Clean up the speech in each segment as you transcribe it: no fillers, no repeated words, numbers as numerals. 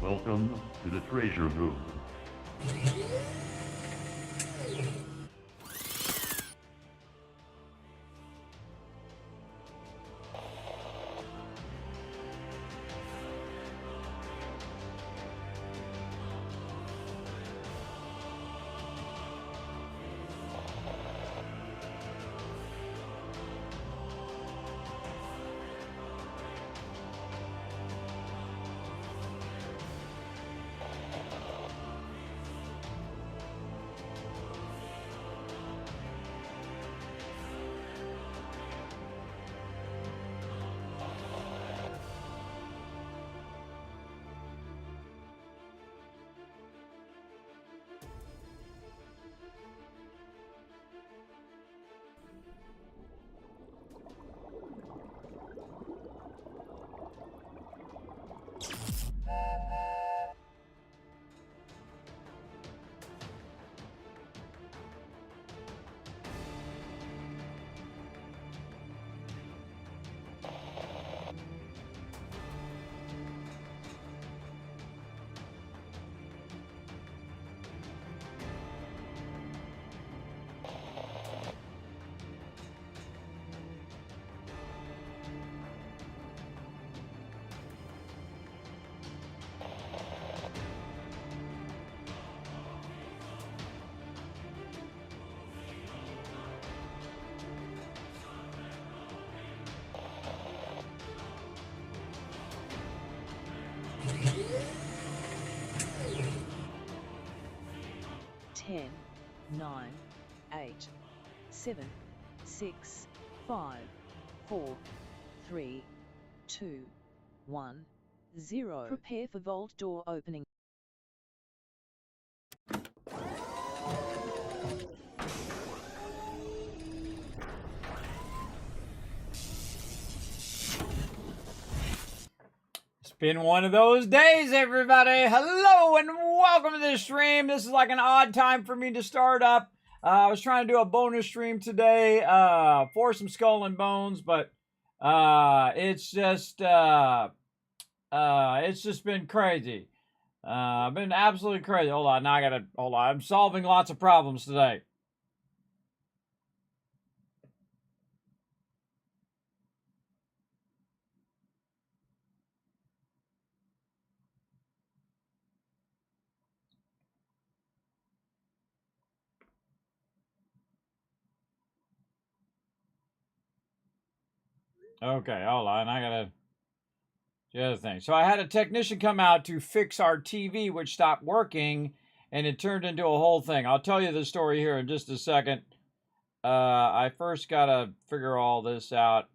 Welcome to the treasure room. Ten, 9, 8, 7, 6, 5, 4, 3, 2, 1, 0. Prepare for vault door opening. Been one of those days, everybody. Hello and welcome to this stream. This is like an odd time for me to start up. I was trying to do a bonus stream today for some Skull and Bones, but it's just been crazy. Been absolutely crazy. Hold on, I'm solving lots of problems today. Okay, hold on. I gotta do the other thing. So I had a technician come out to fix our TV, which stopped working, and it turned into a whole thing. I'll tell you the story here in just a second. I first gotta figure all this out.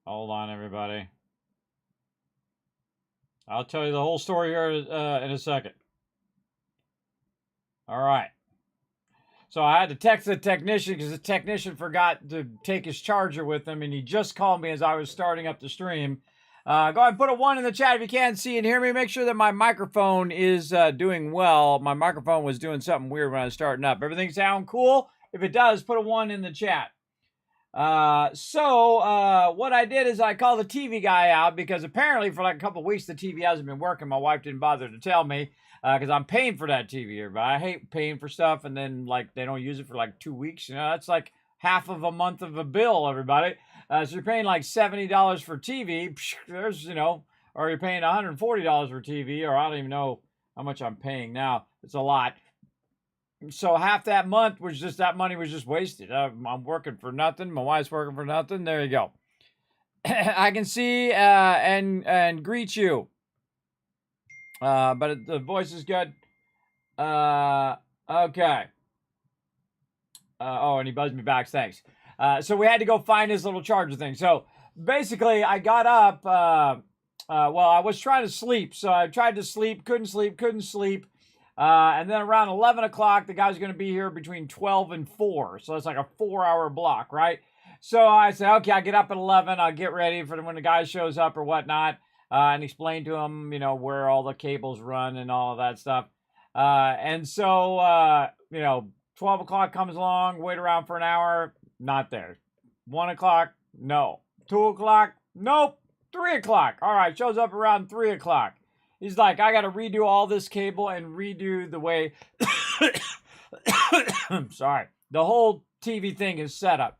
Hold on, everybody. I'll tell you the whole story here in a second. All right. So I had to text the technician because the technician forgot to take his charger with him, and he just called me as I was starting up the stream. Go ahead and put a 1 in the chat if you can see and hear me. Make sure that my microphone is doing well. My microphone was doing something weird when I was starting up. Everything sound cool? If it does, put a 1 in the chat. What I did is I called the TV guy out because apparently for like a couple of weeks the TV hasn't been working. My wife didn't bother to tell me because I'm paying for that TV here. But I hate paying for stuff and then like they don't use it for like 2 weeks. You know, that's like half of a month of a bill, everybody. So you're paying like $70 for TV. There's, you know, or you're paying $140 for TV, or I don't even know how much I'm paying now. It's a lot. So half that month was just, that money was just wasted. I'm working for nothing. My wife's working for nothing. There you go. I can see and greet you. But the voice is good. Okay. Oh, and he buzzed me back. Thanks. So we had to go find his little charger thing. So basically I got up. Well, I was trying to sleep. So I tried to sleep, couldn't sleep. And then around 11 o'clock, the guy's going to be here between 12 and 4. So that's like a 4-hour block, right? So I said, okay, I'll get up at 11. I'll get ready for when the guy shows up or whatnot. And explain to him, you know, where all the cables run and all of that stuff. And so, you know, 12 o'clock comes along, wait around for an hour, not there. 1 o'clock, no. 2 o'clock, nope. 3 o'clock, all right, shows up around 3 o'clock. He's like, I got to redo all this cable and redo the way, sorry, the whole TV thing is set up.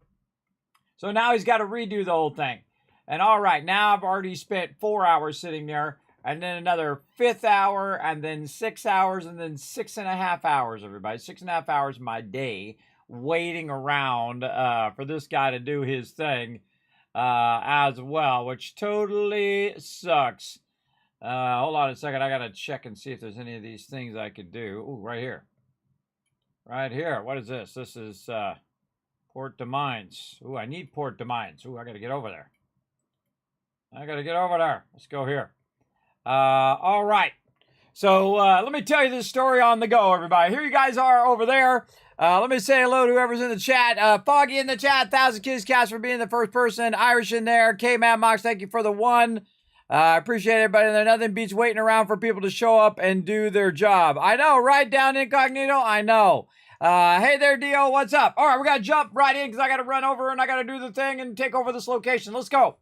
So now he's got to redo the whole thing. And all right, now I've already spent 4 hours sitting there, and then another 5th hour, and then 6 hours, and then 6.5 hours, everybody. 6.5 hours of my day waiting around for this guy to do his thing as well, which totally sucks. Hold on a second. I got to check and see if there's any of these things I could do. Ooh, right here. Right here. What is this? This is Port de Mines. Ooh, I need Port de Mines. Ooh, I got to get over there. Let's go here. All right. So let me tell you this story on the go, everybody. Here you guys are over there. Let me say hello to whoever's in the chat. Foggy in the chat. 1,000 Kids Cast for being the first person. Irish in there. K-Man Mox, thank you for the 1. I appreciate everybody. There nothing beats waiting around for people to show up and do their job. I know, right, down incognito? I know. Hey there, Dio. What's up? All right, we got to jump right in because I got to run over and I got to do the thing and take over this location. Let's go.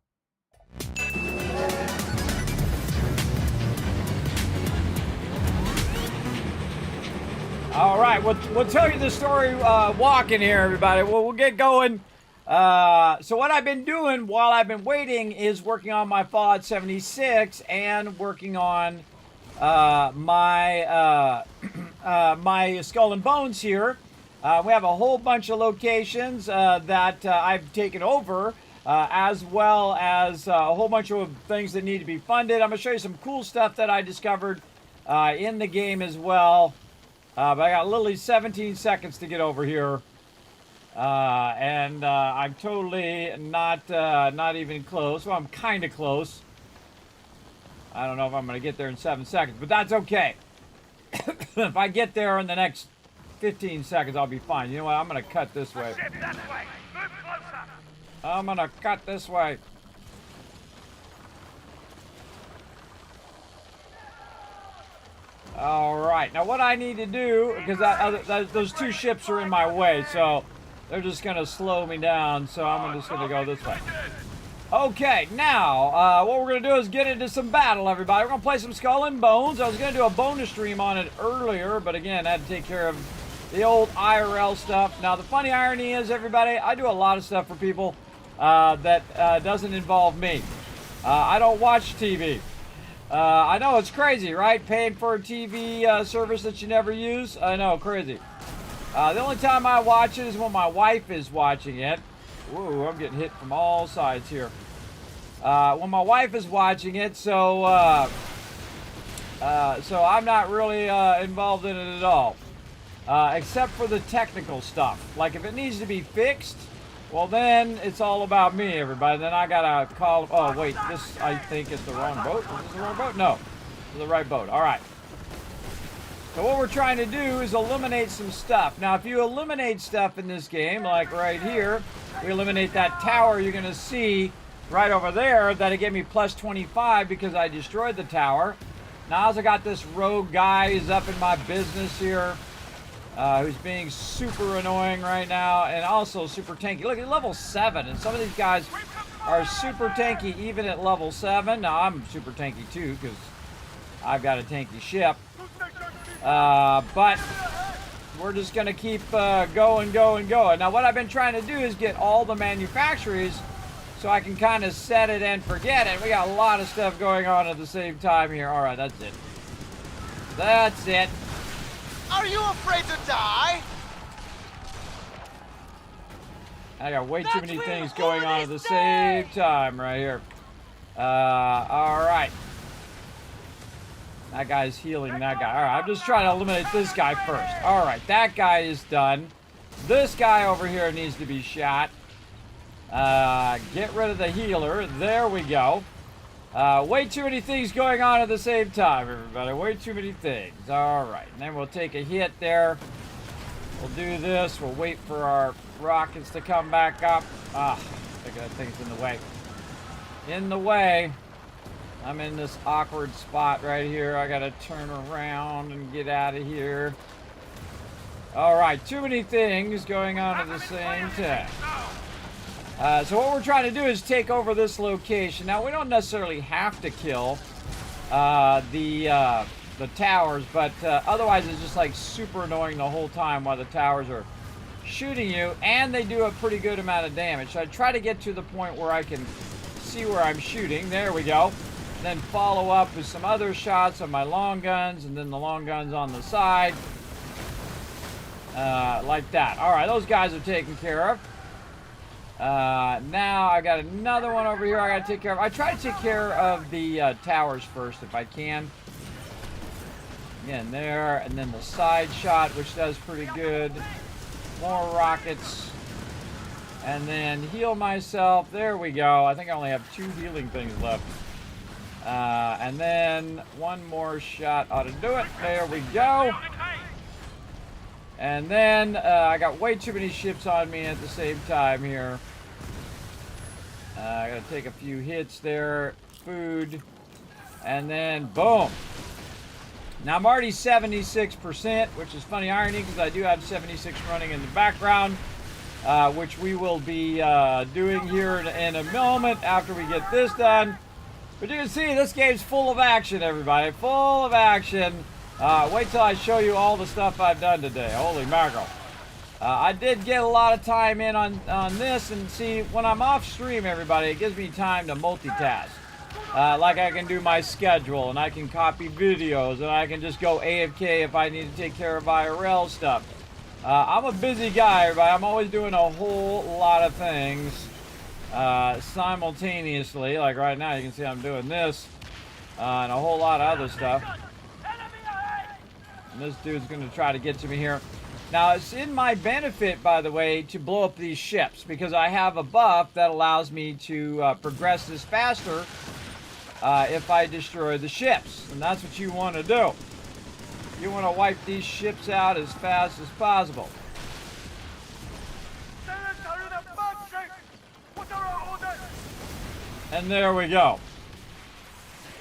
All right, we'll tell you the story walking here, everybody. We'll get going. So what I've been doing while I've been waiting is working on my Fallout 76 and working on my my Skull and Bones here. We have a whole bunch of locations that I've taken over, as well as a whole bunch of things that need to be funded. I'm going to show you some cool stuff that I discovered in the game as well. But I got literally 17 seconds to get over here. And I'm totally not even close. Well, I'm kind of close. I don't know if I'm going to get there in 7 seconds, but that's okay. If I get there in the next 15 seconds, I'll be fine. You know what? I'm going to cut this way. I'm going to cut this way. All right. Now, what I need to do, because those two ships are in my way, so they're just going to slow me down. So I'm just going to go this way. Okay, now, what we're going to do is get into some battle, everybody. We're going to play some Skull and Bones. I was going to do a bonus stream on it earlier, but again, I had to take care of the old IRL stuff. Now, the funny irony is, everybody, I do a lot of stuff for people that doesn't involve me. I don't watch TV. I know, it's crazy, right? Paying for a TV service that you never use. I know, crazy. The only time I watch it is when my wife is watching it. Whoa, I'm getting hit from all sides here. When my wife is watching it, so I'm not really involved in it at all. Except for the technical stuff. Like if it needs to be fixed, well then it's all about me, everybody. Then I gotta call, oh wait, this I think is the wrong boat. Is this the wrong boat? No, it's the right boat. All right. So what we're trying to do is eliminate some stuff. Now, if you eliminate stuff in this game, like right here, we eliminate that tower, you're going to see right over there that it gave me plus 25 because I destroyed the tower. Now, I also got this rogue guy who's up in my business here, who's being super annoying right now, and also super tanky. Look, at level 7, and some of these guys are super tanky even at level 7. Now, I'm super tanky too because I've got a tanky ship. But we're just going to keep going. Now, what I've been trying to do is get all the manufacturers so I can kind of set it and forget it. We got a lot of stuff going on at the same time here. All right, that's it. That's it. Are you afraid to die? I got way too many things going on at the same time right here. All right. That guy's healing that guy. All right, I'm just trying to eliminate this guy first. All right, that guy is done. This guy over here needs to be shot. Get rid of the healer. There we go. Way too many things going on at the same time, everybody. Way too many things. All right, and then we'll take a hit there. We'll do this. We'll wait for our rockets to come back up. Ah, I think that thing's in the way. In the way. I'm in this awkward spot right here. I gotta turn around and get out of here. All right, too many things going on at the same time. So what we're trying to do is take over this location. Now, we don't necessarily have to kill the towers, but otherwise it's just like super annoying the whole time while the towers are shooting you, and they do a pretty good amount of damage. So I try to get to the point where I can see where I'm shooting. There we go. Then follow up with some other shots of my long guns, and then the long guns on the side. Like that. All right, those guys are taken care of. Now I got another one over here I got to take care of. I try to take care of the towers first if I can. Again, there, and then the side shot, which does pretty good. More rockets. And then heal myself. There we go. I think I only have 2 healing things left. And then one more shot ought to do it. There we go. And then I got way too many ships on me at the same time here. I gotta take a few hits there. Food. And then boom. Now I'm already 76%, which is funny irony because I do have 76 running in the background, which we will be doing here in a moment after we get this done. But you can see this game's full of action, everybody. Full of action. Wait till I show you all the stuff I've done today. Holy mackerel. I did get a lot of time in on this, and see, when I'm off stream, everybody, it gives me time to multitask. Like I can do my schedule, and I can copy videos, and I can just go AFK if I need to take care of IRL stuff. I'm a busy guy, everybody. I'm always doing a whole lot of things simultaneously. Like right now, you can see I'm doing this and a whole lot of other stuff. And this dude's going to try to get to me here. Now, it's in my benefit, by the way, to blow up these ships because I have a buff that allows me to progress this faster if I destroy the ships. And that's what you want to do. You want to wipe these ships out as fast as possible. And there we go.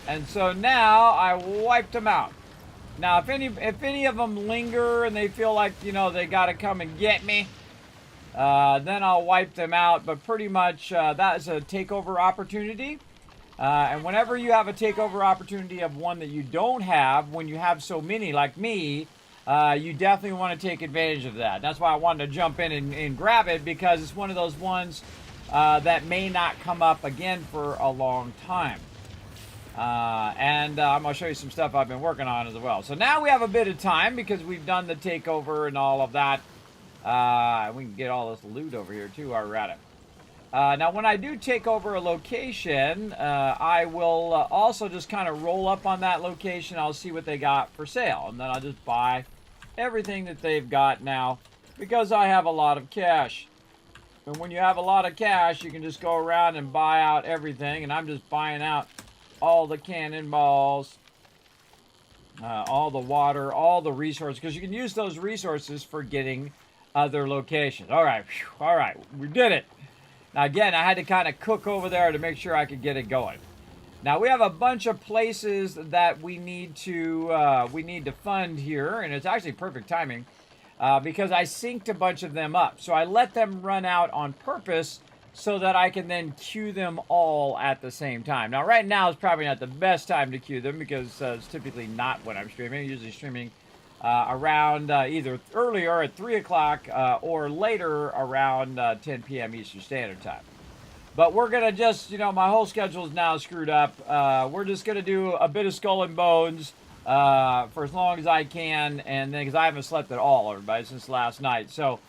And so now I wiped them out. Now, if any of them linger and they feel like, you know, they got to come and get me, then I'll wipe them out. But pretty much that is a takeover opportunity. And whenever you have a takeover opportunity of one that you don't have, when you have so many like me, you definitely want to take advantage of that. That's why I wanted to jump in and grab it, because it's one of those ones that may not come up again for a long time. And I'm going to show you some stuff I've been working on as well. So now we have a bit of time because we've done the takeover and all of that. We can get all this loot over here too while we're at it. Now when I do take over a location, I will also just kind of roll up on that location. I'll see what they got for sale. And then I'll just buy everything that they've got now because I have a lot of cash. And when you have a lot of cash, you can just go around and buy out everything. And I'm just buying out all the cannonballs, all the water, all the resources, because you can use those resources for getting other locations. All right, we did it. Now again, I had to kind of cook over there to make sure I could get it going. Now we have a bunch of places that we need to fund here, and it's actually perfect timing because I synced a bunch of them up. So I let them run out on purpose so that I can then queue them all at the same time. Now, right now is probably not the best time to queue them because it's typically not when I'm streaming. I'm usually streaming around either earlier at 3 o'clock or later around 10 p.m. Eastern Standard Time. But we're going to just, you know, my whole schedule is now screwed up. We're just going to do a bit of Skull and Bones for as long as I can, and then because I haven't slept at all, everybody, since last night. So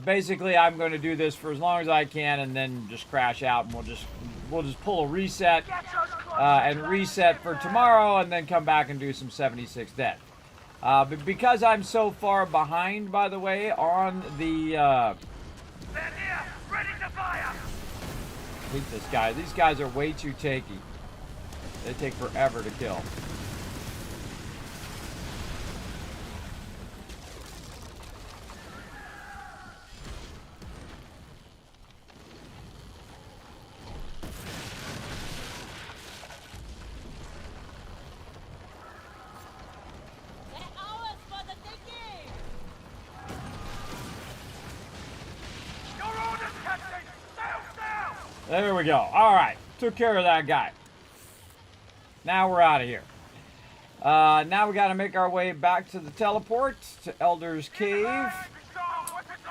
basically, I'm going to do this for as long as I can, and then just crash out, and we'll just pull a reset and reset for tomorrow, and then come back and do some 76 Dead. But because I'm so far behind, by the way, on the They're here, ready to fire. I hate this guy. These guys are way too takey. They take forever to kill. There we go. All right. Took care of that guy. Now we're out of here. Now we got to make our way back to the teleport to Elder's Cave. Now,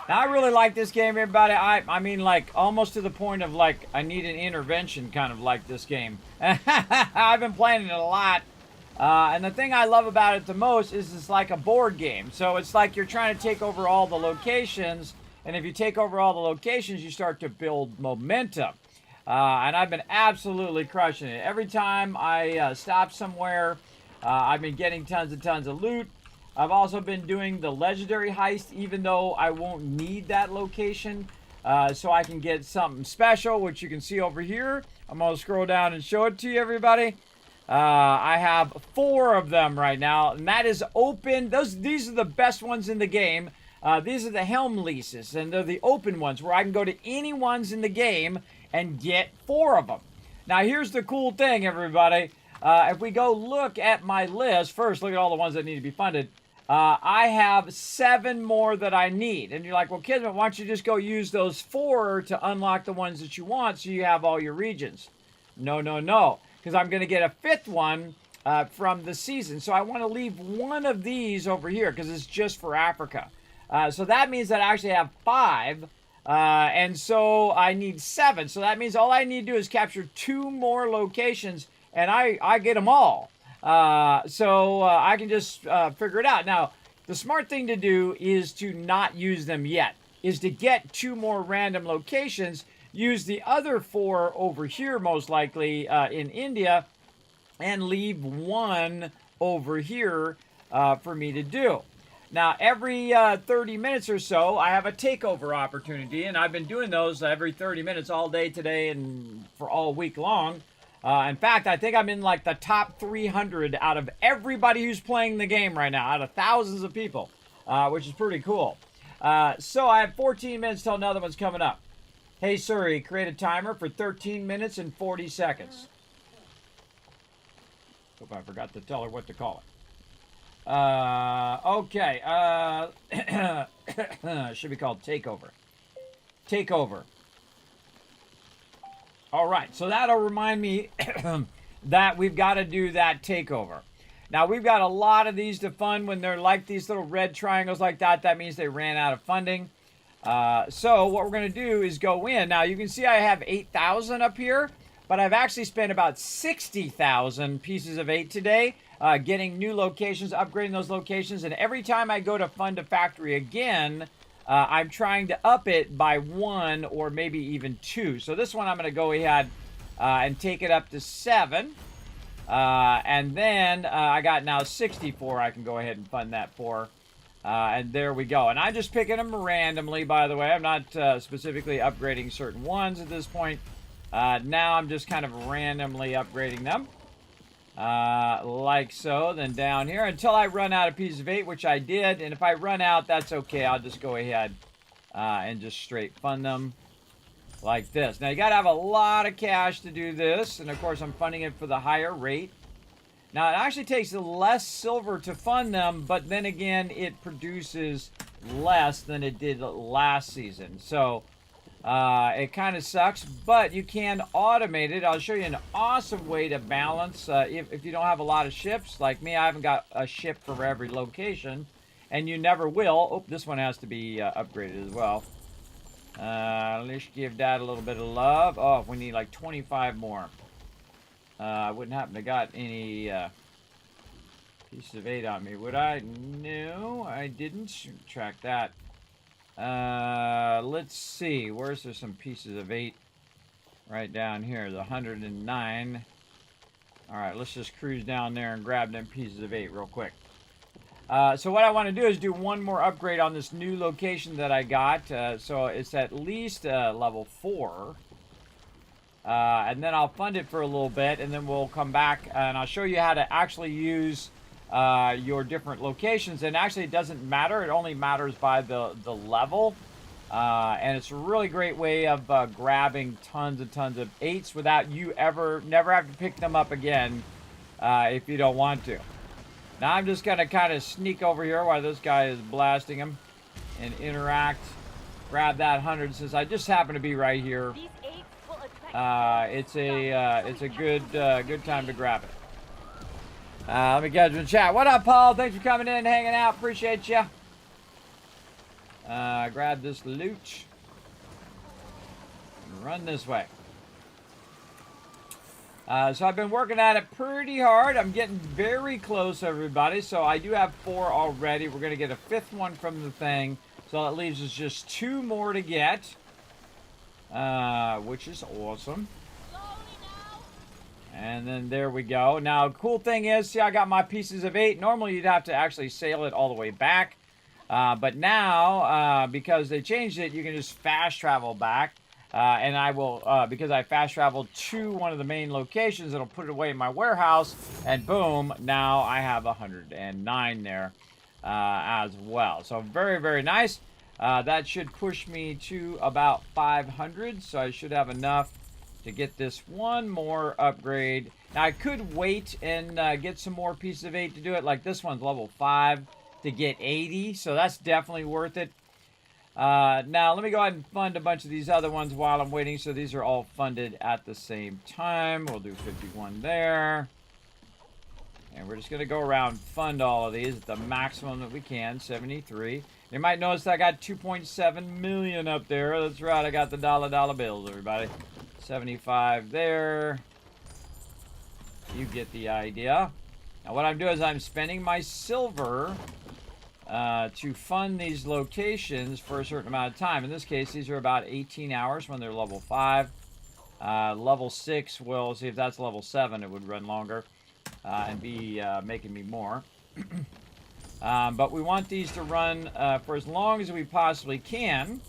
I really like this game, everybody. I mean, like, almost to the point of, like, I need an intervention kind of like this game. I've been playing it a lot. And the thing I love about it the most is it's like a board game. So it's like you're trying to take over all the locations. And if you take over all the locations, you start to build momentum. And I've been absolutely crushing it. Every time I stop somewhere, I've been getting tons and tons of loot. I've also been doing the legendary heist, even though I won't need that location. So I can get something special, which you can see over here. I'm going to scroll down and show it to you, everybody. I have 4 of them right now, and that is open. These are the best ones in the game. These are the helm leases, and they're the open ones where I can go to any ones in the game and get 4 of them. Now, here's the cool thing, everybody. If we go look at my list, first, look at all the ones that need to be funded. I have 7 more that I need. And you're like, well, Kismet, why don't you just go use those 4 to unlock the ones that you want so you have all your regions? No. Because I'm going to get a 5th one from the season. So I want to leave one of these over here because it's just for Africa. So that means that I actually have 5. And so I need 7. So that means all I need to do is capture 2 more locations, and I get them all. So I can just figure it out. Now, the smart thing to do is to not use them yet, is to get 2 more random locations, use the other 4 over here, most likely in India, and leave 1 over here for me to do. Now, every 30 minutes or so, I have a takeover opportunity, and I've been doing those every 30 minutes all day today and for all week long. In fact, I think I'm in like the top 300 out of everybody who's playing the game right now, out of thousands of people, which is pretty cool. So I have 14 minutes till another one's coming up. Hey Siri, create a timer for 13 minutes and 40 seconds. Hope I forgot to tell her what to call it. Okay. Should be called Takeover. Takeover. All right, so that'll remind me that we've got to do that takeover. Now, we've got a lot of these to fund. When they're like these little red triangles like that, that means they ran out of funding. So what we're going to do is go in. Now, you can see I have 8,000 up here, but I've actually spent about 60,000 pieces of 8 today, getting new locations, upgrading those locations, and every time I go to fund a factory again, I'm trying to up it by 1 or maybe even 2. So this one I'm going to go ahead and take it up to 7. And then I got now 64 I can go ahead and fund that for. And there we go. And I'm just picking them randomly, by the way. I'm not specifically upgrading certain ones at this point. Now I'm just kind of randomly upgrading them. Like so. Then down here until I run out of pieces of 8, which I did. And if I run out, that's okay. I'll just go ahead and just straight fund them like this. Now, you got to have a lot of cash to do this. And, of course, I'm funding it for the higher rate. Now, it actually takes less silver to fund them, but then again, it produces less than it did last season. So, it kind of sucks, but you can automate it. I'll show you an awesome way to balance. If you don't have a lot of ships, like me, I haven't got a ship for every location, and you never will. Oh, this one has to be upgraded as well. Let's give that a little bit of love. Oh, we need like 25 more. I wouldn't happen to got any pieces of 8 on me, would I? No, I didn't track that. Let's see. Where's there some pieces of 8? Right down here, the 109. Alright, let's just cruise down there and grab them pieces of 8 real quick. So what I want to do is do one more upgrade on this new location that I got. So it's at least level 4. And then I'll fund it for a little bit, and then we'll come back and I'll show you how to actually use your different locations. And actually, it doesn't matter. It only matters by the level. And it's a really great way of grabbing tons and tons of 8s without you never have to pick them up again if you don't want to. Now I'm just going to kind of sneak over here while this guy is blasting him and interact. Grab that 100 since I just happen to be right here. It's a good time to grab it. Let me get you in chat. What up, Paul? Thanks for coming in and hanging out. Appreciate you. Grab this loot. And run this way. So I've been working at it pretty hard. I'm getting very close, everybody. So I do have 4 already. We're going to get a 5th one from the thing. So that leaves us just 2 more to get. Which is awesome. And then there we go. Now, cool thing is, see, I got my pieces of 8. Normally, you'd have to actually sail it all the way back. But now, because they changed it, you can just fast travel back. And I will, because I fast traveled to one of the main locations, it'll put it away in my warehouse. And boom, now I have 109 there as well. So very, very nice. That should push me to about 500. So I should have enough to get this one more upgrade. Now I could wait and get some more pieces of 8 to do it. Like this one's level 5 to get 80. So that's definitely worth it. Now, let me go ahead and fund a bunch of these other ones while I'm waiting. So these are all funded at the same time. We'll do 51 there. And we're just going to go around fund all of these at the maximum that we can, 73. You might notice I got 2.7 million up there. That's right, I got the dollar bills, everybody. 75 there. You get the idea. Now, what I'm doing is I'm spending my silver to fund these locations for a certain amount of time. In this case, these are about 18 hours when they're level 5. Level 6 will, see if that's level 7, it would run longer and be making me more. But we want these to run for as long as we possibly can.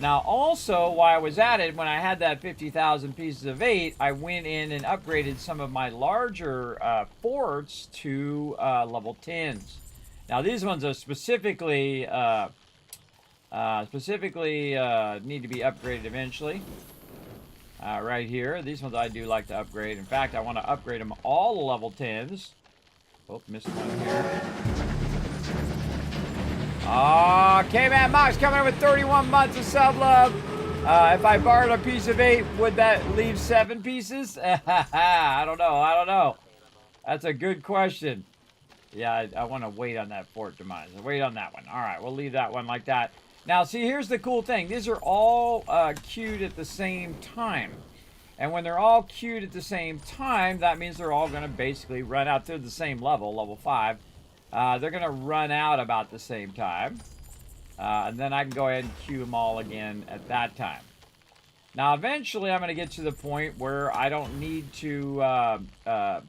Now, also, while I was at it, when I had that 50,000 pieces of 8, I went in and upgraded some of my larger forts to level 10s. Now, these ones are specifically need to be upgraded eventually. Right here, these ones I do like to upgrade. In fact, I want to upgrade them all to level 10s. Oh, missed one here. Oh, K-Man Mox coming in with 31 months of sub-love. If I borrowed a piece of 8, would that leave 7 pieces? I don't know. That's a good question. Yeah, I want to wait on that fort demise. Wait on that one. All right, we'll leave that one like that. Now, see, here's the cool thing. These are all queued at the same time. And when they're all queued at the same time, that means they're all going to basically run out. They're the same level, level 5. They're going to run out about the same time. And then I can go ahead and queue them all again at that time. Now, eventually, I'm going to get to the point where I don't need to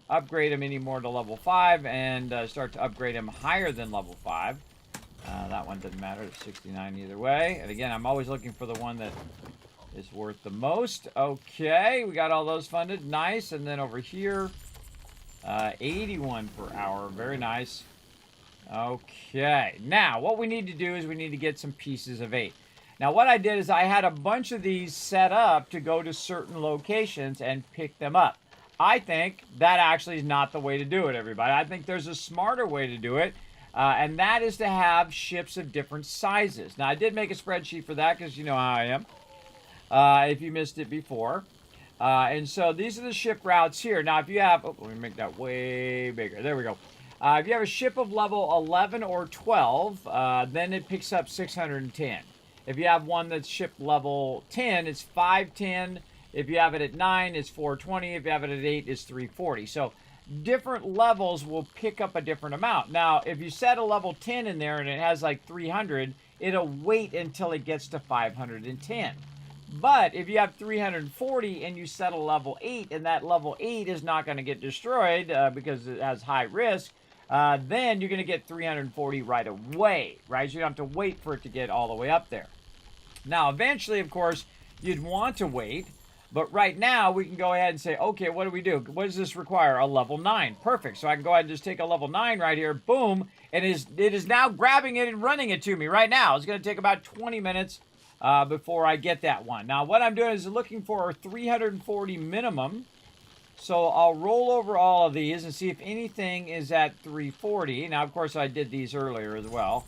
upgrade them anymore to level 5 and start to upgrade them higher than level 5. That one doesn't matter. It's 69 either way. And again, I'm always looking for the one that is worth the most. Okay, we got all those funded. Nice. And then over here, 81 per hour. Very nice. Okay, now what we need to do is we need to get some pieces of 8. Now what I did is I had a bunch of these set up to go to certain locations and pick them up. I think that actually is not the way to do it, everybody. I think there's a smarter way to do it, and that is to have ships of different sizes. Now I did make a spreadsheet for that because you know how I am, if you missed it before. And so these are the ship routes here. Now if you have, oh, let me make that way bigger. There we go. If you have a ship of level 11 or 12, then it picks up 610. If you have one that's ship level 10, it's 510. If you have it at 9, it's 420. If you have it at 8, it's 340. So different levels will pick up a different amount. Now, if you set a level 10 in there and it has like 300, it'll wait until it gets to 510. But if you have 340 and you set a level 8 and that level 8 is not going to get destroyed because it has high risk, then you're going to get 340 right away, right? So you don't have to wait for it to get all the way up there. Now, eventually, of course, you'd want to wait. But right now, we can go ahead and say, okay, what do we do? What does this require? A level 9. Perfect. So I can go ahead and just take a level 9 right here. Boom. And it is now grabbing it and running it to me right now. It's going to take about 20 minutes before I get that one. Now, what I'm doing is looking for 340 minimum. So I'll roll over all of these and see if anything is at 340. Now, of course, I did these earlier as well.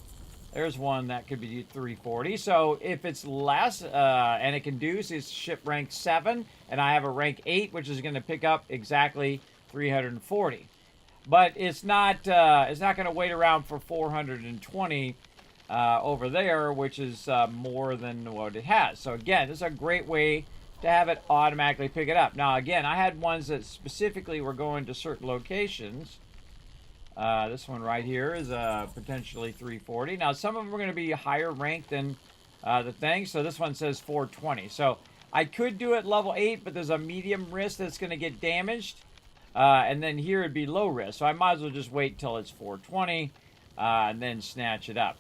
There's one that could be 340. So if it's less, and it can do, so it's ship rank 7, and I have a rank 8, which is going to pick up exactly 340. But it's not going to wait around for 420 over there, which is more than what it has. So again, this is a great way to have it automatically pick it up. Now, again, I had ones that specifically were going to certain locations. This one right here is potentially 340. Now, some of them are going to be higher ranked than the thing. So this one says 420. So I could do it level 8, but there's a medium risk that's going to get damaged. And then here it'd be low risk. So I might as well just wait till it's 420 and then snatch it up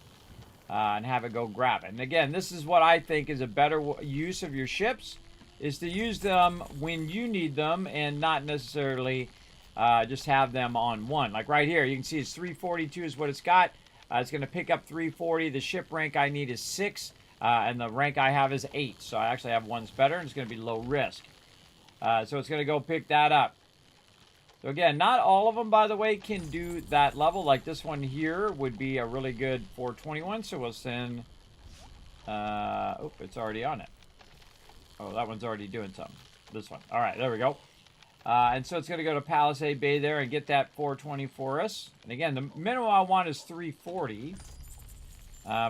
and have it go grab it. And again, this is what I think is a better use of your ships, is to use them when you need them and not necessarily just have them on one. Like right here, you can see it's 342 is what it's got. It's going to pick up 340. The ship rank I need is 6, and the rank I have is 8. So I actually have one's better, and it's going to be low risk. So it's going to go pick that up. So again, not all of them, by the way, can do that level. Like this one here would be a really good 421. So we'll send... oh, it's already on it. Oh, that one's already doing something. This one. All right, there we go. And so it's going to go to Palisade Bay there and get that 420 for us. And again, the minimum I want is 340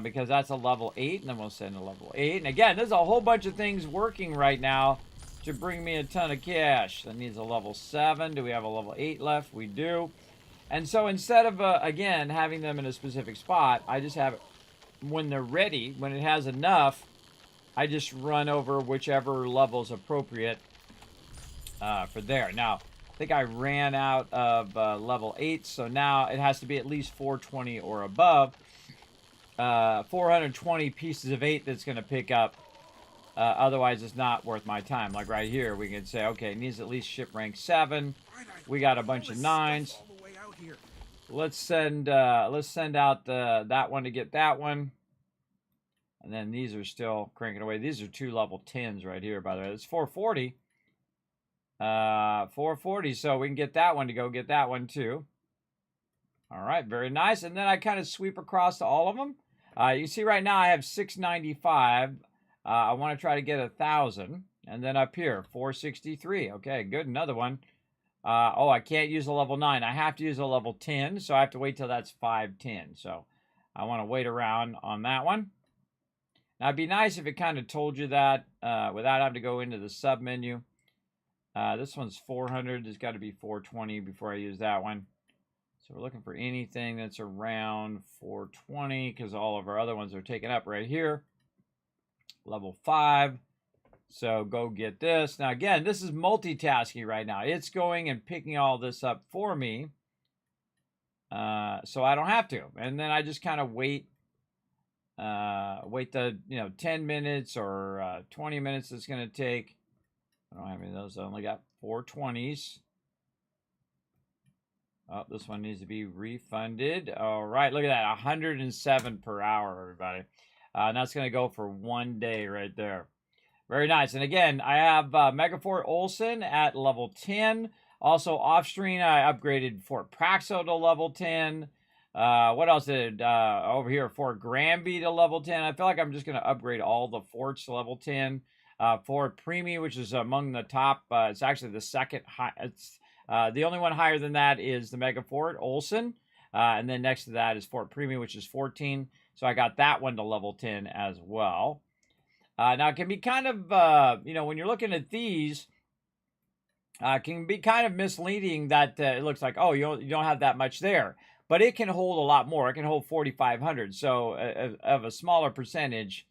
because that's a level 8. And then we'll send a level 8. And again, there's a whole bunch of things working right now to bring me a ton of cash. That needs a level 7. Do we have a level 8 left? We do. And so instead of, again, having them in a specific spot, I just have it when they're ready, when it has enough, I just run over whichever level is appropriate for there. Now, think I ran out of level 8, so now it has to be at least 420 or above. 420 pieces of 8 that's going to pick up. Otherwise, it's not worth my time. Like right here, we can say, okay, it needs at least ship rank 7. We got a bunch of 9s. Let's send out that one to get that one. And then these are still cranking away. These are 2 level 10s right here, by the way. It's 440. 440, so we can get that one to go get that one too. All right, very nice. And then I kind of sweep across to all of them. You see right now I have 695. I want to try to get 1,000. And then up here, 463. Okay, good. Another one. Oh, I can't use a level 9. I have to use a level 10, so I have to wait till that's 510. So I want to wait around on that one. Now, it'd be nice if it kind of told you that without having to go into the sub menu. This one's 400. There's got to be 420 before I use that one. So we're looking for anything that's around 420 because all of our other ones are taken up right here. Level 5. So go get this. Now, again, this is multitasking right now. It's going and picking all this up for me. So I don't have to. And then I just kind of wait. Wait the 10 minutes or 20 minutes it's going to take. I don't have any of those. I only got 420s. Oh, this one needs to be refunded. All right, look at that. 107 per hour, everybody. And that's going to go for 1 day right there. Very nice. And again, I have Megafort Olsen at level 10. Also, off-screen, I upgraded Fort Praxo to level 10. What else did over here? Fort Granby to level 10. I feel like I'm just going to upgrade all the forts to level 10. Fort Primi, which is among the top. It's actually the second high. It's the only one higher than that is the Megafort Olsen. And then next to that is Fort Primi, which is 14. So I got that one to level 10 as well. Now, it can be kind of, when you're looking at these, can be kind of misleading that it looks like, oh, you don't have that much there. But it can hold a lot more. It can hold 4,500. So of a smaller percentage,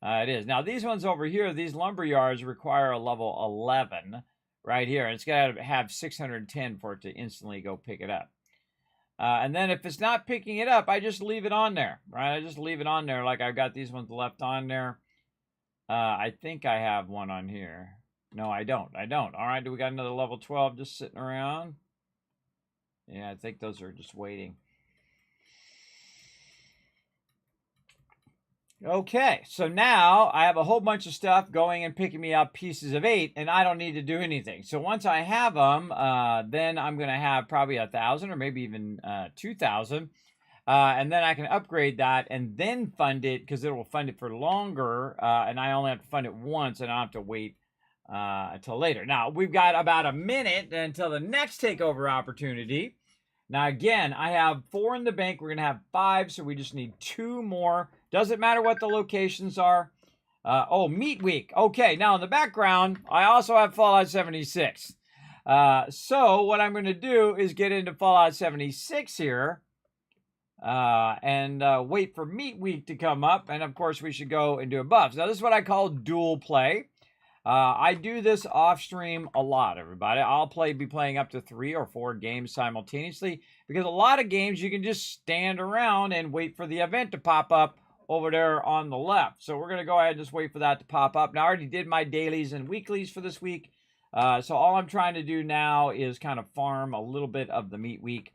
it is. Now, these ones over here, these lumber yards require a level 11 right here. And it's got to have 610 for it to instantly go pick it up. And then if it's not picking it up, I just leave it on there, right? I just leave it on there like I've got these ones left on there. I think I have one on here. No, I don't. All right, do we got another level 12 just sitting around? Yeah, I think those are just waiting. Okay, so now I have a whole bunch of stuff going and picking me up pieces of 8, and I don't need to do anything. So once I have them, then I'm going to have probably 1,000 or maybe even 2,000. And then I can upgrade that and then fund it because it will fund it for longer. And I only have to fund it once and I don't have to wait until later. Now, we've got about a minute until the next takeover opportunity. Now, again, I have 4 in the bank. We're going to have 5, so we just need 2 more. Doesn't matter what the locations are. Oh, Meat Week. Okay, now in the background, I also have Fallout 76. So what I'm going to do is get into Fallout 76 here. And wait for Meat Week to come up. And, of course, we should go and do a buff. Now, this is what I call dual play. I do this off stream a lot, everybody. I'll be playing up to 3 or 4 games simultaneously because a lot of games you can just stand around and wait for the event to pop up over there on the left. So we're going to go ahead and just wait for that to pop up. Now, I already did my dailies and weeklies for this week. So all I'm trying to do now is kind of farm a little bit of the Meat Week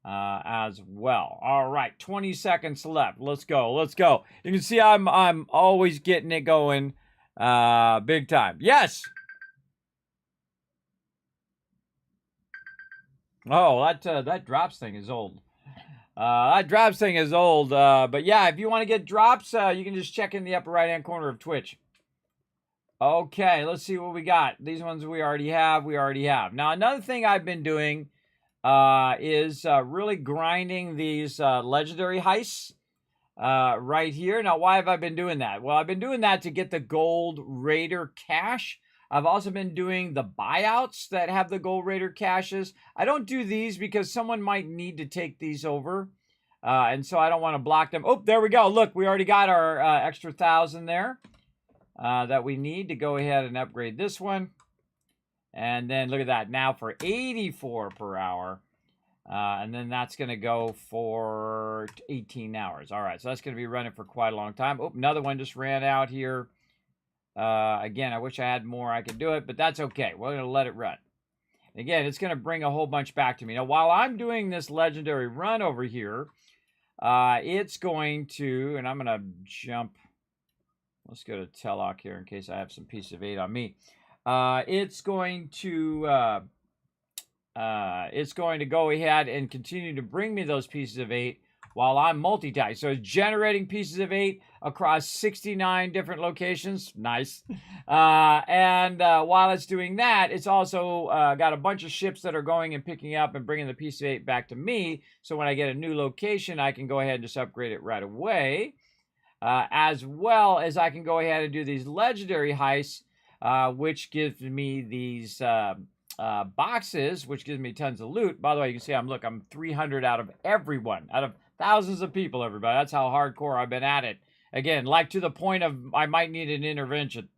as well. All right, 20 seconds left. Let's go. Let's go. You can see I'm always getting it going. Big time. Yes. Oh, that drops thing is old. That drops thing is old. But yeah, if you want to get drops, you can just check in the upper right hand corner of Twitch. Okay, let's see what we got. These ones we already have. Now, another thing I've been doing is really grinding these legendary heists. Right here. Now, why have I been doing that? Well, I've been doing that to get the Gold Raider cache. I've also been doing the buyouts that have the Gold Raider caches. I don't do these because someone might need to take these over. And so I don't want to block them. Oh, there we go. Look, we already got our extra 1,000 there that we need to go ahead and upgrade this one. And then look at that. Now for 84 per hour. And then that's going to go for 18 hours. All right, so that's going to be running for quite a long time. Oh, another one just ran out here. Again, I wish I had more. I could do it, but that's okay. We're going to let it run. Again, it's going to bring a whole bunch back to me. Now, while I'm doing this legendary run over here, it's going to, and I'm going to jump. Let's go to Telloc here in case I have some piece of 8 on me. It's going to go ahead and continue to bring me those pieces of 8 while I'm multitasking. So it's generating pieces of 8 across 69 different locations. Nice. And while it's doing that, it's also got a bunch of ships that are going and picking up and bringing the piece of 8 back to me. So when I get a new location, I can go ahead and just upgrade it right away. As well as I can go ahead and do these legendary heists, which gives me these boxes, which gives me tons of loot. By the way, you can see I'm 300 out of everyone, out of thousands of people, everybody. That's how hardcore I've been at it. Again, like to the point of I might need an intervention.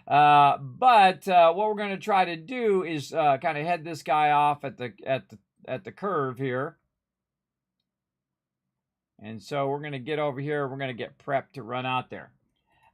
But what we're going to try to do is kind of head this guy off at the curve here. And so we're going to get over here. We're going to get prepped to run out there.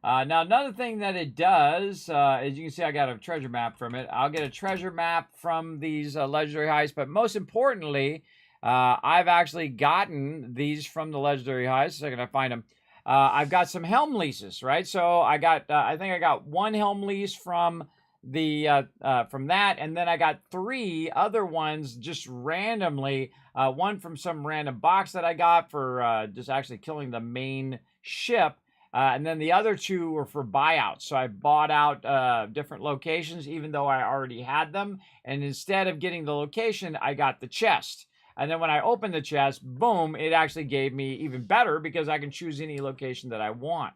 Now, another thing that it does, as you can see, I got a treasure map from it. I'll get a treasure map from these legendary heists. But most importantly, I've actually gotten these from the legendary heists. So I'm going to find them. I've got some helm leases, right? So I got, I think I got 1 helm lease from the from that, and then I got 3 other ones just randomly. One from some random box that I got for just actually killing the main ship. And then the other 2 were for buyouts. So I bought out different locations, even though I already had them. And instead of getting the location, I got the chest. And then when I opened the chest, boom, it actually gave me even better because I can choose any location that I want.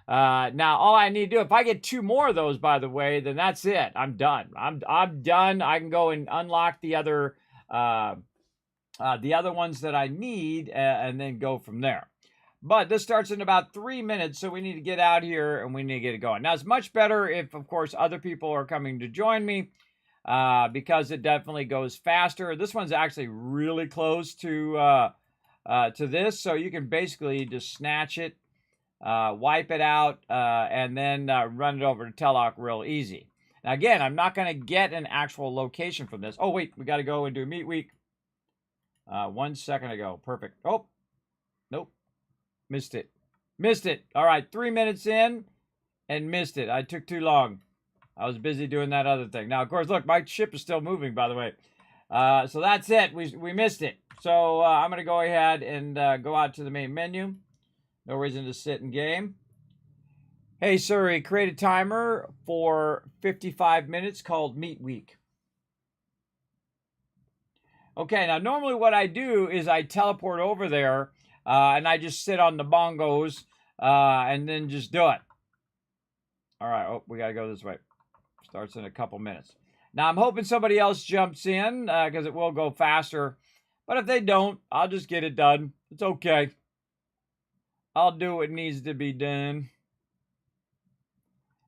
Now, all I need to do, if I get 2 more of those, by the way, then that's it. I'm done. I'm done. I can go and unlock the other ones that I need and then go from there. But this starts in about 3 minutes, so we need to get out here and we need to get it going. Now, it's much better if, of course, other people are coming to join me because it definitely goes faster. This one's actually really close to this, so you can basically just snatch it, wipe it out, and then run it over to Telloc real easy. Now, again, I'm not going to get an actual location from this. Oh, wait, we got to go and do Meat Week. 1 second ago. Perfect. Oh, nope. Missed it. Missed it. All right, 3 minutes in and missed it. I took too long. I was busy doing that other thing. Now, of course, look, my ship is still moving, by the way. So that's it. We missed it. So I'm going to go ahead and go out to the main menu. No reason to sit in game. Hey, Siri, create a timer for 55 minutes called Meat Week. Okay, now normally what I do is I teleport over there and I just sit on the bongos and then just do it. All right, oh, we got to go this way. Starts in a couple minutes. Now, I'm hoping somebody else jumps in because it will go faster. But if they don't, I'll just get it done. It's okay. I'll do what needs to be done.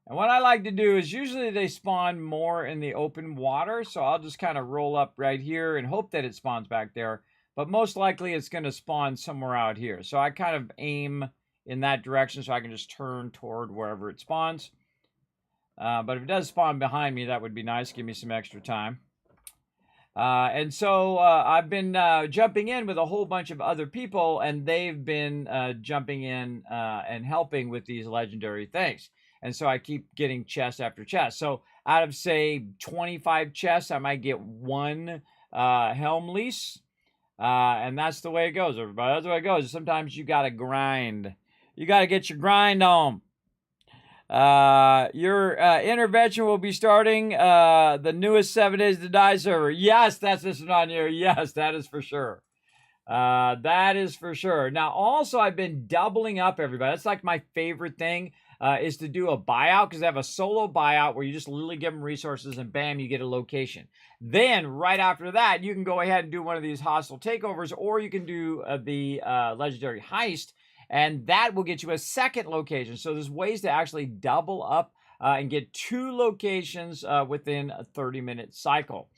And what I like to do is usually they spawn more in the open water. So I'll just kind of roll up right here and hope that it spawns back there. But most likely it's going to spawn somewhere out here. So I kind of aim in that direction so I can just turn toward wherever it spawns. But if it does spawn behind me, that would be nice. Give me some extra time. And so I've been jumping in with a whole bunch of other people, and they've been jumping in and helping with these legendary things. And so I keep getting chest after chest. So out of, say, 25 chests, I might get 1 helm lease. And that's the way it goes, everybody. That's the way it goes. Sometimes you got to grind. You got to get your grind on. Your intervention will be starting the newest 7 Days to Die server. Yes, that's listed on here. Yes, that is for sure. That is for sure. Now, also, I've been doubling up, everybody. That's like my favorite thing is to do a buyout because I have a solo buyout where you just literally give them resources and bam, you get a location. Then, right after that, you can go ahead and do one of these hostile takeovers, or you can do the legendary heist. And that will get you a second location. So there's ways to actually double up and get 2 locations within a 30-minute cycle.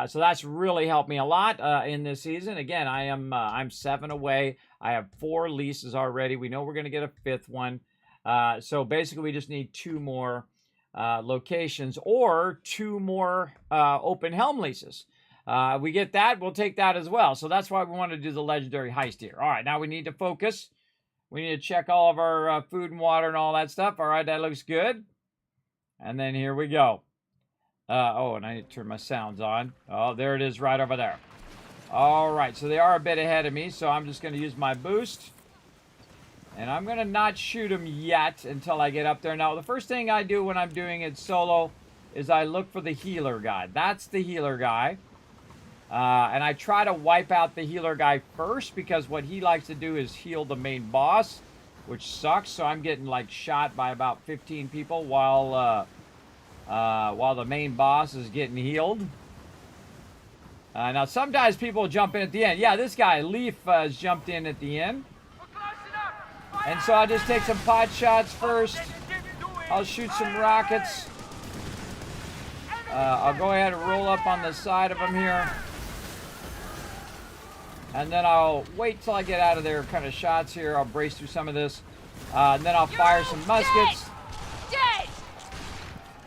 So that's really helped me a lot in this season. Again, I'm 7 away. I have 4 leases already. We know we're going to get a 5th one. So basically, we just need 2 more locations or 2 more open helm leases. We get that, we'll take that as well. So that's why we want to do the legendary heist here. All right, now we need to focus. We need to check all of our food and water and all that stuff. All right, that looks good. And then here we go. Oh, and I need to turn my sounds on. Oh, there it is right over there. All right, so they are a bit ahead of me, so I'm just going to use my boost. And I'm going to not shoot them yet until I get up there. Now, the first thing I do when I'm doing it solo is I look for the healer guy. That's the healer guy. And I try to wipe out the healer guy first because what he likes to do is heal the main boss, which sucks. So I'm getting like shot by about 15 people while the main boss is getting healed. Now, sometimes people jump in at the end. Yeah, this guy, Leaf, has jumped in at the end. And so I'll just take some pot shots first. I'll shoot some rockets. I'll go ahead and roll up on the side of him here. And then I'll wait till I get out of their kind of shots here. I'll brace through some of this. And then I'll fire some muskets.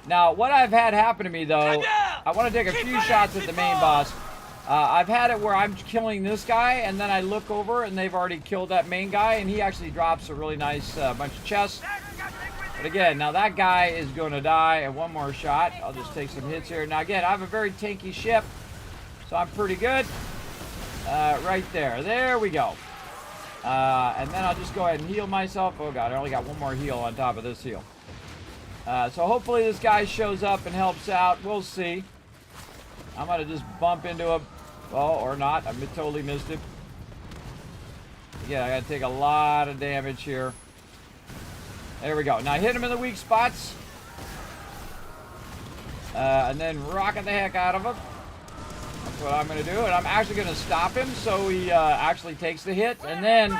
Now, what I've had happen to me, though, I want to take a few shots at the main boss. I've had it where I'm killing this guy, and then I look over, and they've already killed that main guy, and he actually drops a really nice bunch of chests. But again, now that guy is going to die, and one more shot. I'll just take some hits here. Now, again, I have a very tanky ship, so I'm pretty good. Right there. There we go. And then I'll just go ahead and heal myself. Oh, God, I only got one more heal on top of this heal. So hopefully this guy shows up and helps out. We'll see. I'm going to just bump into him. Oh, or not. I totally missed him. Again, I got to take a lot of damage here. There we go. Now hit him in the weak spots. And then rocket the heck out of him. That's what I'm going to do. And I'm actually going to stop him so he actually takes the hit. And then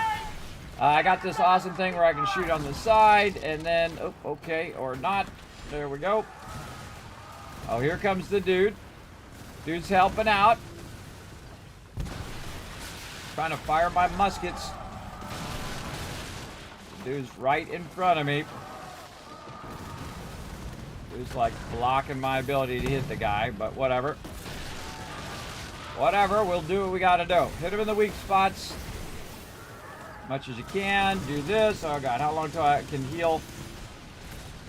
I got this awesome thing where I can shoot on the side. And then, oh, okay, or not. There we go. Oh, here comes the dude. Dude's helping out. Trying to fire my muskets. Dude's right in front of me. Dude's like blocking my ability to hit the guy, but whatever. Whatever, we'll do what we gotta do. Hit him in the weak spots. Much as you can. Do this. Oh God, how long till I can heal?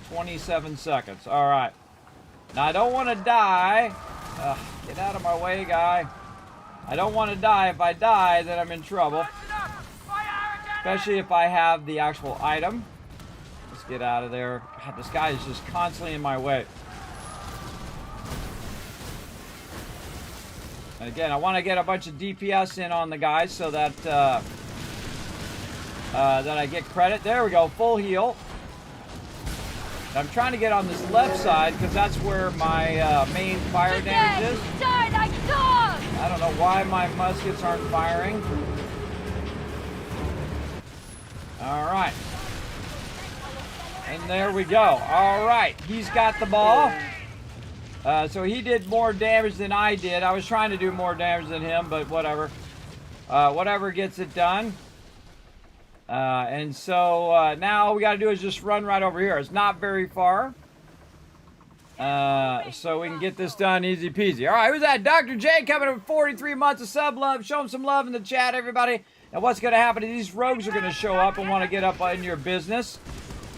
27 seconds. Alright. Now I don't want to die. Get out of my way, guy. I don't want to die. If I die, then I'm in trouble. Especially if I have the actual item. Let's get out of there. God, this guy is just constantly in my way. And again, I want to get a bunch of DPS in on the guys so that that I get credit. There we go, full heal. I'm trying to get on this left side because that's where my main fire damage is. I don't know why my muskets aren't firing. All right. And there we go. All right, he's got the ball. So he did more damage than I did. I was trying to do more damage than him, but whatever. Whatever gets it done. And so now all we got to do is just run right over here. It's not very far. So we can get this done easy peasy. All right, who's that? Dr. J coming with 43 months of sub love. Show him some love in the chat, everybody. And what's going to happen is these rogues are going to show up and want to get up in your business.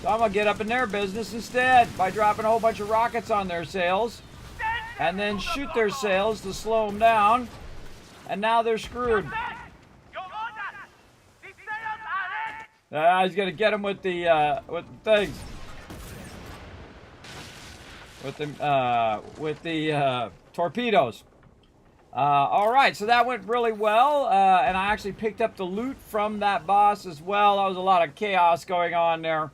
So I'm going to get up in their business instead by dropping a whole bunch of rockets on their sails. And then shoot their sails to slow them down. And now they're screwed. He's going to get them with the things. With the torpedoes. All right, so that went really well, and I actually picked up the loot from that boss as well. That was a lot of chaos going on there,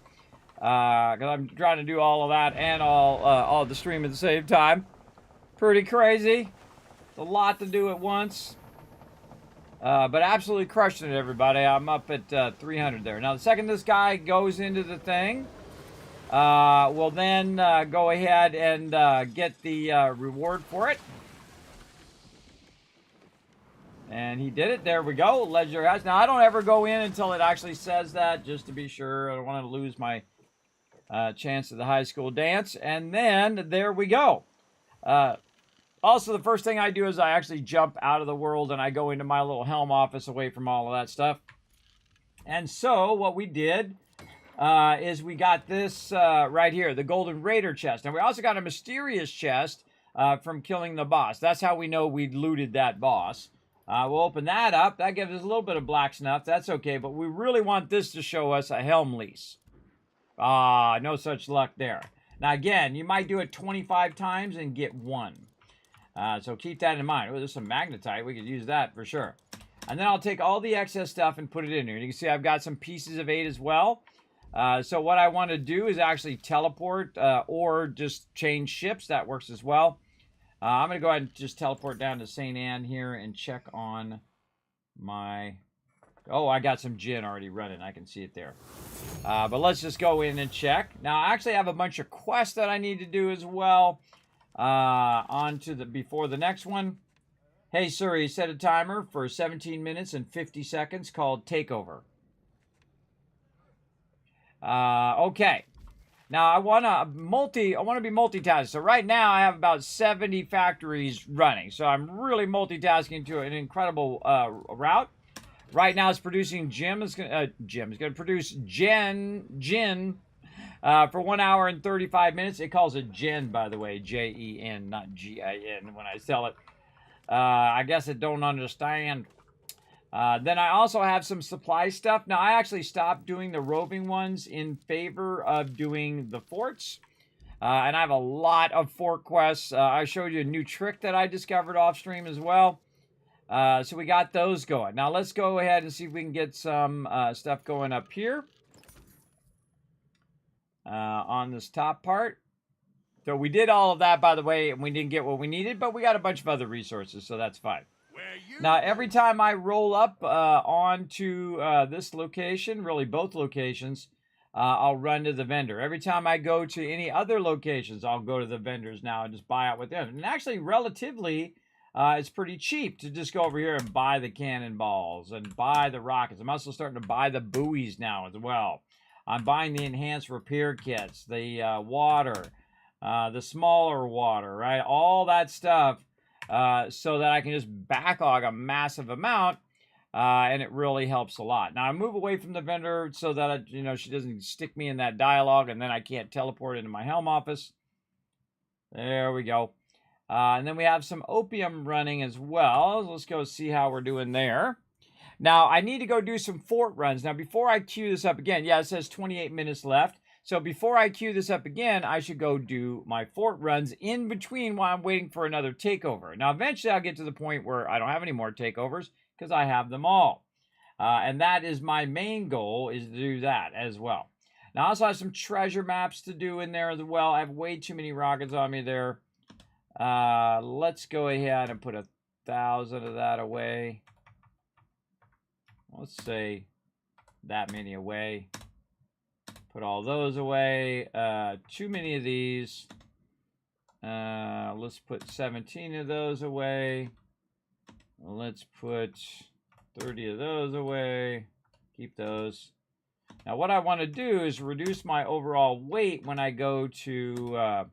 because I'm trying to do all of that and all of the stream at the same time. Pretty crazy. It's a lot to do at once, but absolutely crushing it, everybody. I'm up at 300 there. Now, the second this guy goes into the thing, we'll then go ahead and get the reward for it. And he did it. There we go. Legendary house. Now, I don't ever go in until it actually says that, just to be sure. I don't want to lose my chance at the high school dance. And then there we go. Also, the first thing I do is I actually jump out of the world and I go into my little helm office away from all of that stuff. And so what we did is we got this right here, the Golden Raider chest. And we also got a mysterious chest from killing the boss. That's how we know we looted that boss. We'll open that up. That gives us a little bit of black snuff. That's okay, but we really want this to show us a helm lease. No such luck there. Now, again, you might do it 25 times and get 1. So keep that in mind. Oh, there's some magnetite. We could use that for sure. And then I'll take all the excess stuff and put it in here. You can see I've got some pieces of 8 as well. So what I want to do is actually teleport or just change ships. That works as well. I'm going to go ahead and just teleport down to St. Anne here and check on my... Oh, I got some gin already running. I can see it there. But let's just go in and check. Now, I actually have a bunch of quests that I need to do as well. On to the before the next one. Hey, Siri, set a timer for 17 minutes and 50 seconds called Takeover. Okay. Now, I want to be multitasking. So right now, I have about 70 factories running. So I'm really multitasking to an incredible route. Right now, it's producing gin. It's going to produce gin for 1 hour and 35 minutes. It calls it gin, by the way, Jen, not Gin when I sell it. I guess it don't understand. Then I also have some supply stuff. Now, I actually stopped doing the roving ones in favor of doing the forts. And I have a lot of fort quests. I showed you a new trick that I discovered off stream as well. So we got those going. Now, let's go ahead and see if we can get some stuff going up here. On this top part. So we did all of that, by the way, and we didn't get what we needed, but we got a bunch of other resources, so that's fine. Now, every time I roll up onto this location, really both locations, I'll run to the vendor. Every time I go to any other locations, I'll go to the vendors now and just buy out with them. And actually, relatively, it's pretty cheap to just go over here and buy the cannonballs and buy the rockets. I'm also starting to buy the buoys now as well. I'm buying the enhanced repair kits, the water, the smaller water, right? All that stuff so that I can just backlog a massive amount, and it really helps a lot. Now, I move away from the vendor so that, she doesn't stick me in that dialogue, and then I can't teleport into my helm office. There we go. And then we have some opium running as well. Let's go see how we're doing there. Now, I need to go do some fort runs. Now, before I queue this up again, yeah, it says 28 minutes left. So before I queue this up again, I should go do my fort runs in between while I'm waiting for another takeover. Now, eventually I'll get to the point where I don't have any more takeovers because I have them all. And that is my main goal, is to do that as well. Now, I also have some treasure maps to do in there as well. I have way too many rockets on me there. Let's go ahead and put 1,000 of that away. Let's say that many away. Put all those away. Too many of these. Let's put 17 of those away. Let's put 30 of those away. Keep those. Now, what I want to do is reduce my overall weight when I go to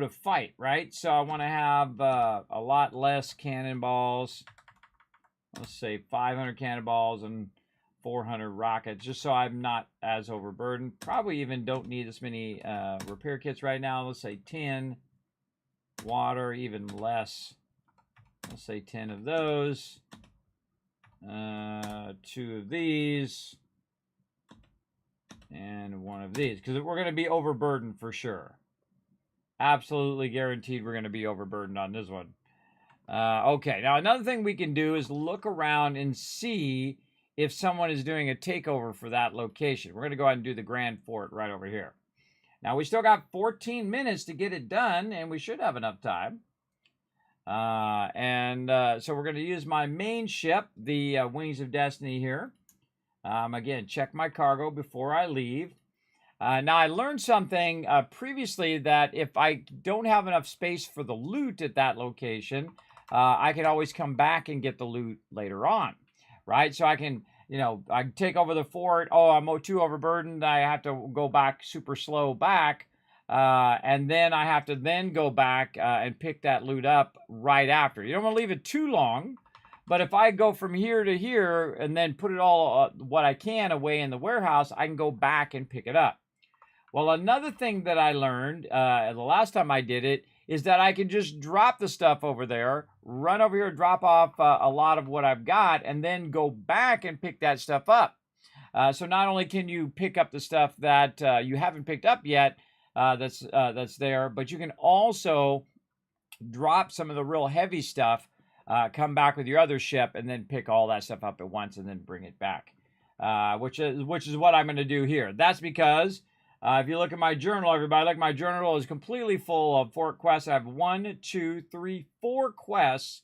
fight, right? So I want to have a lot less cannonballs. Let's say 500 cannonballs and 400 rockets, just so I'm not as overburdened. Probably even don't need as many repair kits right now. Let's say 10. Water, even less. Let's say 10 of those. 2 of these. And 1 of these. Because we're going to be overburdened for sure. Absolutely guaranteed we're going to be overburdened on this one. Okay, now another thing we can do is look around and see if someone is doing a takeover for that location. We're going to go ahead and do the Grand Fort right over here. Now, we still got 14 minutes to get it done, and we should have enough time. So we're going to use my main ship, the Wings of Destiny here. Again, check my cargo before I leave. Now, I learned something previously that if I don't have enough space for the loot at that location, I can always come back and get the loot later on, right? So I can, I can take over the fort. Oh, I'm too overburdened. I have to go back super slow back. And then I have to then go back and pick that loot up right after. You don't want to leave it too long. But if I go from here to here and then put it all, what I can away in the warehouse, I can go back and pick it up. Well, another thing that I learned the last time I did it is that I can just drop the stuff over there, run over here, drop off a lot of what I've got, and then go back and pick that stuff up. So not only can you pick up the stuff that you haven't picked up yet that's there, but you can also drop some of the real heavy stuff, come back with your other ship, and then pick all that stuff up at once and then bring it back, which is what I'm going to do here. That's because if you look at my journal, everybody, look, my journal is completely full of fort quests. I have 1, 2, 3, 4 quests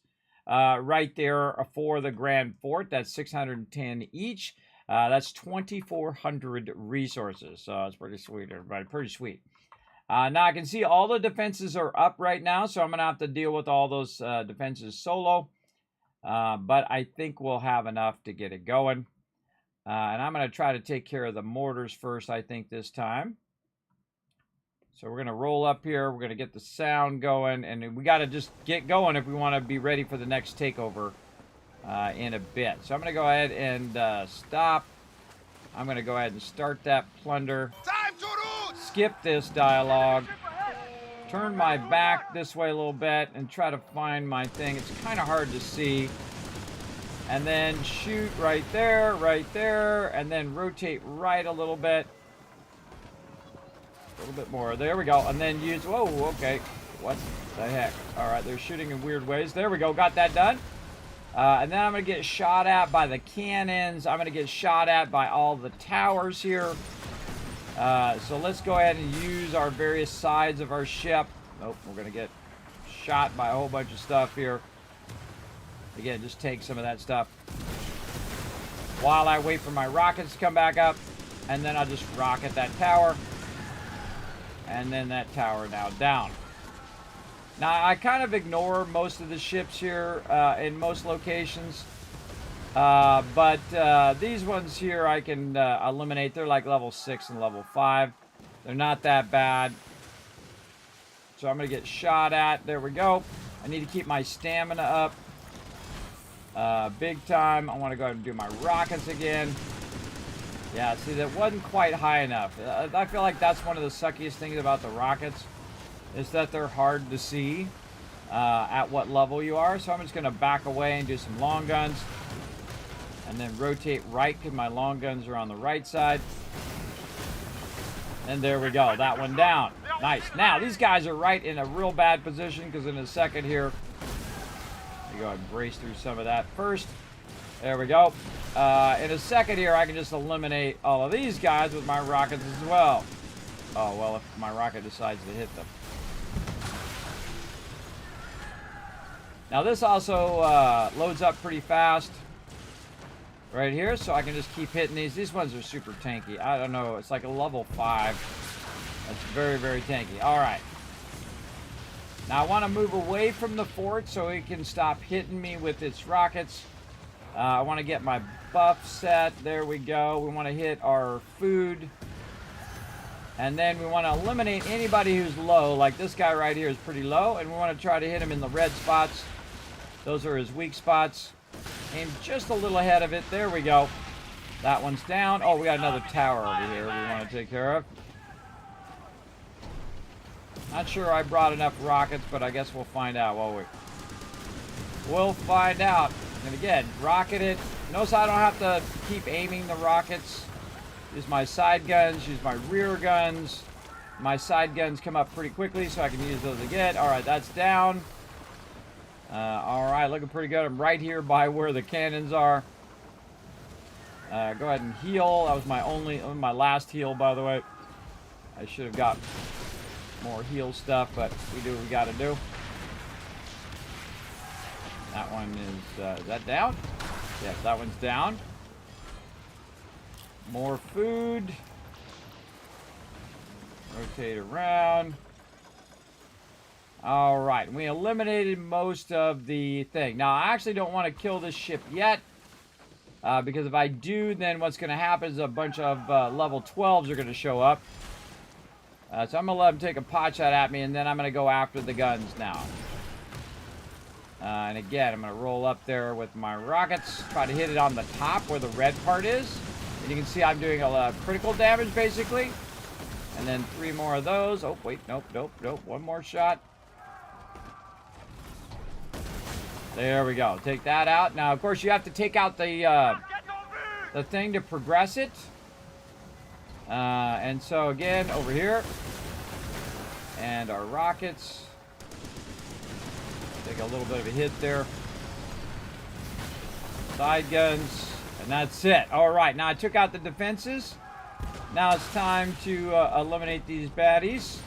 right there for the Grand Fort. That's 610 each. That's 2,400 resources. So it's pretty sweet, everybody. Pretty sweet. Now I can see all the defenses are up right now, so I'm going to have to deal with all those defenses solo. But I think we'll have enough to get it going. And I'm going to try to take care of the mortars first, I think, this time. So we're going to roll up here. We're going to get the sound going. And we got to just get going if we want to be ready for the next takeover in a bit. So I'm going to go ahead and stop. I'm going to go ahead and start that plunder. Time to root! Skip this dialogue. Turn my back this way a little bit and try to find my thing. It's kind of hard to see. And then shoot right there, and then rotate right a little bit. A little bit more. There we go. And then use, whoa, okay. What the heck? All right, they're shooting in weird ways. There we go. Got that done. And then I'm going to get shot at by the cannons. I'm going to get shot at by all the towers here. So let's go ahead and use our various sides of our ship. Nope, we're going to get shot by a whole bunch of stuff here. Again, just take some of that stuff while I wait for my rockets to come back up. And then I'll just rocket that tower. And then that tower now down. Now, I kind of ignore most of the ships here in most locations. But these ones here I can eliminate. They're like level 6 and level 5. They're not that bad. So I'm going to get shot at. There we go. I need to keep my stamina up. Big time. I want to go ahead and do my rockets again. Yeah, see, that wasn't quite high enough. I feel like that's one of the suckiest things about the rockets, is that they're hard to see at what level you are. So I'm just going to back away and do some long guns. And then rotate right, because my long guns are on the right side. And there we go. That one down. Nice. Now, these guys are right in a real bad position, because in a second here, let me go ahead and brace through some of that first. There we go. In a second here, I can just eliminate all of these guys with my rockets as well. Oh, well, if my rocket decides to hit them. Now, this also loads up pretty fast right here, so I can just keep hitting these. These ones are super tanky. I don't know. It's like a level 5. That's very, very tanky. All right. Now, I want to move away from the fort so it can stop hitting me with its rockets. I want to get my buff set. There we go. We want to hit our food. And then we want to eliminate anybody who's low. Like this guy right here is pretty low. And we want to try to hit him in the red spots. Those are his weak spots. Aim just a little ahead of it. There we go. That one's down. Oh, we got another tower over here we want to take care of. Not sure I brought enough rockets, but I guess we'll find out, won't we? We'll find out. And again, rocket it. Notice I don't have to keep aiming the rockets. Use my side guns, use my rear guns. My side guns come up pretty quickly, so I can use those again. All right, that's down. All right, looking pretty good. I'm right here by where the cannons are. Go ahead and heal. That was my last heal, by the way. I should have got more heal stuff, but we do what we got to do. That one is that down? Yes, that one's down. More food. Rotate around. All right, we eliminated most of the thing. Now, I actually don't want to kill this ship yet. Because if I do, then what's going to happen is a bunch of level 12s are going to show up. So I'm going to let them take a pot shot at me, and then I'm going to go after the guns now. And again, I'm going to roll up there with my rockets. Try to hit it on the top where the red part is. And you can see I'm doing a lot of critical damage, basically. And then 3 more of those. Oh, wait, nope. One more shot. There we go. Take that out. Now, of course, you have to take out the thing to progress it. And so, again, over here. And our rockets. Take a little bit of a hit there. Side guns. And that's it. All right. Now, I took out the defenses. Now it's time to eliminate these baddies.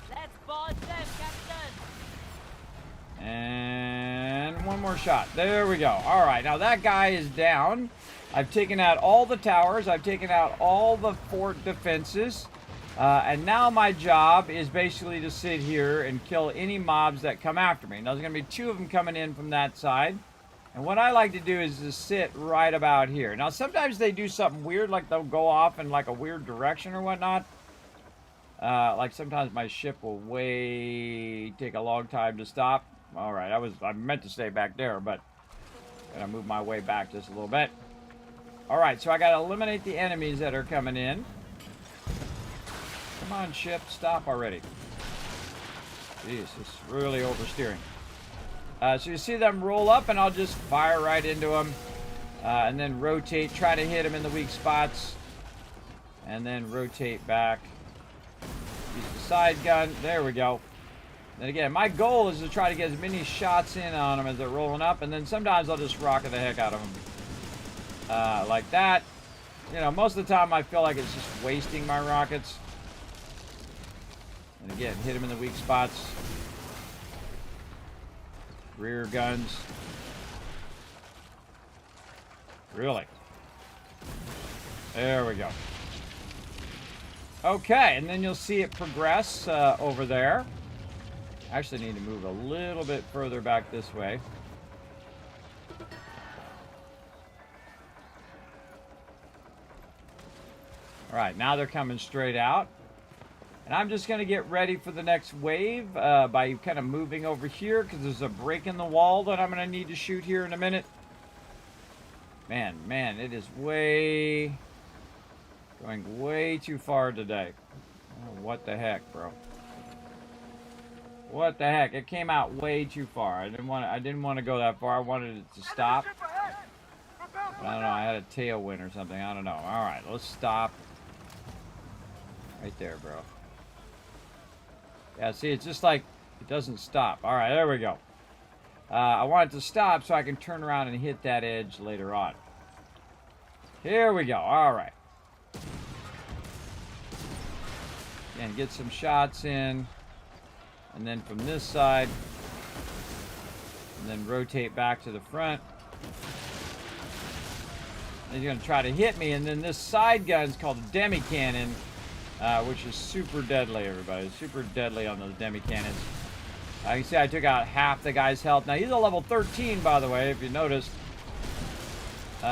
Let's board them, Captain. And one more shot. There we go. All right. Now that guy is down. I've taken out all the towers. I've taken out all the fort defenses. And now my job is basically to sit here and kill any mobs that come after me. Now there's going to be 2 of them coming in from that side. And what I like to do is just sit right about here. Now sometimes they do something weird, like they'll go off in like a weird direction or whatnot. Like sometimes my ship will take a long time to stop. All right, I meant to stay back there, but I'm gonna move my way back just a little bit. All right, so I gotta eliminate the enemies that are coming in. Come on, ship, stop already. Jeez, it's really oversteering. So you see them roll up, and I'll just fire right into them. And then rotate, try to hit them in the weak spots. And then rotate back. Use the side gun. There we go. And again, my goal is to try to get as many shots in on them as they're rolling up. And then sometimes I'll just rocket the heck out of them. Like that. You know, most of the time I feel like it's just wasting my rockets. And again, hit them in the weak spots. Rear guns. Really? There we go. Okay, and then you'll see it progress over there. I actually need to move a little bit further back this way. All right, now they're coming straight out. And I'm just going to get ready for the next wave by kind of moving over here because there's a break in the wall that I'm going to need to shoot here in a minute. Man, it is going way too far today. Oh, what the heck, bro? What the heck? It came out way too far. I didn't want to go that far. I wanted it to stop. I don't know. I had a tailwind or something. I don't know. All right, let's stop. Right there, bro. Yeah, see, it's just like it doesn't stop. All right, there we go. I want it to stop so I can turn around and hit that edge later on. Here we go. All right. And get some shots in. And then from this side. And then rotate back to the front. And he's going to try to hit me. And then this side gun is called a demi cannon. Which is super deadly, everybody. Super deadly on those demi cannons. You can see I took out half the guy's health. Now, he's a level 13, by the way, if you noticed. We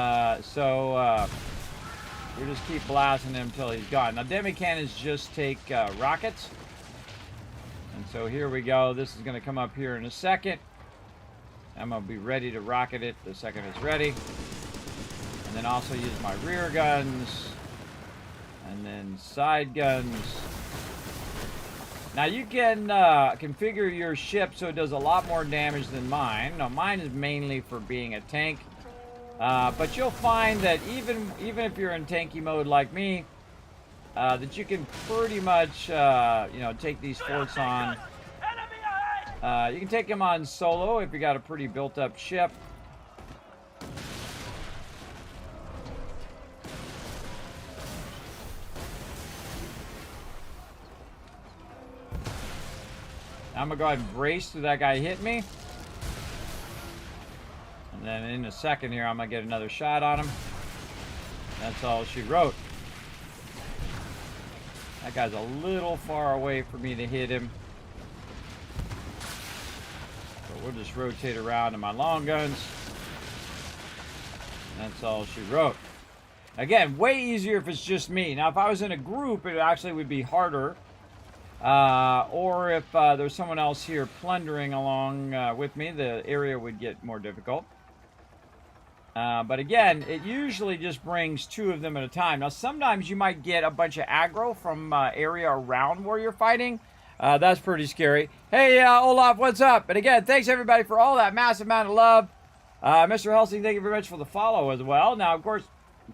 just keep blasting him until he's gone. Now, demi cannons just take rockets. And so here we go. This is going to come up here in a second. I'm going to be ready to rocket it the second it's ready. And then also use my rear guns. And then side guns. Now you can configure your ship so it does a lot more damage than mine. Now mine is mainly for being a tank. But you'll find that even if you're in tanky mode like me, that you can pretty much take these forts on. You can take them on solo if you got a pretty built up ship. I'm going to go ahead and brace so that guy hit me. And then in a second here, I'm going to get another shot on him. That's all she wrote. That guy's a little far away for me to hit him. So we'll just rotate around to my long guns. That's all she wrote. Again, way easier if it's just me. Now, if I was in a group, it actually would be harder. Or if there's someone else here plundering along with me, the area would get more difficult. But again, it usually just brings 2 of them at a time. Now, sometimes you might get a bunch of aggro from area around where you're fighting. That's pretty scary. Hey, Olaf, what's up? And again, thanks everybody for all that massive amount of love. Mr. Helsing, thank you very much for the follow as well. Now, of course,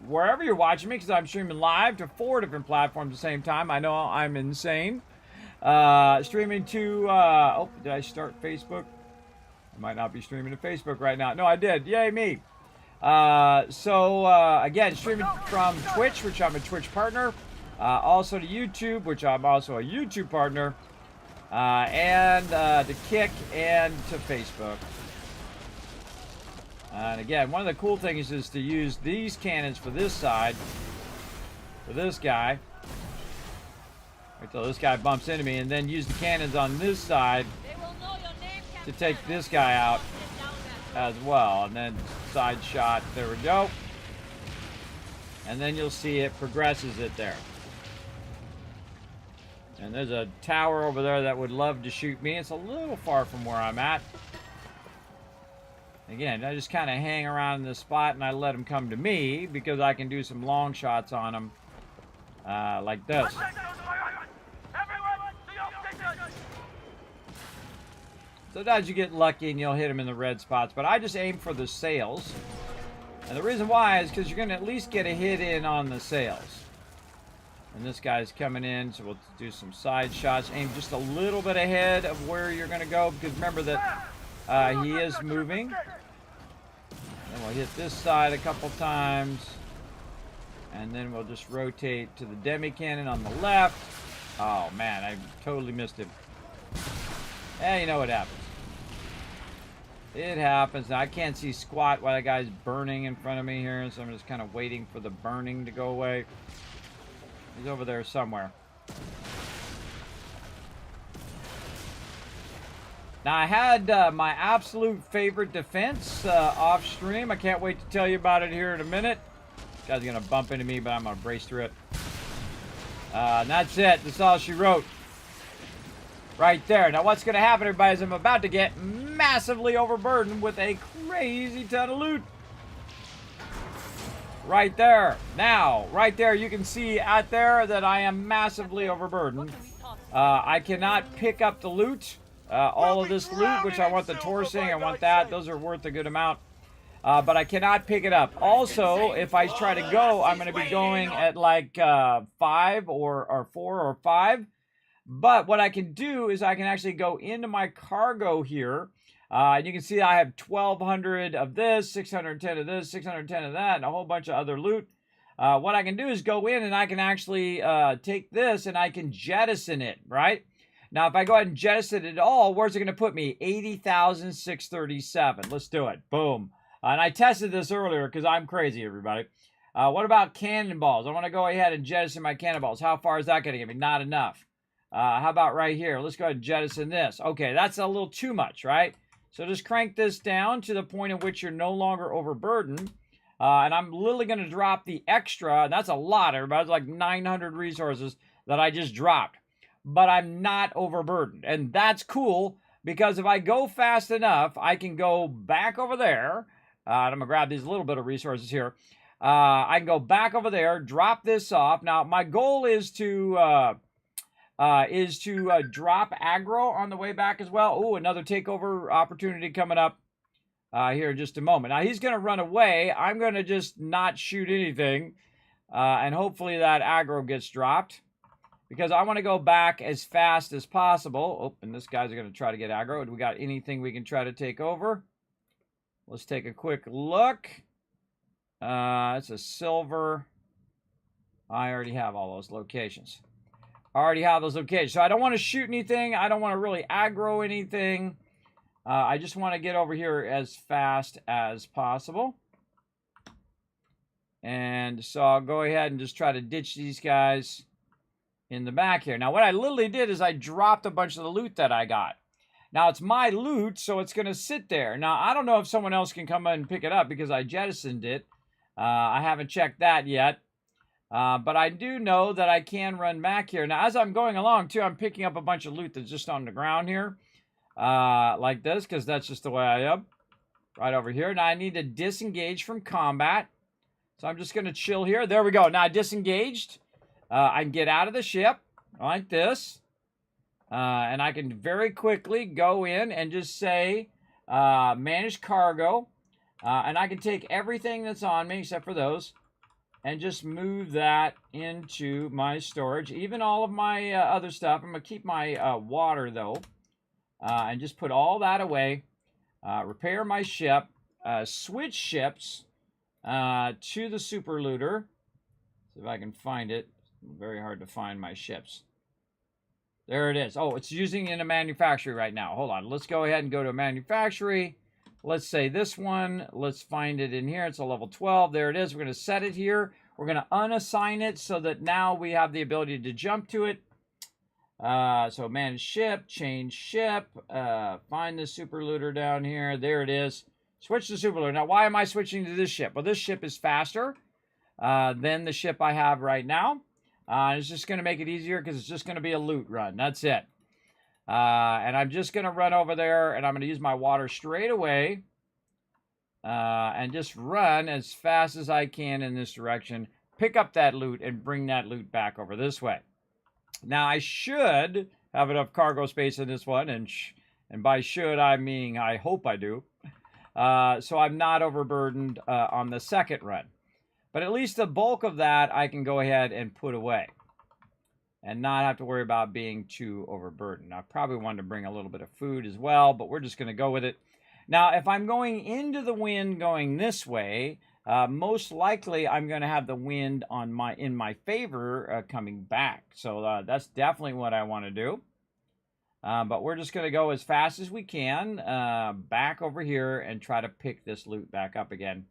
wherever you're watching me, because I'm streaming live to 4 different platforms at the same time. I know I'm insane. Streaming to, oh, did I start Facebook? I might not be streaming to Facebook right now. No, I did. Yay, me. Again, streaming from Twitch, which I'm a Twitch partner. Also to YouTube, which I'm also a YouTube partner. And to Kick and to Facebook. And again, one of the cool things is to use these cannons for this side. For this guy. Wait till this guy bumps into me, and then use the cannons on this side to take this guy out as well. And then side shot, there we go. And then you'll see it progresses it there. And there's a tower over there that would love to shoot me. It's a little far from where I'm at. Again, I just kind of hang around in this spot and I let them come to me because I can do some long shots on them like this. Sometimes you get lucky and you'll hit them in the red spots, but I just aim for the sails. And the reason why is because you're going to at least get a hit in on the sails. And this guy's coming in, so we'll do some side shots. Aim just a little bit ahead of where you're going to go, because remember that he is moving. Then we'll hit this side a couple times. And then we'll just rotate to the demi cannon on the left. Oh man, I totally missed him. Yeah, you know what happens. It happens. Now, I can't see squat while that guy's burning in front of me here, so I'm just kind of waiting for the burning to go away. He's over there somewhere. Now, I had my absolute favorite defense off stream. I can't wait to tell you about it here in a minute. This guy's going to bump into me, but I'm going to brace through it. And that's it. That's all she wrote. Right there. Now, what's going to happen, everybody, is I'm about to get massively overburdened with a crazy ton of loot. Right there. Now, right there, you can see out there that I am massively overburdened. I cannot pick up the loot. All of this loot, which I want the Torsing, I want that. Those are worth a good amount. But I cannot pick it up. Also, if I try to go, I'm going to be going at like 5 or 4 or 5. But what I can do is I can actually go into my cargo here. And you can see I have 1,200 of this, 610 of this, 610 of that, and a whole bunch of other loot. What I can do is go in and I can actually take this and I can jettison it, right? Now, if I go ahead and jettison it all, where's it going to put me? 80,637. Let's do it. Boom. And I tested this earlier because I'm crazy, everybody. What about cannonballs? I want to go ahead and jettison my cannonballs. How far is that going to get me? Not enough. How about right here? Let's go ahead and jettison this. Okay, that's a little too much, right? So just crank this down to the point at which you're no longer overburdened. And I'm literally going to drop the extra. And that's a lot, everybody. It's like 900 resources that I just dropped. But I'm not overburdened. And that's cool because if I go fast enough, I can go back over there. And I'm going to grab these little bit of resources here. I can go back over there, drop this off. Now, my goal is to drop aggro on the way back as well. Oh, another takeover opportunity coming up here in just a moment. Now, he's going to run away. I'm going to just not shoot anything. And hopefully that aggro gets dropped. Because I want to go back as fast as possible. Oh, and this guy's going to try to get aggro. Do we got anything we can try to take over? Let's take a quick look. It's a silver. I already have all those locations. I already have those locations. So I don't want to shoot anything. I don't want to really aggro anything. I just want to get over here as fast as possible. And so I'll go ahead and just try to ditch these guys. in the back here. Now, what I literally did is I dropped a bunch of the loot that I got. Now, it's my loot, so it's going to sit there. Now, I don't know if someone else can come in and pick it up because I jettisoned it. I haven't checked that yet. But I do know that I can run back here. Now, as I'm going along, too, I'm picking up a bunch of loot that's just on the ground here. Like this, because that's just the way I am. Right over here. Now, I need to disengage from combat. So I'm just going to chill here. There we go. Now, I disengaged. I can get out of the ship like this. And I can very quickly go in and just say, manage cargo. And I can take everything that's on me, except for those, and just move that into my storage. Even all of my other stuff. I'm going to keep my water, though. And just put all that away. Repair my ship. Switch ships to the super looter. See if I can find it. Very hard to find my ships. There it is. Oh, it's using in a manufactory right now. Hold on. Let's go ahead and go to a manufactory. Let's say this one. Let's find it in here. It's a level 12. There it is. We're going to set it here. We're going to unassign it so that now we have the ability to jump to it. So manage ship, change ship, find the super looter down here. There it is. Switch to super looter. Now, why am I switching to this ship? Well, this ship is faster than the ship I have right now. It's just going to make it easier because it's just going to be a loot run. That's it. And I'm just going to run over there, and I'm going to use my water straight away and just run as fast as I can in this direction. Pick up that loot and bring that loot back over this way. Now, I should have enough cargo space in this one, and by should, I mean I hope I do. So I'm not overburdened on the second run. But at least the bulk of that I can go ahead and put away and not have to worry about being too overburdened. I probably wanted to bring a little bit of food as well, but we're just going to go with it. Now, if I'm going into the wind going this way, most likely I'm going to have the wind on in my favor coming back. So that's definitely what I want to do. But we're just going to go as fast as we can back over here and try to pick this loot back up again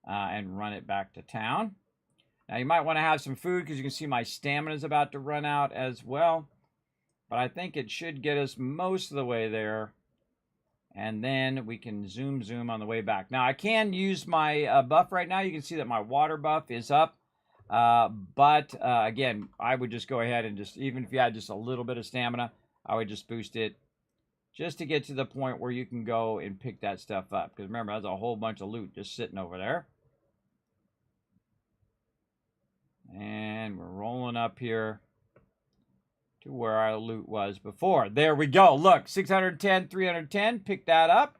and run it back to town. Now, you might want to have some food because you can see my stamina is about to run out as well. But I think it should get us most of the way there. And then we can zoom on the way back. Now, I can use my buff right now. You can see that my water buff is up. But again, I would just go ahead and just, even if you had just a little bit of stamina, I would just boost it just to get to the point where you can go and pick that stuff up. Because remember, that's a whole bunch of loot just sitting over there. And we're rolling up here to where our loot was before. There we go. Look, 610, 310. Pick that up.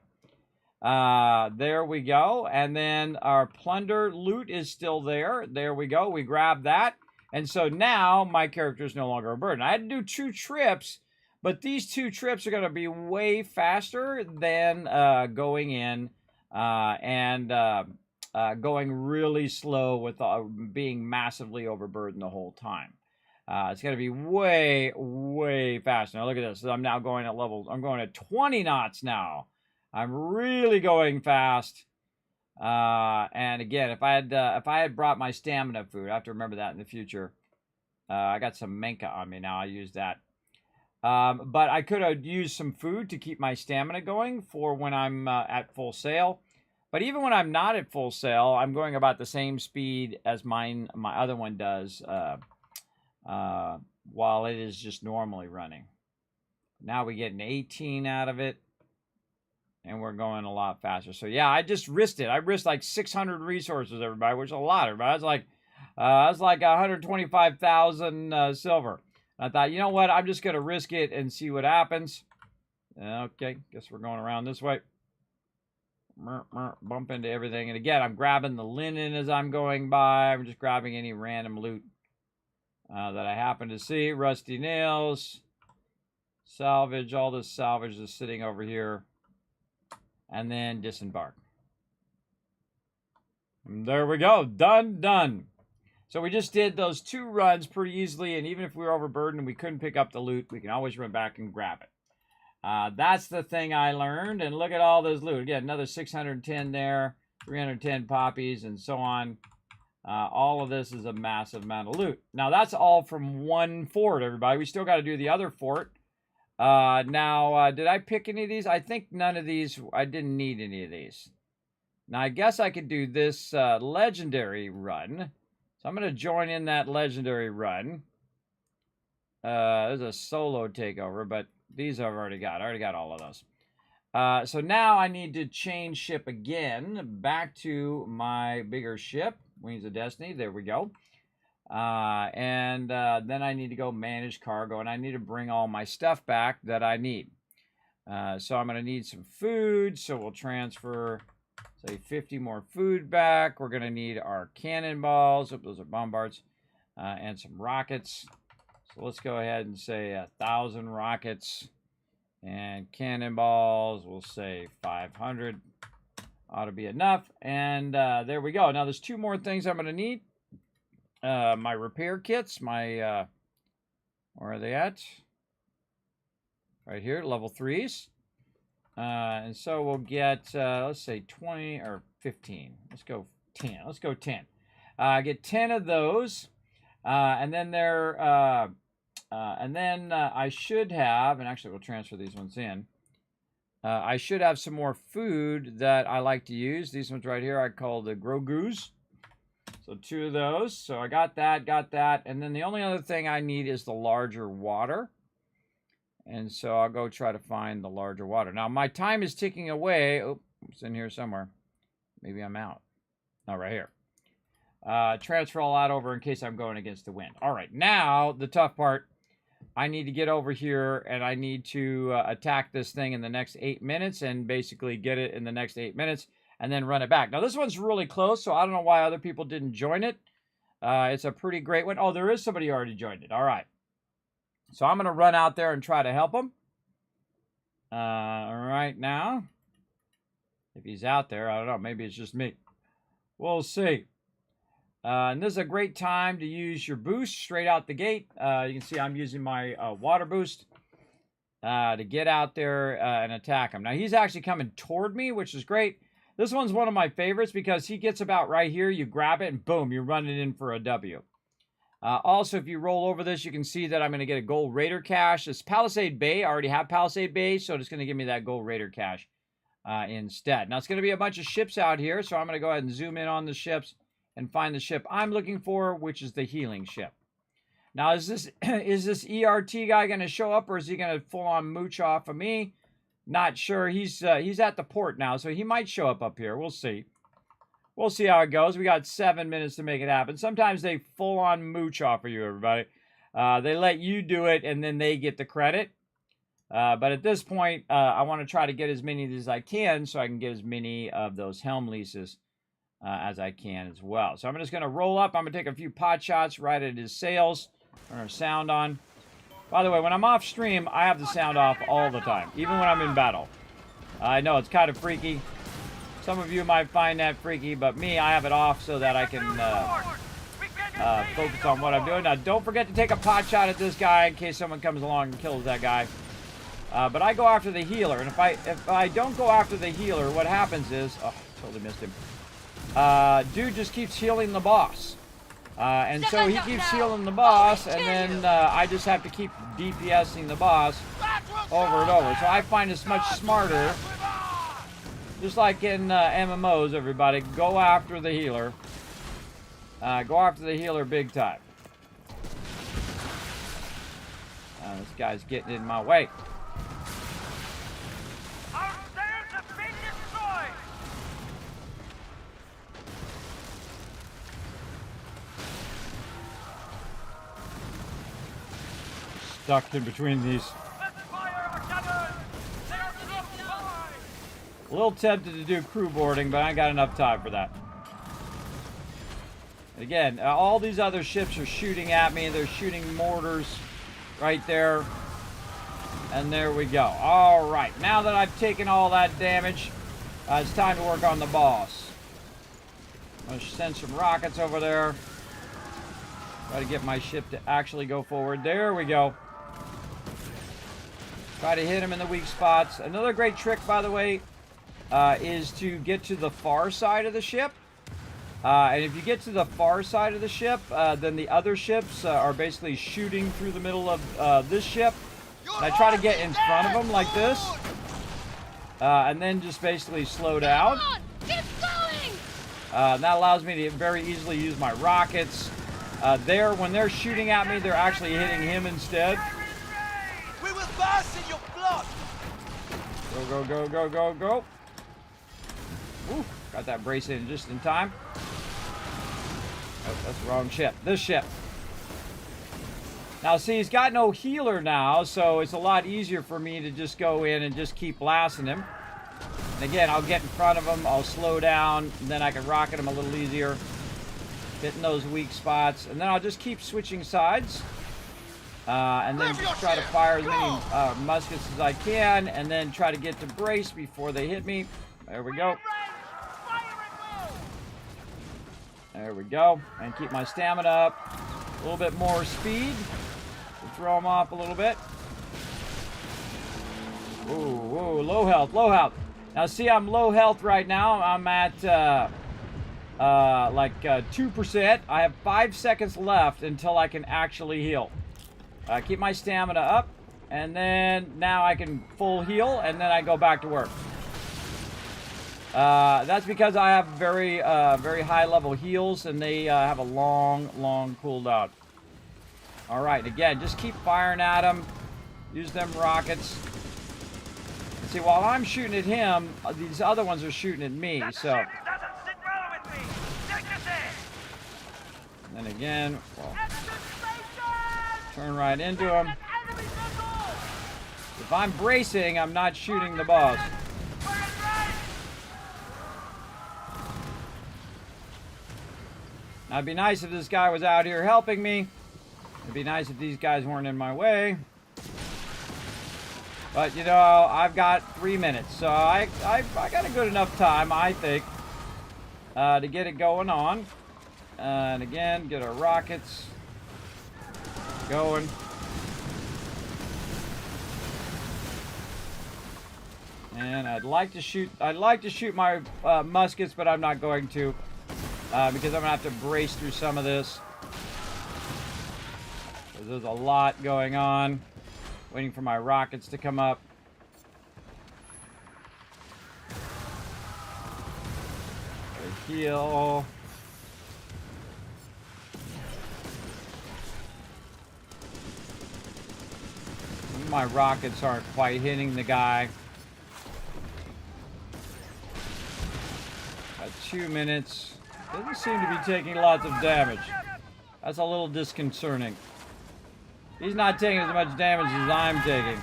There we go. And then our plunder loot is still there. There we go. We grab that. And so now my character is no longer a burden. I had to do 2 trips, but these 2 trips are going to be way faster than going in and going really slow with being massively overburdened the whole time. It's going to be way faster. Now look at this. I'm now going at levels. I'm going at 20 knots now. I'm really going fast. And again, if I had brought my stamina food, I have to remember that in the future. I got some Menka on me now. I use that. But I could have used some food to keep my stamina going for when I'm at full sail. But even when I'm not at full sail, I'm going about the same speed as my other one does while it is just normally running. Now we get an 18 out of it, and we're going a lot faster. So yeah, I just risked it. I risked like 600 resources, everybody, which is a lot, everybody. That's like 125,000 silver. I thought, you know what? I'm just going to risk it and see what happens. Okay, guess we're going around this way. Bump into everything. And again, I'm grabbing the linen as I'm going by. I'm just grabbing any random loot that I happen to see. Rusty nails. Salvage. All this salvage is sitting over here. And then disembark. And there we go. Done. So we just did those 2 runs pretty easily. And even if we were overburdened and we couldn't pick up the loot, we can always run back and grab it. That's the thing I learned. And look at all this loot. Again, another 610 there, 310 poppies, and so on. All of this is a massive amount of loot. Now, that's all from one fort, everybody. We still got to do the other fort. Now, did I pick any of these? I think none of these, I didn't need any of these. Now, I guess I could do this legendary run. So I'm going to join in that legendary run. There's a solo takeover, but these I've already got. I already got all of those. So now I need to change ship again back to my bigger ship. Wings of Destiny. There we go. And then I need to go manage cargo, and I need to bring all my stuff back that I need. So I'm going to need some food, so we'll transfer, say, 50 more food back. We're going to need our cannonballs. Oh, those are bombards. And some rockets. So let's go ahead and say 1,000 rockets. And cannonballs, we'll say 500. Ought to be enough. And there we go. Now, there's two more things I'm going to need. My repair kits, my, where are they at? Right here, level 3s. And so we'll get, let's say 20 or 15. Let's go 10. Let's go 10. Get 10 of those. And then I should have, and actually we'll transfer these ones in. I should have some more food that I like to use. These ones right here I call the Grogu's. So 2 of those. So I got that. And then the only other thing I need is the larger water. And so I'll go try to find the larger water. Now my time is ticking away. Oh, it's in here somewhere. Maybe I'm out. Oh, right here. Transfer all that over in case I'm going against the wind. All right, now the tough part. I need to get over here and I need to attack this thing in the next 8 minutes and basically get it in the next 8 minutes and then run it back. Now, this one's really close, so I don't know why other people didn't join it. It's a pretty great one. Oh, there is somebody who already joined it. All right. So I'm going to run out there and try to help him. All right, now. If he's out there, I don't know. Maybe it's just me. We'll see. And this is a great time to use your boost straight out the gate. You can see I'm using my water boost to get out there and attack him. Now, he's actually coming toward me, which is great. This one's one of my favorites because he gets about right here. You grab it, and boom, you're running in for a W. Also, if you roll over this, you can see that I'm going to get a gold raider cache. It's Palisade Bay. I already have Palisade Bay, so it's going to give me that gold raider cache instead. Now, it's going to be a bunch of ships out here, so I'm going to go ahead and zoom in on the ships and find the ship I'm looking for, which is the healing ship. Now, is this ERT guy going to show up, or is he going to full-on mooch off of me? Not sure. He's at the port now, so he might show up here. We'll see. We'll see how it goes. We got 7 minutes to make it happen. Sometimes they full-on mooch off of you, everybody. They let you do it, and then they get the credit. But at this point, I want to try to get as many as I can so I can get as many of those helm leases as I can as well. So I'm just going to roll up. I'm going to take a few pot shots right at his sails. Turn our sound on. By the way, when I'm off stream, I have the sound off all the time, even when I'm in battle. I know it's kind of freaky. Some of you might find that freaky, but me, I have it off so that I can focus on what I'm doing. Now, don't forget to take a pot shot at this guy in case someone comes along and kills that guy. But I go after the healer, and if I don't go after the healer, what happens is... Oh, totally missed him. Dude just keeps healing the boss. And so he keeps healing the boss, and then I just have to keep DPSing the boss over and over. So I find it's much smarter, just like in MMOs, everybody, go after the healer. Go after the healer big time. This guy's getting in my way. Stuck in between these. A little tempted to do crew boarding, but I ain't got enough time for that. Again, all these other ships are shooting at me. They're shooting mortars right there. And there we go. All right, now that I've taken all that damage, it's time to work on the boss. I'm going to send some rockets over there. Try to get my ship to actually go forward. There we go. Try to hit him in the weak spots. Another great trick, by the way, is to get to the far side of the ship. And if you get to the far side of the ship, then the other ships are basically shooting through the middle of this ship. And I try to get in front of them like this. And then just basically slow down. Come on, keep going! That allows me to very easily use my rockets. When they're shooting at me, they're actually hitting him instead. We will burst in your blood! Go, go, go, go, go, go. Woo, got that brace in just in time. Oh, that's the wrong ship. This ship. Now, see, he's got no healer now, so it's a lot easier for me to just go in and just keep blasting him. And again, I'll get in front of him, I'll slow down, and then I can rocket him a little easier. Hitting those weak spots, and then I'll just keep switching sides. And then just try to fire as many muskets as I can, and then try to get to brace before they hit me. There we go. There we go. And keep my stamina up. A little bit more speed to throw them off a little bit. Ooh, ooh, low health, low health. Now see, I'm low health right now. I'm at 2%. I have 5 seconds left until I can actually heal. Keep my stamina up, and then now I can full heal, and then I go back to work. That's because I have very high level heals, and they have a long cooldown. All right, again, just keep firing at them. Use them rockets. And see, while I'm shooting at him, these other ones are shooting at me. So. Doesn't sit well with me. Take us in. And then again, well, turn right into him. If I'm bracing, I'm not shooting the boss. Now, it'd be nice if this guy was out here helping me. It'd be nice if these guys weren't in my way. But, you know, I've got 3 minutes. So I got a good enough time, I think, to get it going on. And again, get our rockets going. And I'd like to shoot my muskets, but I'm not going to. Because I'm gonna have to brace through some of this. There's a lot going on. Waiting for my rockets to come up. Heal. My rockets aren't quite hitting the guy. Got 2 minutes. Doesn't seem to be taking lots of damage. That's a little disconcerting. He's not taking as much damage as I'm taking.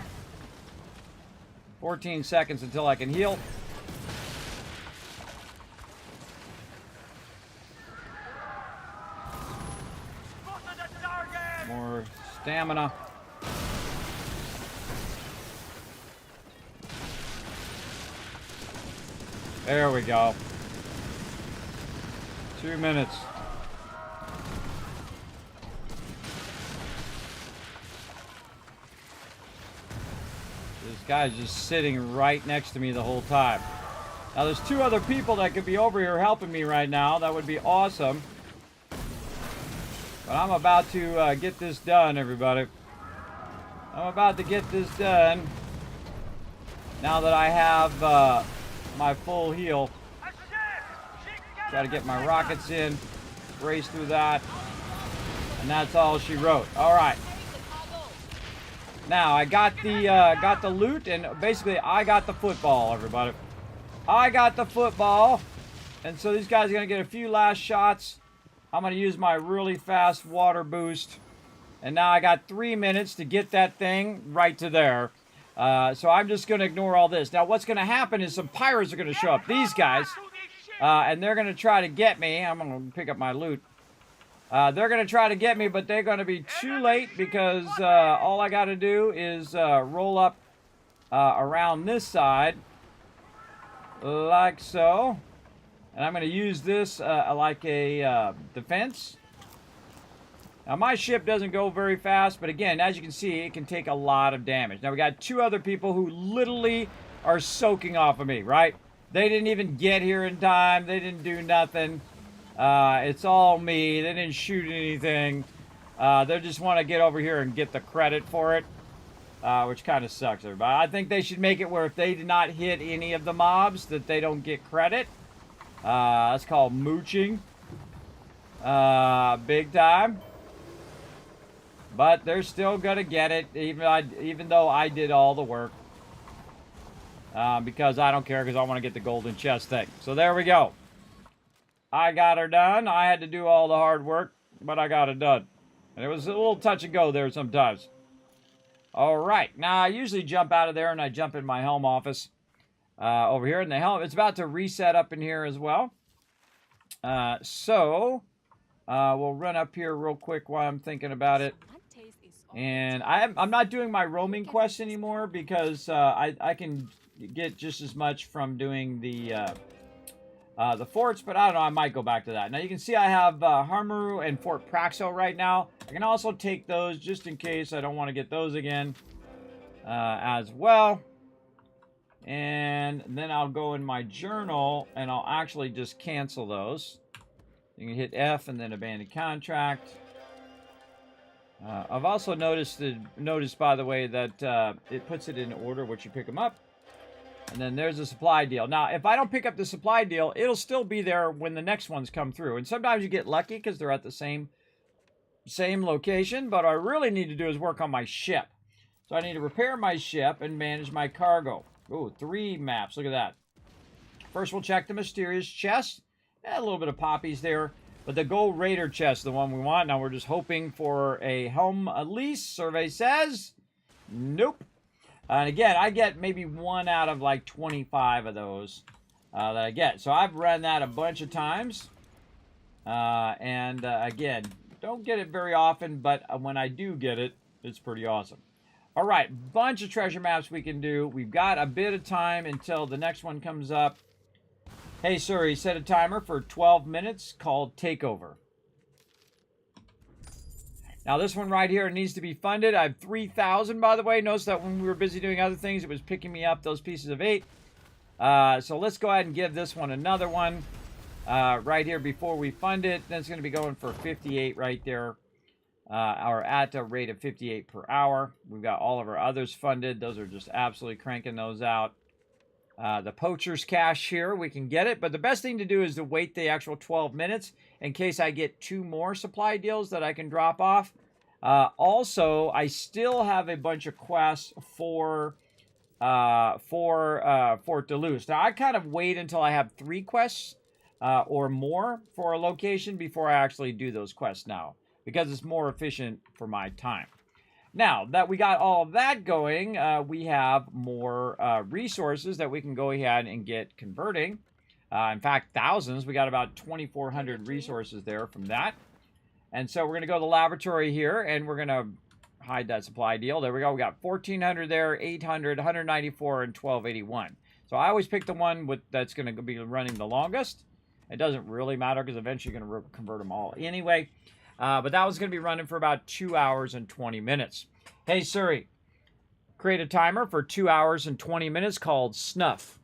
14 seconds until I can heal. More stamina. There we go. 2 minutes. This guy's just sitting right next to me the whole time. Now there's 2 other people that could be over here helping me right now. That would be awesome. But I'm about to get this done, everybody. I'm about to get this done. Now that I have my full heal. Try to get my rockets in, race through that, and that's all she wrote. All right. Now I got the loot, and basically I got the football, everybody. I got the football, and so these guys are gonna get a few last shots. I'm gonna use my really fast water boost, and now I got 3 minutes to get that thing right to there. So I'm just gonna ignore all this. Now what's gonna happen is some pirates are gonna show up. These guys. And they're going to try to get me. I'm going to pick up my loot. They're going to try to get me, but they're going to be too late because all I got to do is roll up around this side, like so. And I'm going to use this like a defense. Now, my ship doesn't go very fast, but again, as you can see, it can take a lot of damage. Now, we got 2 other people who literally are soaking off of me, right? They didn't even get here in time. They didn't do nothing. It's all me. They didn't shoot anything. They just want to get over here and get the credit for it, which kind of sucks, everybody. I think they should make it where if they did not hit any of the mobs, that they don't get credit. That's called mooching. Big time. But they're still gonna get it, even though I did all the work. Because I don't care, because I want to get the golden chest thing. So there we go. I got her done. I had to do all the hard work, but I got it done. And it was a little touch and go there sometimes. All right. Now, I usually jump out of there, and I jump in my helm office over here. And the helm, it's about to reset up in here as well. So, we'll run up here real quick while I'm thinking about it. And I'm not doing my roaming quest anymore because I can get just as much from doing the forts, but I don't know, I might go back to that. Now you can see I have Harmaru and Fort Praxo right now. I can also take those just in case I don't want to get those again as well. And then I'll go in my journal and I'll actually just cancel those. You can hit F and then abandon contract. I've also noticed, by the way, that it puts it in order once you pick them up. And then there's a supply deal. Now, if I don't pick up the supply deal, it'll still be there when the next ones come through. And sometimes you get lucky because they're at the same location. But what I really need to do is work on my ship. So I need to repair my ship and manage my cargo. Ooh, 3 maps. Look at that. First, we'll check the mysterious chest. A little bit of poppies there. But the Gold Raider chest, the one we want. Now, we're just hoping for a helm lease. Survey says nope. And again, I get maybe 1 out of like 25 of those that I get. So I've run that a bunch of times. Again, don't get it very often, but when I do get it, it's pretty awesome. All right, bunch of treasure maps we can do. We've got a bit of time until the next one comes up. Hey, Suri, set a timer for 12 minutes called Takeover. Now, this one right here needs to be funded. I have 3,000, by the way. Notice that when we were busy doing other things, it was picking me up those pieces of 8. So let's go ahead and give this one another one right here before we fund it. Then it's going to be going for 58 right there, or at a rate of 58 per hour. We've got all of our others funded. Those are just absolutely cranking those out. The poacher's cash here, we can get it. But the best thing to do is to wait the actual 12 minutes in case I get 2 more supply deals that I can drop off. Also, I still have a bunch of quests for Fort Deleuze. Now, I kind of wait until I have 3 quests or more for a location before I actually do those quests now, because it's more efficient for my time. Now that we got all of that going, we have more resources that we can go ahead and get converting. In fact, thousands. We got about 2,400 resources there from that. And so we're going to go to the laboratory here, and we're going to hide that supply deal. There we go. We got 1,400 there, 800, 194, and 1,281. So I always pick the one that's going to be running the longest. It doesn't really matter because eventually you're going to convert them all anyway. But that was going to be running for about 2 hours and 20 minutes. Hey, Suri, create a timer for 2 hours and 20 minutes called Snuff.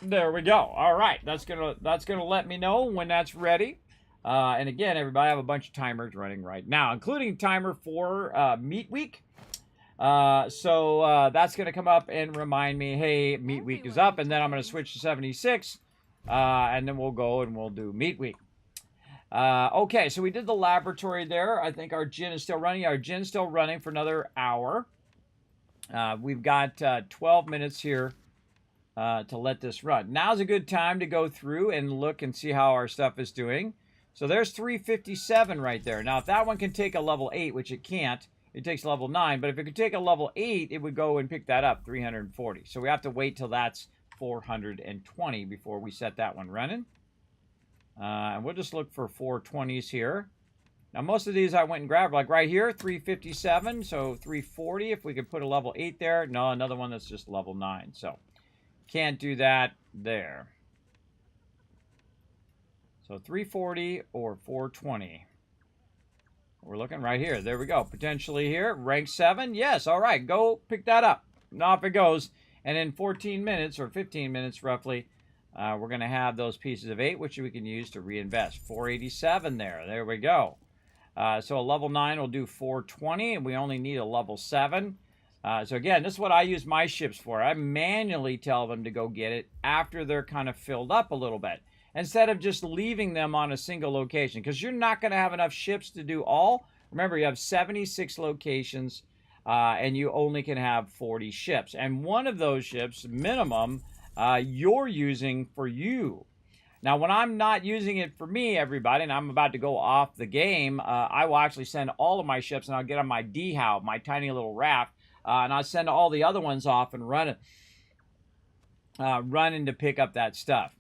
There we go. All right, that's gonna let me know when that's ready. And again, everybody, I have a bunch of timers running right now, including timer for Meat Week. So that's gonna come up and remind me, hey, Meat Week is up, and then I'm gonna switch to 76, and then we'll go and we'll do Meat Week. Okay, so we did the laboratory there. I think our gin is still running. Our gin's still running for another hour. We've got 12 minutes here to let this run. Now's a good time to go through and look and see how our stuff is doing. So there's 357 right there. Now, if that one can take a level 8, which it can't, it takes level 9. But if it could take a level 8, it would go and pick that up, 340. So we have to wait till that's 420 before we set that one running. And we'll just look for 420s here. Now, most of these I went and grabbed, like right here, 357, so 340. If we could put a level 8 there. No, another one that's just level 9. So, can't do that there. So, 340 or 420. We're looking right here. There we go. Potentially here. Rank 7. Yes, all right. Go pick that up. And off it goes. And in 14 minutes, or 15 minutes roughly, we're going to have those pieces of 8, which we can use to reinvest. 487 there. There we go. So a level 9 will do 420, and we only need a level 7. So again, this is what I use my ships for. I manually tell them to go get it after they're kind of filled up a little bit, instead of just leaving them on a single location, because you're not going to have enough ships to do all. Remember, you have 76 locations, and you only can have 40 ships. And one of those ships, minimum, you're using for you. Now, when I'm not using it for me, everybody, and I'm about to go off the game, I will actually send all of my ships, and I'll get on my D-Howe, my tiny little raft, and I'll send all the other ones off and running to pick up that stuff.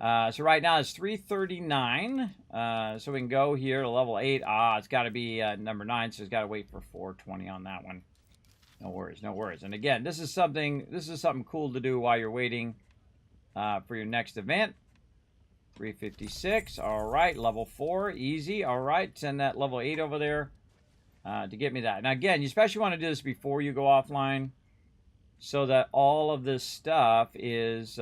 So right now it's 339. So we can go here to level 8. It's got to be number 9, so it's got to wait for 420 on that one. No worries, no worries. And again, this is something cool to do while you're waiting for your next event. 356. All right, level 4, easy. All right, send that level 8 over there to get me that. Now again, you especially want to do this before you go offline, so that all of this stuff is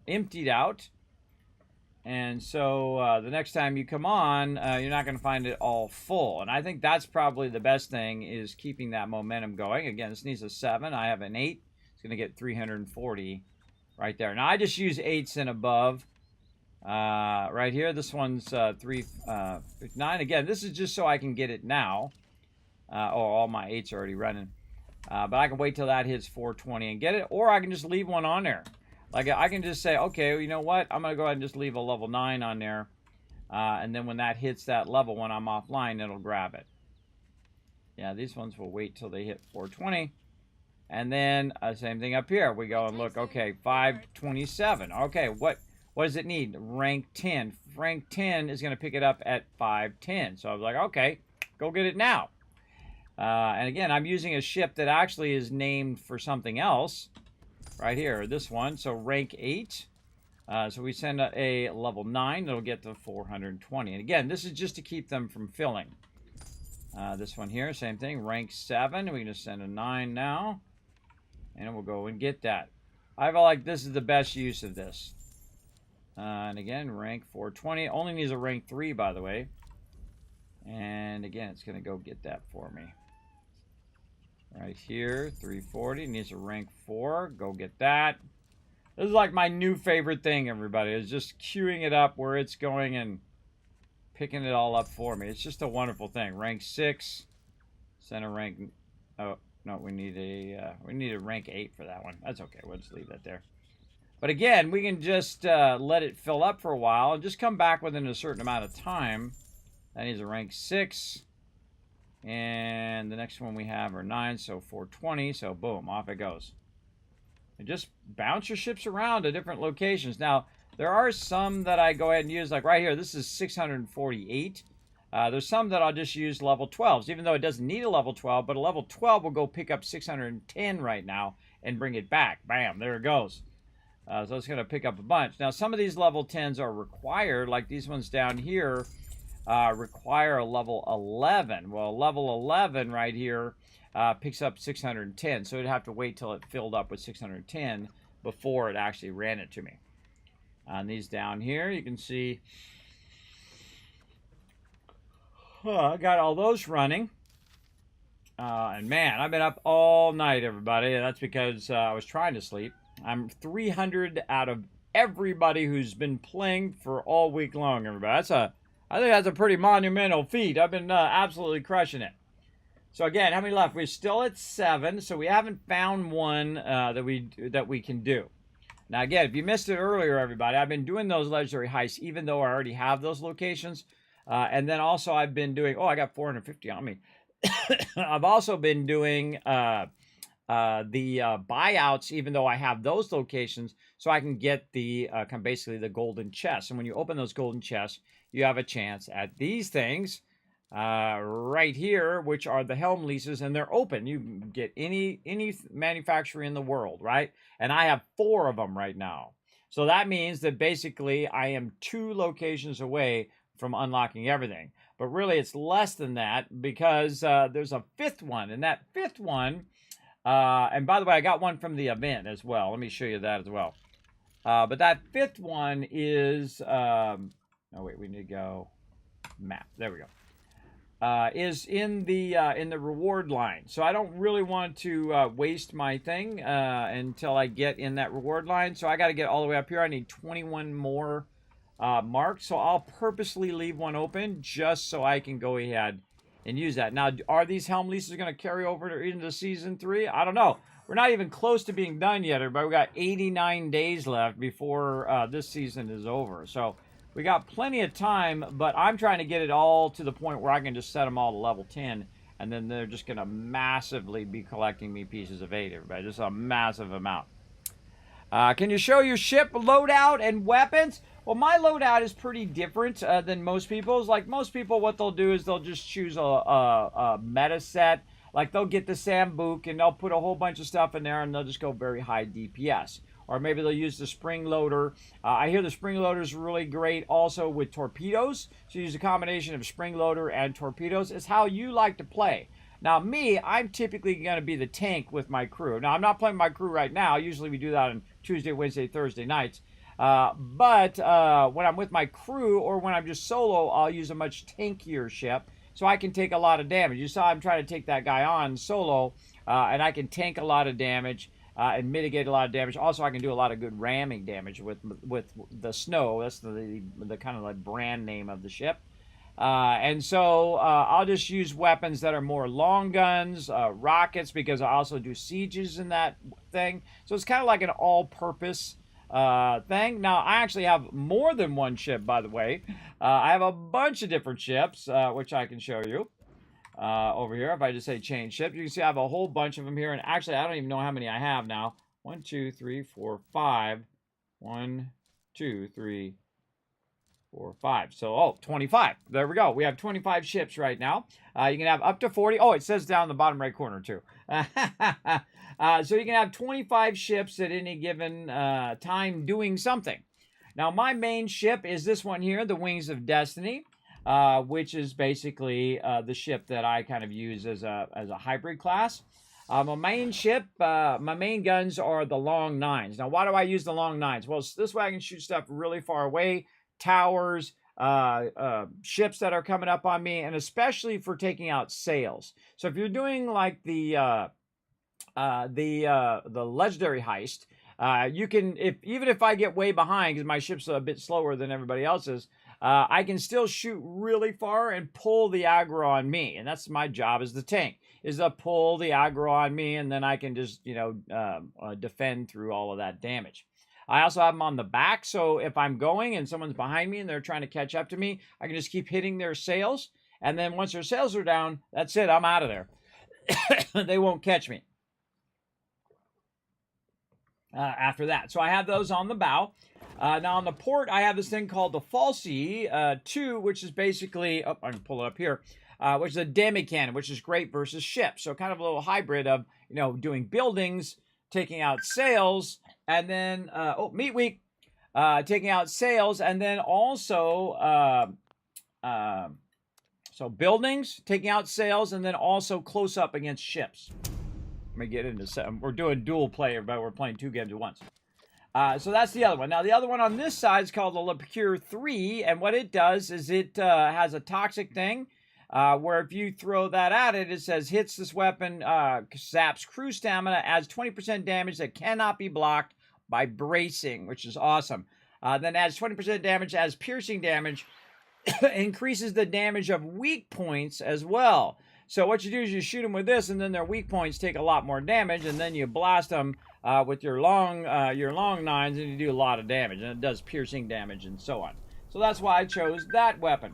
emptied out. And so the next time you come on, you're not going to find it all full. And I think that's probably the best thing, is keeping that momentum going. Again, this needs a 7. I have an 8. It's going to get 340 right there. Now, I just use 8s and above right here. This one's 359. Again, this is just so I can get it now. All my 8s are already running. But I can wait till that hits 420 and get it. Or I can just leave one on there. Like, I can just say, okay, well, you know what? I'm going to go ahead and just leave a level 9 on there. And then when that hits that level, when I'm offline, it'll grab it. Yeah, these ones will wait till they hit 420. And then, same thing up here. We go and look, okay, 527. Okay, what does it need? Rank 10. Rank 10 is going to pick it up at 510. So I was like, okay, go get it now. And again, I'm using a ship that actually is named for something else. Right here, this one. So rank 8. So we send a level 9. It'll get to 420. And again, this is just to keep them from filling. This one here, same thing. Rank 7. We can just send a 9 now. And we'll go and get that. I feel like this is the best use of this. And again, rank 420. Only needs a rank 3, by the way. And again, it's going to go get that for me. Right here, 340, needs a rank 4. Go get that. This is like my new favorite thing, everybody, is just queuing it up where it's going and picking it all up for me. It's just a wonderful thing. Rank 6, send a rank. Oh no, we need a rank 8 for that one. That's okay. We'll just leave that there. But again, we can just let it fill up for a while and just come back within a certain amount of time. That needs a rank 6. And the next one we have are 9, so 420. So boom, off it goes. And just bounce your ships around to different locations. Now, there are some that I go ahead and use, like right here. This is 648. There's some that I'll just use level 12s, even though it doesn't need a level 12. But a level 12 will go pick up 610 right now and bring it back. Bam, there it goes. So it's going to pick up a bunch. Now, some of these level 10s are required, like these ones down here. Require a level 11. Well, level 11 right here picks up 610. So it'd have to wait till it filled up with 610 before it actually ran it to me. On these down here, you can see I got all those running. And man, I've been up all night, everybody. That's because I was trying to sleep. I'm 300 out of everybody who's been playing for all week long, everybody. I think that's a pretty monumental feat. I've been absolutely crushing it. So again, how many left? We're still at 7, so we haven't found one that we can do. Now again, if you missed it earlier, everybody, I've been doing those legendary heists, even though I already have those locations. And then also I've been doing, I got 450 on me. I've also been doing the buyouts, even though I have those locations, so I can get the basically the golden chests. And when you open those golden chests, you have a chance at these things right here, which are the helm leases, and they're open. You can get any manufacturer in the world, right? And I have 4 of them right now. So that means that basically I am 2 locations away from unlocking everything. But really it's less than that, because there's a 5th one, and that 5th one And by the way, I got one from the event as well. Let me show you that as well. But that 5th one is, oh wait, we need to go map. There we go. Is in the reward line. So I don't really want to waste my thing until I get in that reward line. So I got to get all the way up here. I need 21 more marks. So I'll purposely leave one open just so I can go ahead and use that. Now, are these helm leases going to carry over into Season 3? I don't know. We're not even close to being done yet, everybody. We got 89 days left before this season is over. So we got plenty of time, but I'm trying to get it all to the point where I can just set them all to level 10, and then they're just going to massively be collecting me pieces of 8, everybody. Just a massive amount. Can you show your ship loadout and weapons? Well, my loadout is pretty different than most people's. Like, most people, what they'll do is they'll just choose a meta set. Like, they'll get the Sambuc, and they'll put a whole bunch of stuff in there, and they'll just go very high DPS. Or maybe they'll use the spring loader. I hear the spring loader is really great also with torpedoes. So you use a combination of spring loader and torpedoes. It's how you like to play. Now me, I'm typically going to be the tank with my crew. Now I'm not playing my crew right now. Usually we do that on Tuesday, Wednesday, Thursday nights. But when I'm with my crew or when I'm just solo, I'll use a much tankier ship. So I can take a lot of damage. You saw I'm trying to take that guy on solo. And I can tank a lot of damage. And mitigate a lot of damage. Also, I can do a lot of good ramming damage with the snow. That's the kind of like brand name of the ship. And so I'll just use weapons that are more long guns, rockets, because I also do sieges in that thing. So it's kind of like an all-purpose thing. Now, I actually have more than one ship, by the way. I have a bunch of different ships, which I can show you. Over here, if I just say change ship, you can see I have a whole bunch of them here. And actually, I don't even know how many I have now. 1, 2, 3, 4, 5. 1, 2, 3, 4, 5. So, 25. There we go. We have 25 ships right now. You can have up to 40. Oh, it says down in the bottom right corner, too. So you can have 25 ships at any given time doing something. Now, my main ship is this one here, the Wings of Destiny. Which is basically the ship that I kind of use as a hybrid class. My main ship, my main guns are the long 9s. Now, why do I use the long 9s? Well, this way I can shoot stuff really far away, towers, ships that are coming up on me, and especially for taking out sails. So if you're doing like the legendary heist, you can, even if I get way behind because my ship's a bit slower than everybody else's, I can still shoot really far and pull the aggro on me. And that's my job as the tank, is to pull the aggro on me, and then I can just, defend through all of that damage. I also have them on the back, so if I'm going and someone's behind me and they're trying to catch up to me, I can just keep hitting their sails. And then once their sails are down, that's it, I'm out of there. They won't catch me after that. So I have those on the bow. Now on the port, I have this thing called the Falsey 2, which is basically, I can pull it up here, which is a demi-cannon, which is great versus ships. So kind of a little hybrid of, doing buildings, taking out sails, and then, meat week, taking out sails, and then also, so buildings, taking out sails, and then also close up against ships. Let me get into some. We're doing dual player, but we're playing 2 games at once. So that's the other one. Now, the other one on this side is called the Lepure 3, and what it does is it has a toxic thing where if you throw that at it, it says hits this weapon, zaps crew stamina, adds 20% damage that cannot be blocked by bracing, which is awesome. Then adds 20% damage as piercing damage, increases the damage of weak points as well. So what you do is you shoot them with this, and then their weak points take a lot more damage, and then you blast them with your long 9s, and you do a lot of damage, and it does piercing damage and so on. So that's why I chose that weapon.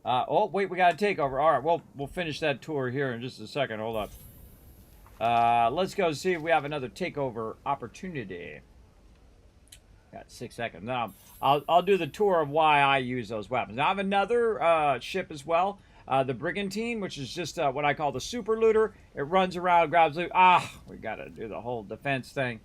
Oh, wait, we got a takeover. All right, we'll finish that tour here in just a second. Hold up. Let's go see if we have another takeover opportunity. Got 6 seconds. Now, I'll do the tour of why I use those weapons. Now, I have another ship as well. The Brigantine, which is just what I call the super looter. It runs around, grabs loot. We got to do the whole defense thing.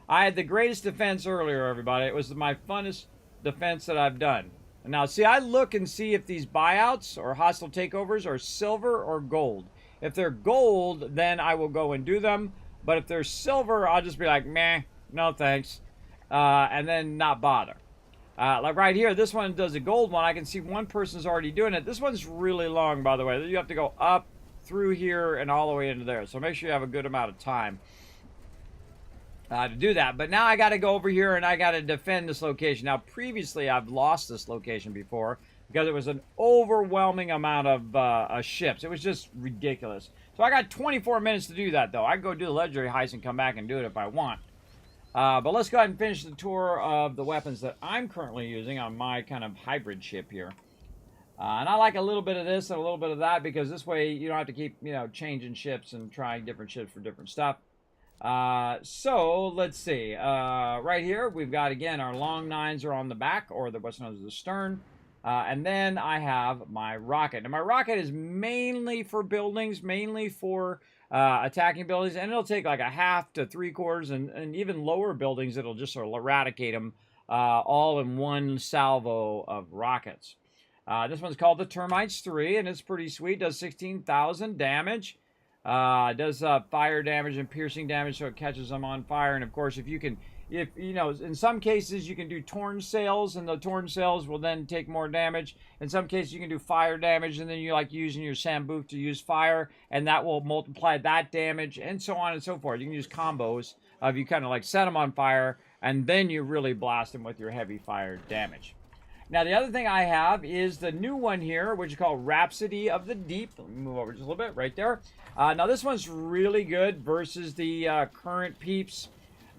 I had the greatest defense earlier, everybody. It was my funnest defense that I've done. And now, see, I look and see if these buyouts or hostile takeovers are silver or gold. If they're gold, then I will go and do them. But if they're silver, I'll just be like, meh, no thanks, and then not bother. Like right here, this one does a gold one. I can see one person's already doing it. This one's really long, by the way. You have to go up through here and all the way into there. So make sure you have a good amount of time to do that. But now I got to go over here and I got to defend this location. Now, previously, I've lost this location before because it was an overwhelming amount of ships. It was just ridiculous. So I got 24 minutes to do that, though. I can go do the legendary heist and come back and do it if I want. But let's go ahead and finish the tour of the weapons that I'm currently using on my kind of hybrid ship here. And I like a little bit of this and a little bit of that because this way you don't have to keep, you know, changing ships and trying different ships for different stuff. So let's see. Right here we've got, again, our long nines are on the back, or what's known as the stern. And then I have my rocket. And my rocket is mainly for buildings, mainly for attacking buildings. And it'll take like a half to 3/4, and even lower buildings, it'll just sort of eradicate them all in one salvo of rockets. This one's called the Termites 3, and it's pretty sweet. Does 16,000 damage. Does fire damage and piercing damage, so it catches them on fire. And of course, if you know, in some cases you can do torn sails, and the torn sails will then take more damage. In some cases you can do fire damage, and then you like using your Sambuc to use fire, and that will multiply that damage, and so on and so forth. You can use combos of you kind of like set them on fire, and then you really blast them with your heavy fire damage. Now, the other thing I have is the new one here, which is called Rhapsody of the Deep. Let me move over just a little bit, right there. Now, this one's really good versus the current peeps.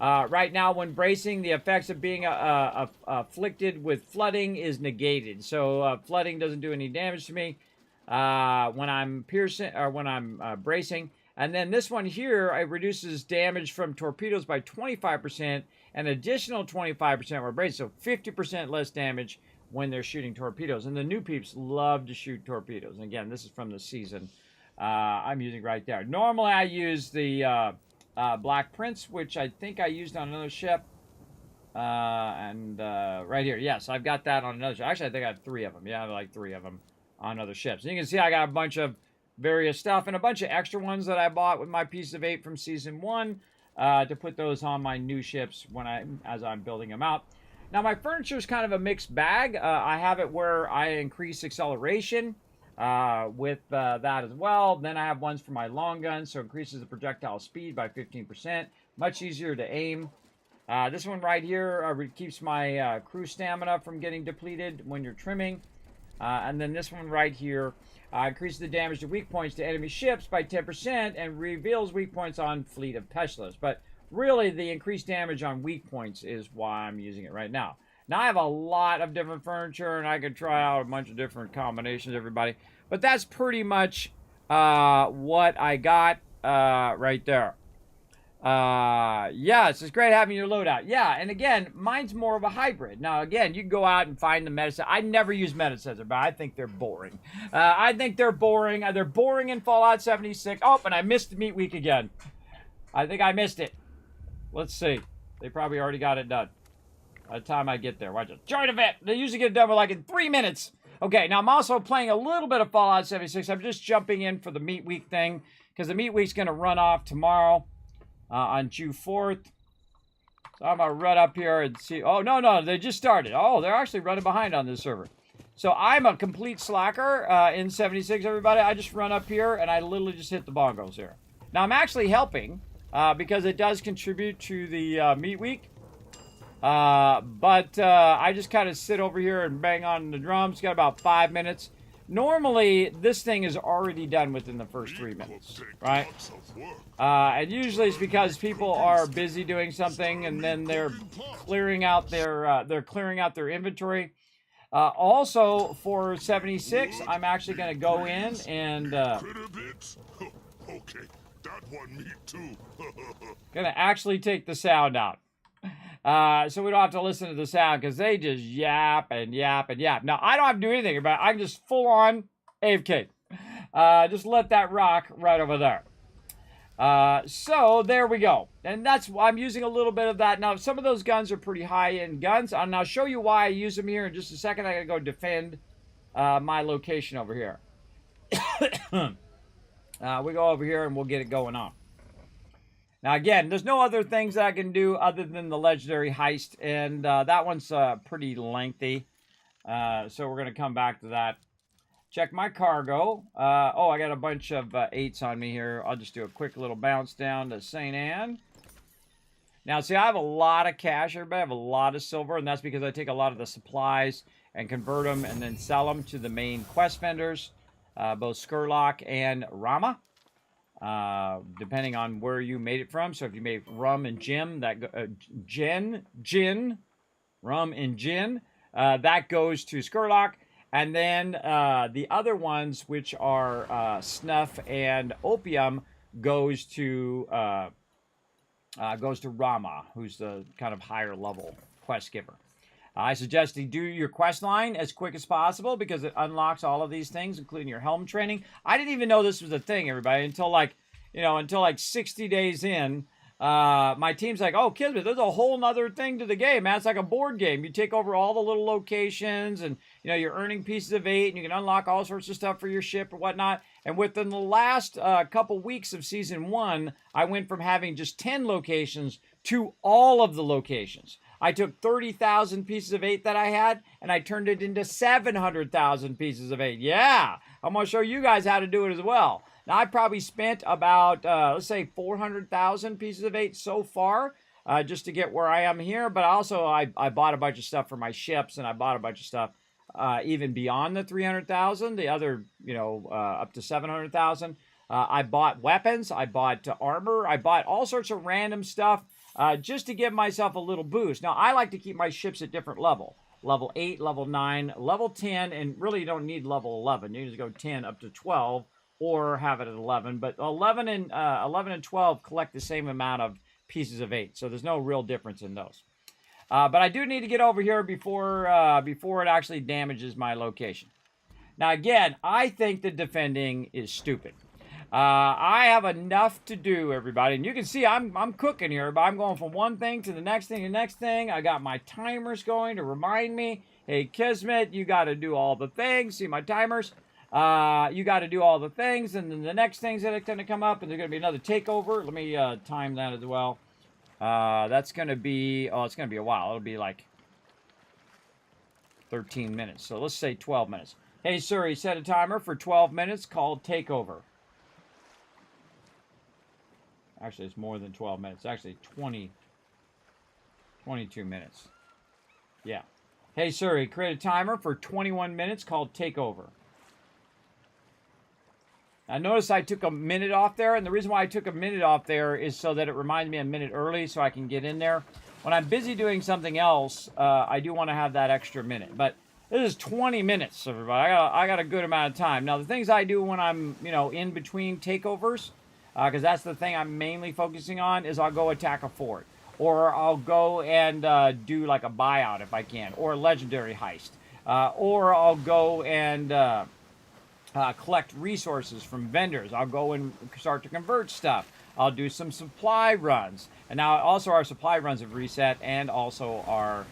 Right now, when bracing, the effects of being afflicted with flooding is negated. So, flooding doesn't do any damage to me when I'm piercing or when I'm bracing. And then this one here, it reduces damage from torpedoes by 25%, and additional 25% when bracing. So 50% less damage when they're shooting torpedoes. And the new peeps love to shoot torpedoes. And again, this is from the season I'm using right there. Normally, I use the Black Prince, which I think I used on another ship. Right here, yes, I've got that on another ship. Actually, I think I have 3 of them. Yeah, I have like 3 of them on other ships. And you can see I got a bunch of various stuff and a bunch of extra ones that I bought with my piece of 8 from season 1 to put those on my new ships as I'm building them out. Now, my furniture is kind of a mixed bag. I have it where I increase acceleration with that as well. Then I have ones for my long guns, so increases the projectile speed by 15%. Much easier to aim. This one right here keeps my crew stamina from getting depleted when you're trimming. And then this one right here increases the damage to weak points to enemy ships by 10% and reveals weak points on Fleet of Pestilence. But really, the increased damage on weak points is why I'm using it right now. Now, I have a lot of different furniture, and I could try out a bunch of different combinations, everybody. But that's pretty much what I got right there. Yeah, it's great having your loadout. Yeah, and again, mine's more of a hybrid. Now, again, you can go out and find the medicine. I never use medicines, but I think they're boring. I think they're boring. They're boring in Fallout 76. Oh, and I missed the meat week again. I think I missed it. Let's see. They probably already got it done. By the time I get there. Watch it. Join event. They usually get it done like in 3 minutes. Okay, now I'm also playing a little bit of Fallout 76. I'm just jumping in for the meat week thing, because the meat week's going to run off tomorrow on June 4th. So I'm going to run up here and see. Oh, no, they just started. Oh, they're actually running behind on this server. So I'm a complete slacker in 76, everybody. I just run up here, and I literally just hit the bongos here. Now, I'm actually helping because it does contribute to the meat week. But I just kind of sit over here and bang on the drums. Got about 5 minutes. Normally, this thing is already done within the first 3 minutes, right? And usually it's because people are busy doing something, and then they're clearing out their inventory. Also, for 76, I'm actually going to go in and okay, that one me too. going to actually take the sound out. So we don't have to listen to the sound, because they just yap and yap and yap. Now, I don't have to do anything about it. I can just full on AFK. Just let that rock right over there. So there we go. And I'm using a little bit of that. Now, some of those guns are pretty high-end guns. And I'll show you why I use them here in just a second. I gotta go defend my location over here. We go over here and we'll get it going on. Now, again, there's no other things that I can do other than the legendary heist, and that one's pretty lengthy. So we're going to come back to that. Check my cargo. Oh, I got a bunch of 8s on me here. I'll just do a quick little bounce down to St. Anne. Now, see, I have a lot of cash, everybody. I have a lot of silver, and that's because I take a lot of the supplies and convert them and then sell them to the main quest vendors, both Skurlock and Rama. Depending on where you made it from. So if you made rum and gin, that rum and gin, that goes to Skurlock, and then the other ones, which are snuff and opium, goes to Rama, who's the kind of higher level quest giver. I suggest you do your quest line as quick as possible because it unlocks all of these things, including your helm training. I didn't even know this was a thing, everybody, until like 60 days in. My team's like, oh, Kismet, there's a whole nother thing to the game, man. It's like a board game. You take over all the little locations and, you're earning pieces of 8 and you can unlock all sorts of stuff for your ship or whatnot. And within the last couple weeks of Season 1, I went from having just 10 locations to all of the locations. I took 30,000 pieces of 8 that I had, and I turned it into 700,000 pieces of 8. Yeah, I'm going to show you guys how to do it as well. Now, I probably spent about, let's say, 400,000 pieces of 8 so far, just to get where I am here. But also, I bought a bunch of stuff for my ships, and I bought a bunch of stuff even beyond the 300,000, the other, up to 700,000. I bought weapons, I bought armor, I bought all sorts of random stuff. Just to give myself a little boost. Now, I like to keep my ships at different level. Level 8, level 9, level 10, and really you don't need level 11. You just go 10 up to 12 or have it at 11. But 11 and 12 collect the same amount of pieces of 8. So there's no real difference in those. But I do need to get over here before it actually damages my location. Now, again, I think the defending is stupid. I have enough to do, everybody, and you can see I'm cooking here, but I'm going from one thing to the next thing, I got my timers going to remind me, hey, Kismet, you got to do all the things. See my timers? You got to do all the things, and then the next thing's going to come up, and there's going to be another takeover. Let me time that as well. That's going to be, it's going to be a while. It'll be like 13 minutes. So let's say 12 minutes. Hey, Siri, set a timer for 12 minutes called takeover. Actually, it's more than 12 minutes. Actually, 22 minutes. Yeah. Hey, Siri, create a timer for 21 minutes called takeover. Now, notice I took a minute off there, and the reason why I took a minute off there is so that it reminds me a minute early so I can get in there. When I'm busy doing something else, I do want to have that extra minute. But this is 20 minutes, everybody. I got a good amount of time. Now, the things I do when I'm, in between takeovers, because that's the thing I'm mainly focusing on, is I'll go attack a fort. Or I'll go and do like a buyout if I can, or a legendary heist. Or I'll go and collect resources from vendors. I'll go and start to convert stuff. I'll do some supply runs. And now also our supply runs have reset, and also our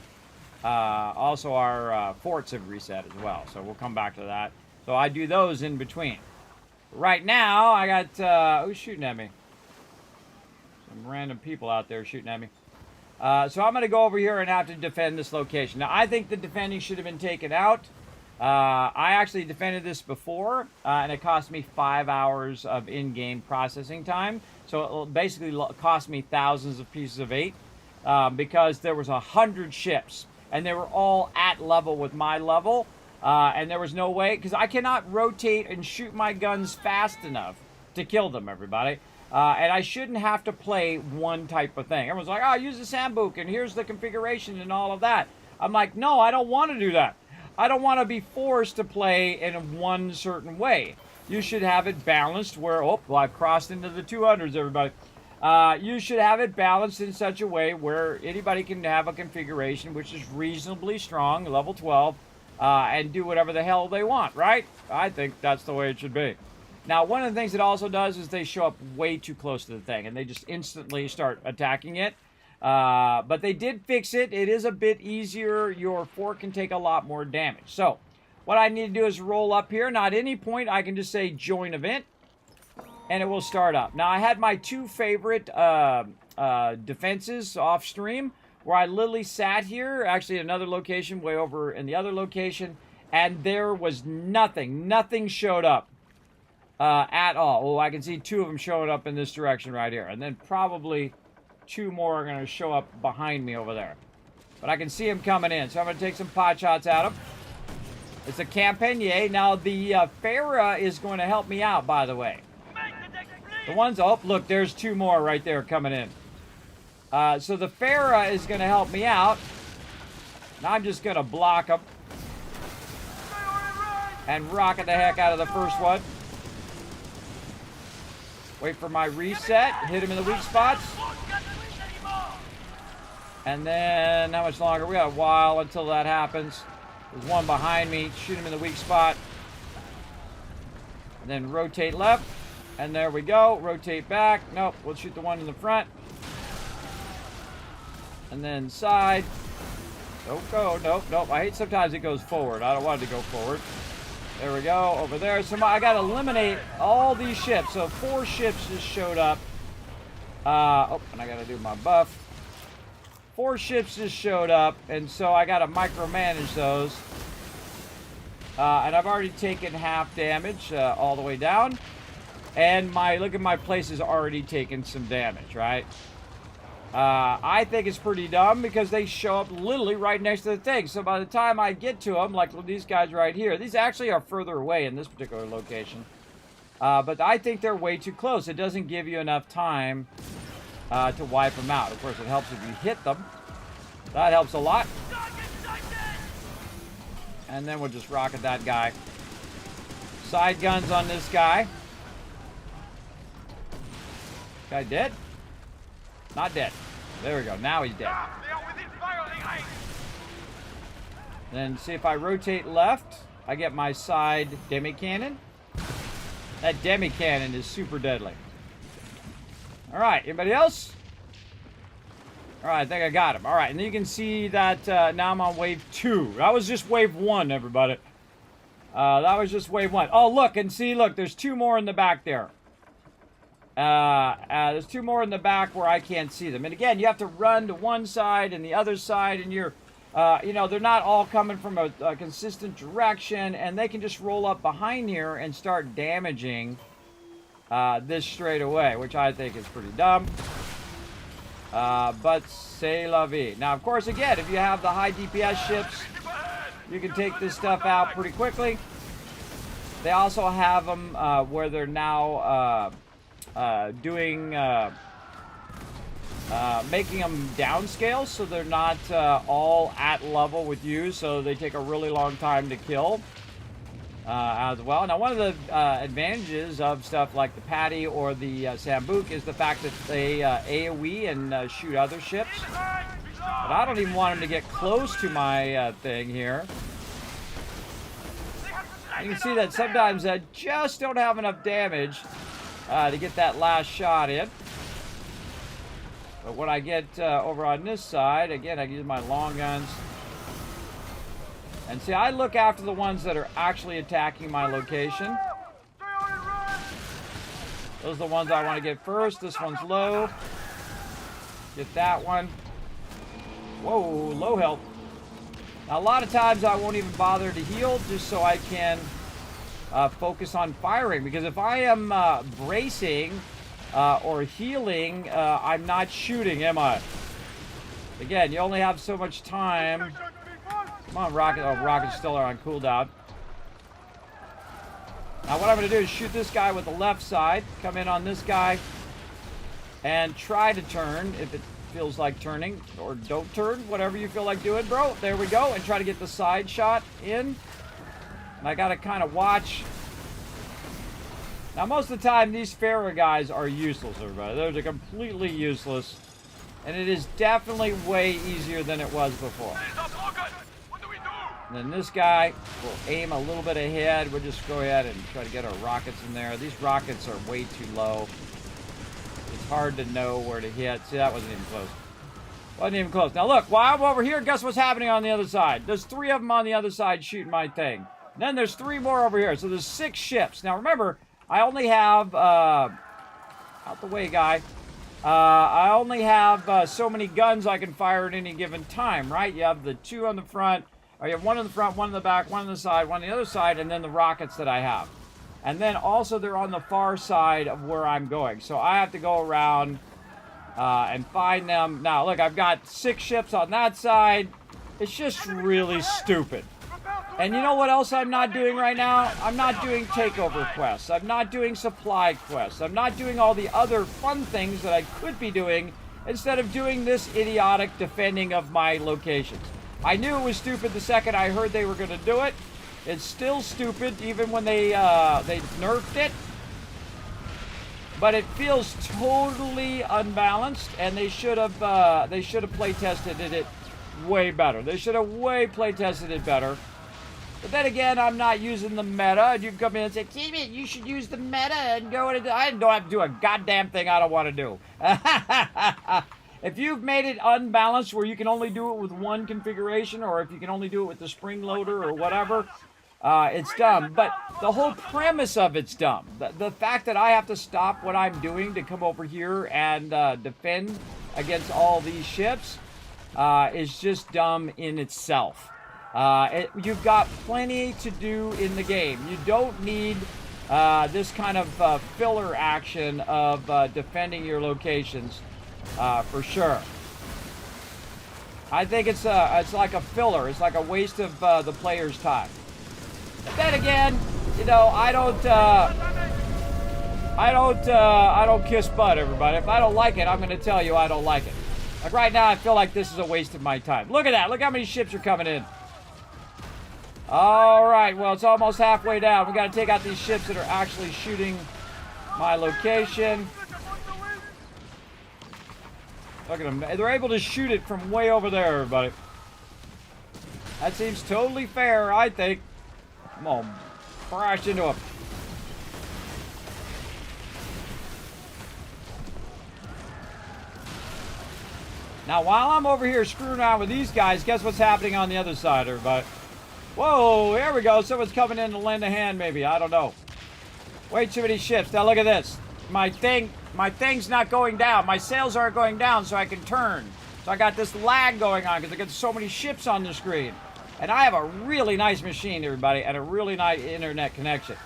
forts have reset as well. So we'll come back to that. So I do those in between. Right now, I got, who's shooting at me? Some random people out there shooting at me. So I'm going to go over here and have to defend this location. Now, I think the defending should have been taken out. I actually defended this before, and it cost me 5 hours of in-game processing time. So it basically cost me thousands of pieces of 8, because there was 100 ships, and they were all at level with my level. And there was no way, because I cannot rotate and shoot my guns fast enough to kill them, everybody. And I shouldn't have to play one type of thing. Everyone's like, oh, use the Sambuc, and here's the configuration and all of that. I'm like, no, I don't want to do that. I don't want to be forced to play in one certain way. You should have it balanced where, oh, well, I've crossed into the 200s, everybody. You should have it balanced in such a way where anybody can have a configuration which is reasonably strong, level 12, and do whatever the hell they want, right? I think that's the way it should be. Now, one of the things it also does is they show up way too close to the thing, and they just instantly start attacking it. But they did fix it. It is a bit easier. Your fort can take a lot more damage. So, what I need to do is roll up here. Now, at any point, I can just say join event. and it will start up. Now, I had my two favorite defenses off stream, where I literally sat here, actually another location, way over in the other location, and there was nothing. Nothing showed up at all. Oh, I can see two of them showing up in this direction right here. And then probably two more are going to show up behind me over there. But I can see them coming in, so I'm going to take some pot shots at them. It's a Campanier. Now, the Farah is going to help me out, by the way. The ones, oh, look, there's two more right there coming in. So the Farah is going to help me out. Now I'm just going to block them. And rocket the heck out of the first one. Wait for my reset. Hit him in the weak spots. And then, how much longer? We got a while until that happens. There's one behind me. Shoot him in the weak spot. And then rotate left. And there we go. Rotate back. Nope, we'll shoot the one in the front. And then side. Don't go. Nope, nope. I hate sometimes it goes forward. I don't want it to go forward. There we go. Over there. So I got to eliminate all these ships. So 4 ships just showed up. Oh, and I got to do my buff. 4 ships just showed up. And so I got to micromanage those. And I've already taken half damage all the way down. And look at my place has already taken some damage, right? I think it's pretty dumb because they show up literally right next to the thing. So by the time I get to them, like these guys right here, these actually are further away in this particular location. But I think they're way too close. It doesn't give you enough time to wipe them out. Of course, it helps if you hit them. That helps a lot. And then we'll just rocket that guy. Side guns on this guy. Guy dead? Not dead. There we go. Now he's dead. Then see if I rotate left, I get my side demi cannon. That demi cannon is super deadly. All right, anybody else? All right, I think I got him. All right, and then you can see that now I'm on wave 2. That was just wave 1, everybody. That was just wave 1. Oh, look, and see, look, there's 2 more in the back there. There's 2 more in the back where I can't see them. And again, you have to run to one side and the other side, and you're, you know, they're not all coming from a consistent direction, and they can just roll up behind here and start damaging this straight away, which I think is pretty dumb. But c'est la vie. Now, of course, again, if you have the high DPS ships, you can take this stuff out pretty quickly. They also have them where they're now doing making them downscale, so they're not all at level with you, so they take a really long time to kill as well. Now, one of the advantages of stuff like the Patty or the Sambuc is the fact that they AoE and shoot other ships. But I don't even want them to get close to my thing here. You can see that sometimes I just don't have enough damage to get that last shot in. But when I get over on this side, again, I can use my long guns. And see, I look after the ones that are actually attacking my location. Those are the ones I want to get first. This one's low. Get that one. Whoa, low health. Now, a lot of times I won't even bother to heal just so I can focus on firing. Because if I am bracing or healing, I'm not shooting, am I? Again, you only have so much time. Come on, Rocket. Oh, Rocket's still on cooldown. Now, what I'm going to do is shoot this guy with the left side. Come in on this guy. And try to turn if it feels like turning. Or don't turn. Whatever you feel like doing, bro. There we go. And try to get the side shot in. And I got to kind of watch. Now, most of the time, these Farah guys are useless, everybody. They're completely useless. And it is definitely way easier than it was before. And then this guy will aim a little bit ahead. We'll just go ahead and try to get our rockets in there. These rockets are way too low. It's hard to know where to hit. See, that wasn't even close. Wasn't even close. Now, look, while I'm over here, guess what's happening on the other side? There's 3 of them on the other side shooting my thing. And then there's 3 more over here. So there's 6 ships. Now, remember, I only have, out the way, guy. I only have so many guns I can fire at any given time, right? You have the 2 on the front, or you have 1 in the front, 1 in the back, 1 on the side, 1 on the other side, and then the rockets that I have. And then also they're on the far side of where I'm going. So I have to go around and find them. Now, look, I've got 6 ships on that side. It's just really stupid. And you know what else I'm not doing right now? I'm not doing takeover quests. I'm not doing supply quests. I'm not doing all the other fun things that I could be doing instead of doing this idiotic defending of my locations. I knew it was stupid the second I heard they were going to do it. It's still stupid even when they nerfed it. But it feels totally unbalanced, and they should have play tested it way better. They should have play tested it better. But then again, I'm not using the meta. And you can come in and say, Kismet, you should use the meta and go into. I don't have to do a goddamn thing I don't want to do. If you've made it unbalanced where you can only do it with one configuration, or if you can only do it with the spring loader or whatever, it's dumb. But the whole premise of it's dumb. The fact that I have to stop what I'm doing to come over here and defend against all these ships is just dumb in itself. You've got plenty to do in the game. You don't need this kind of filler action of defending your locations for sure. I think it's like a filler. It's like a waste of the player's time. But then again, you know, I don't kiss butt, everybody. If I don't like it, I'm going to tell you I don't like it. Like right now, I feel like this is a waste of my time. Look at that. Look how many ships are coming in. All right, well, it's almost halfway down. We got to take out these ships that are actually shooting my location. Look at them. They're able to shoot it from way over there, everybody. That seems totally fair, I think. I'm going to crash into them. Now, while I'm over here screwing around with these guys, guess what's happening on the other side, everybody? Whoa, here we go. Someone's coming in to lend a hand, maybe. I don't know. Way too many ships. Now, look at this. My thing's not going down. My sails aren't going down so I can turn. So I got this lag going on because I got so many ships on the screen. And I have a really nice machine, everybody, and a really nice internet connection.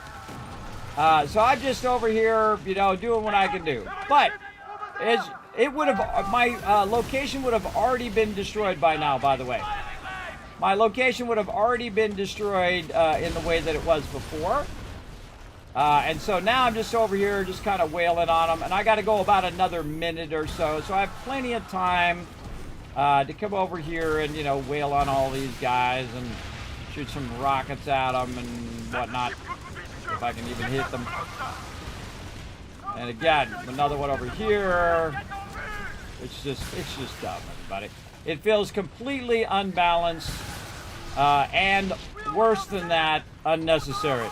So I'm just over here, you know, doing what I can do. But my location would have already been destroyed by now, by the way. My location would have already been destroyed in the way that it was before. And so now I'm just over here just kind of wailing on them. And I got to go about another minute or so. So I have plenty of time to come over here and, you know, wail on all these guys and shoot some rockets at them and whatnot. If I can even hit them. And again, another one over here. It's just dumb, everybody. It feels completely unbalanced, and worse than that, unnecessary.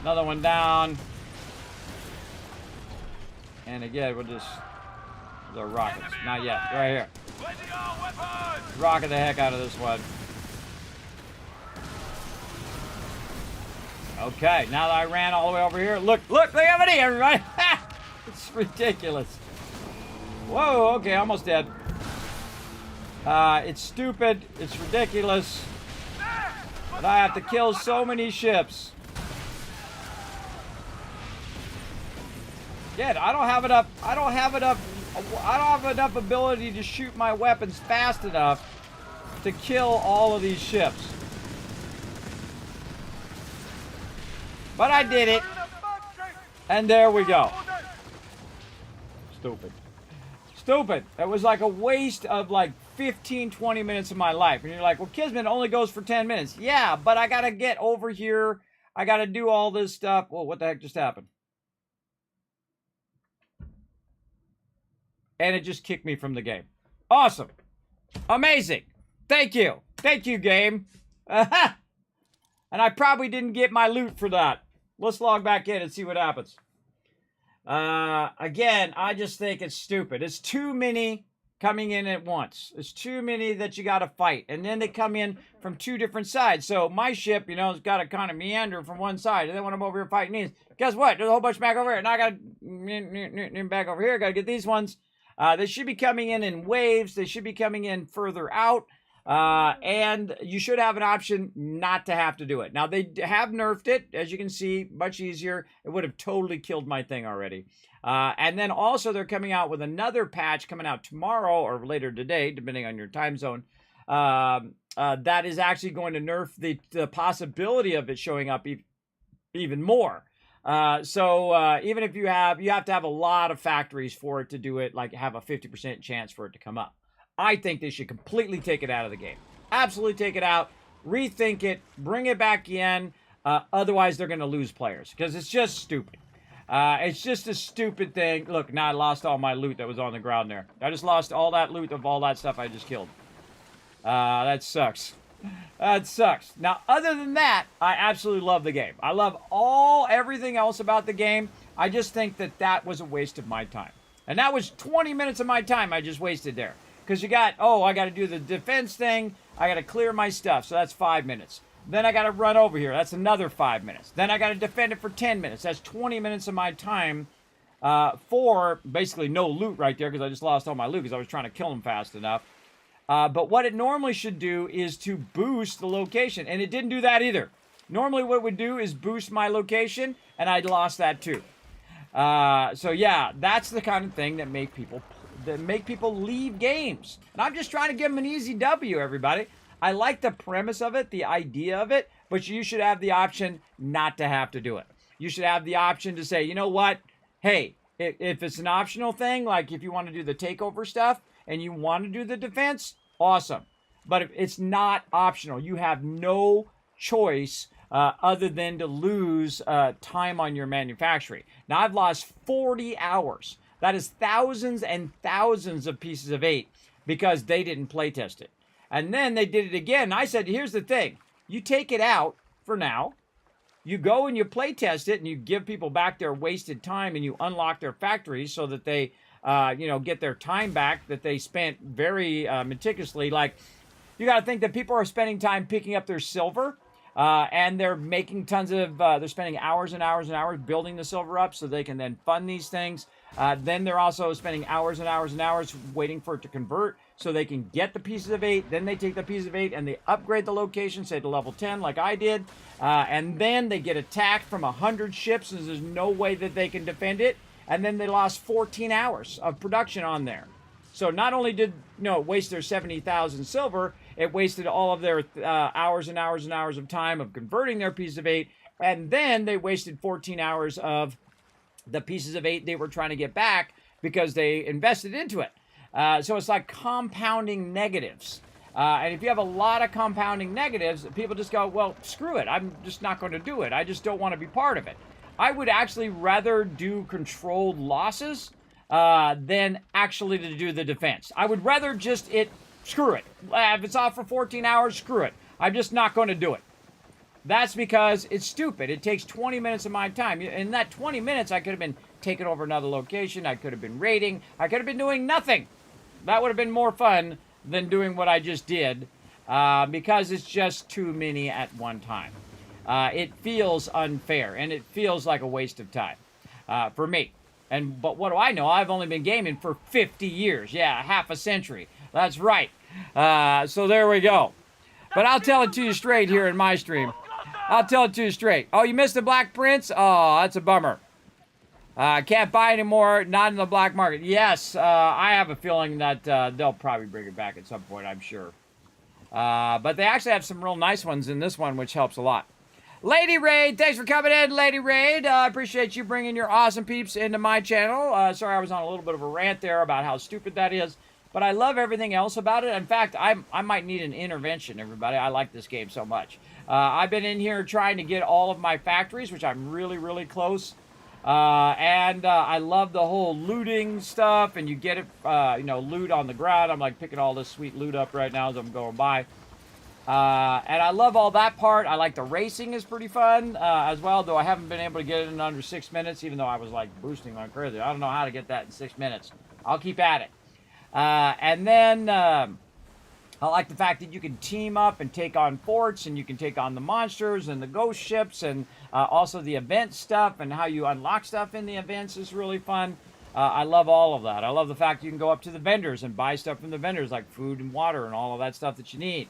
Another one down. And again, we'll just... The rockets. Not yet. Right here. Rocket the heck out of this one. Okay, now that I ran all the way over here, look how many, everybody! It's ridiculous. Whoa, okay, almost dead. It's stupid. It's ridiculous. But I have to kill so many ships. Again, I don't have enough ability to shoot my weapons fast enough to kill all of these ships. But I did it. And there we go. Stupid. Stupid. That was like a waste of like 15, 20 minutes of my life. And you're like, well, Kismet only goes for 10 minutes. Yeah, but I got to get over here. I got to do all this stuff. Well, what the heck just happened? And it just kicked me from the game. Awesome. Amazing. Thank you. Thank you, game. And I probably didn't get my loot for that. Let's log back in and see what happens. Again, I just think it's stupid. It's too many coming in at once. There's too many that you got to fight. And then they come in from two different sides. So my ship, has got to kind of meander from one side. And then when I'm over here fighting these, guess what? There's a whole bunch back over here. And I got to back over here. Got to get these ones. They should be coming in waves. They should be coming in further out. And you should have an option not to have to do it. Now, they have nerfed it, as you can see, much easier. It would have totally killed my thing already. And then also they're coming out with another patch coming out tomorrow or later today, depending on your time zone. That is actually going to nerf the possibility of it showing up even more. So even if you have to have a lot of factories for it to do it, like have a 50% chance for it to come up. I think they should completely take it out of the game. Absolutely take it out, rethink it, bring it back in. Otherwise, they're going to lose players because it's just stupid. It's just a stupid thing. Look, now I lost all my loot that was on the ground there. I just lost all that loot of all that stuff I just killed. That sucks. That sucks. Now, other than that, I absolutely love the game. I love everything else about the game. I just think that was a waste of my time. And that was 20 minutes of my time I just wasted there. Because you got, I got to do the defense thing. I got to clear my stuff. So that's 5 minutes. Then I got to run over here. That's another 5 minutes. Then I got to defend it for 10 minutes. That's 20 minutes of my time for basically no loot right there because I just lost all my loot because I was trying to kill them fast enough. But what it normally should do is to boost the location. And it didn't do that either. Normally what it would do is boost my location, and I'd lost that too. So yeah, that's the kind of thing that make people leave games. And I'm just trying to give them an easy W, everybody. I like the premise of it, the idea of it, but you should have the option not to have to do it. You should have the option to say, you know what? Hey, if it's an optional thing, like if you want to do the takeover stuff and you want to do the defense, awesome. But if it's not optional, you have no choice other than to lose time on your manufacturing. Now, I've lost 40 hours. That is thousands and thousands of pieces of 8 because they didn't playtest it. And then they did it again. I said, here's the thing. You take it out for now. You go and you playtest it and you give people back their wasted time and you unlock their factories so that they, get their time back that they spent very meticulously. Like, you got to think that people are spending time picking up their silver. And they're making tons of, they're spending hours and hours and hours building the silver up so they can then fund these things. Then they're also spending hours and hours and hours waiting for it to convert so they can get the pieces of 8. Then they take the piece of 8 and they upgrade the location, say to level 10 like I did. And then they get attacked from 100 ships and there's no way that they can defend it. And then they lost 14 hours of production on there. So not only did it waste their 70,000 silver, it wasted all of their hours and hours and hours of time of converting their piece of 8, and then they wasted 14 hours of the pieces of 8 they were trying to get back because they invested into it. So it's like compounding negatives. And if you have a lot of compounding negatives, people just go, well, screw it. I'm just not going to do it. I just don't want to be part of it. I would actually rather do controlled losses than actually to do the defense. I would rather just screw it. If it's off for 14 hours, screw it. I'm just not going to do it. That's because it's stupid. It takes 20 minutes of my time. In that 20 minutes, I could have been taking over another location. I could have been raiding. I could have been doing nothing. That would have been more fun than doing what I just did because it's just too many at one time. It feels unfair, and it feels like a waste of time for me. But what do I know? I've only been gaming for 50 years. Yeah, half a century. That's right. So there we go. But I'll tell it to you straight here in my stream. I'll tell it to you straight. Oh, you missed the Black Prince? Oh, that's a bummer. Can't buy anymore. Not in the black market. Yes, I have a feeling that they'll probably bring it back at some point, I'm sure. But they actually have some real nice ones in this one, which helps a lot. Lady Raid, thanks for coming in, Lady Raid. I appreciate you bringing your awesome peeps into my channel. Sorry I was on a little bit of a rant there about how stupid that is. But I love everything else about it. In fact, I might need an intervention, everybody. I like this game so much. I've been in here trying to get all of my factories, which I'm really, really close. And I love the whole looting stuff. And you get it, loot on the ground. I'm like picking all this sweet loot up right now as I'm going by. And I love all that part. I like the racing is pretty fun as well, though I haven't been able to get it in under 6 minutes, even though I was like boosting like crazy. I don't know how to get that in 6 minutes. I'll keep at it. And then I like the fact that you can team up and take on forts, and you can take on the monsters and the ghost ships, and also the event stuff and how you unlock stuff in the events is really fun. I love all of that. I love the fact you can go up to the vendors and buy stuff from the vendors like food and water and all of that stuff that you need.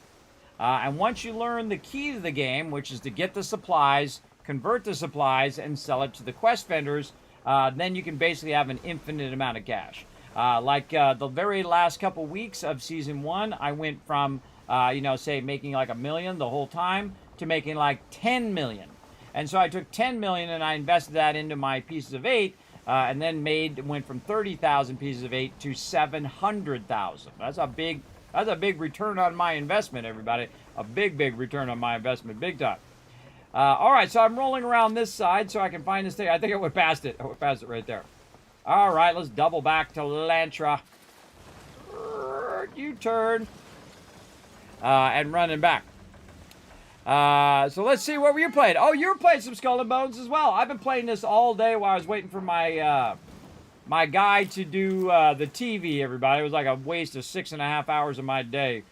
And once you learn the key to the game, which is to get the supplies, convert the supplies, and sell it to the quest vendors, then you can basically have an infinite amount of cash. The very last couple weeks of Season 1, I went from, say making like $1 million the whole time to making like 10 million. And so I took 10 million and I invested that into my pieces of 8, and then went from 30,000 pieces of 8 to 700,000. That's a big return on my investment, everybody. A big return on my investment, big time. All right, so I'm rolling around this side so I can find this thing. I think I went past it. I went past it right there. All right, let's double back to Lantra. U-turn. And running back. So let's see what you played. Oh, you were playing some Skull and Bones as well. I've been playing this all day while I was waiting for my my guy to do the TV, everybody. It was like a waste of 6.5 hours of my day.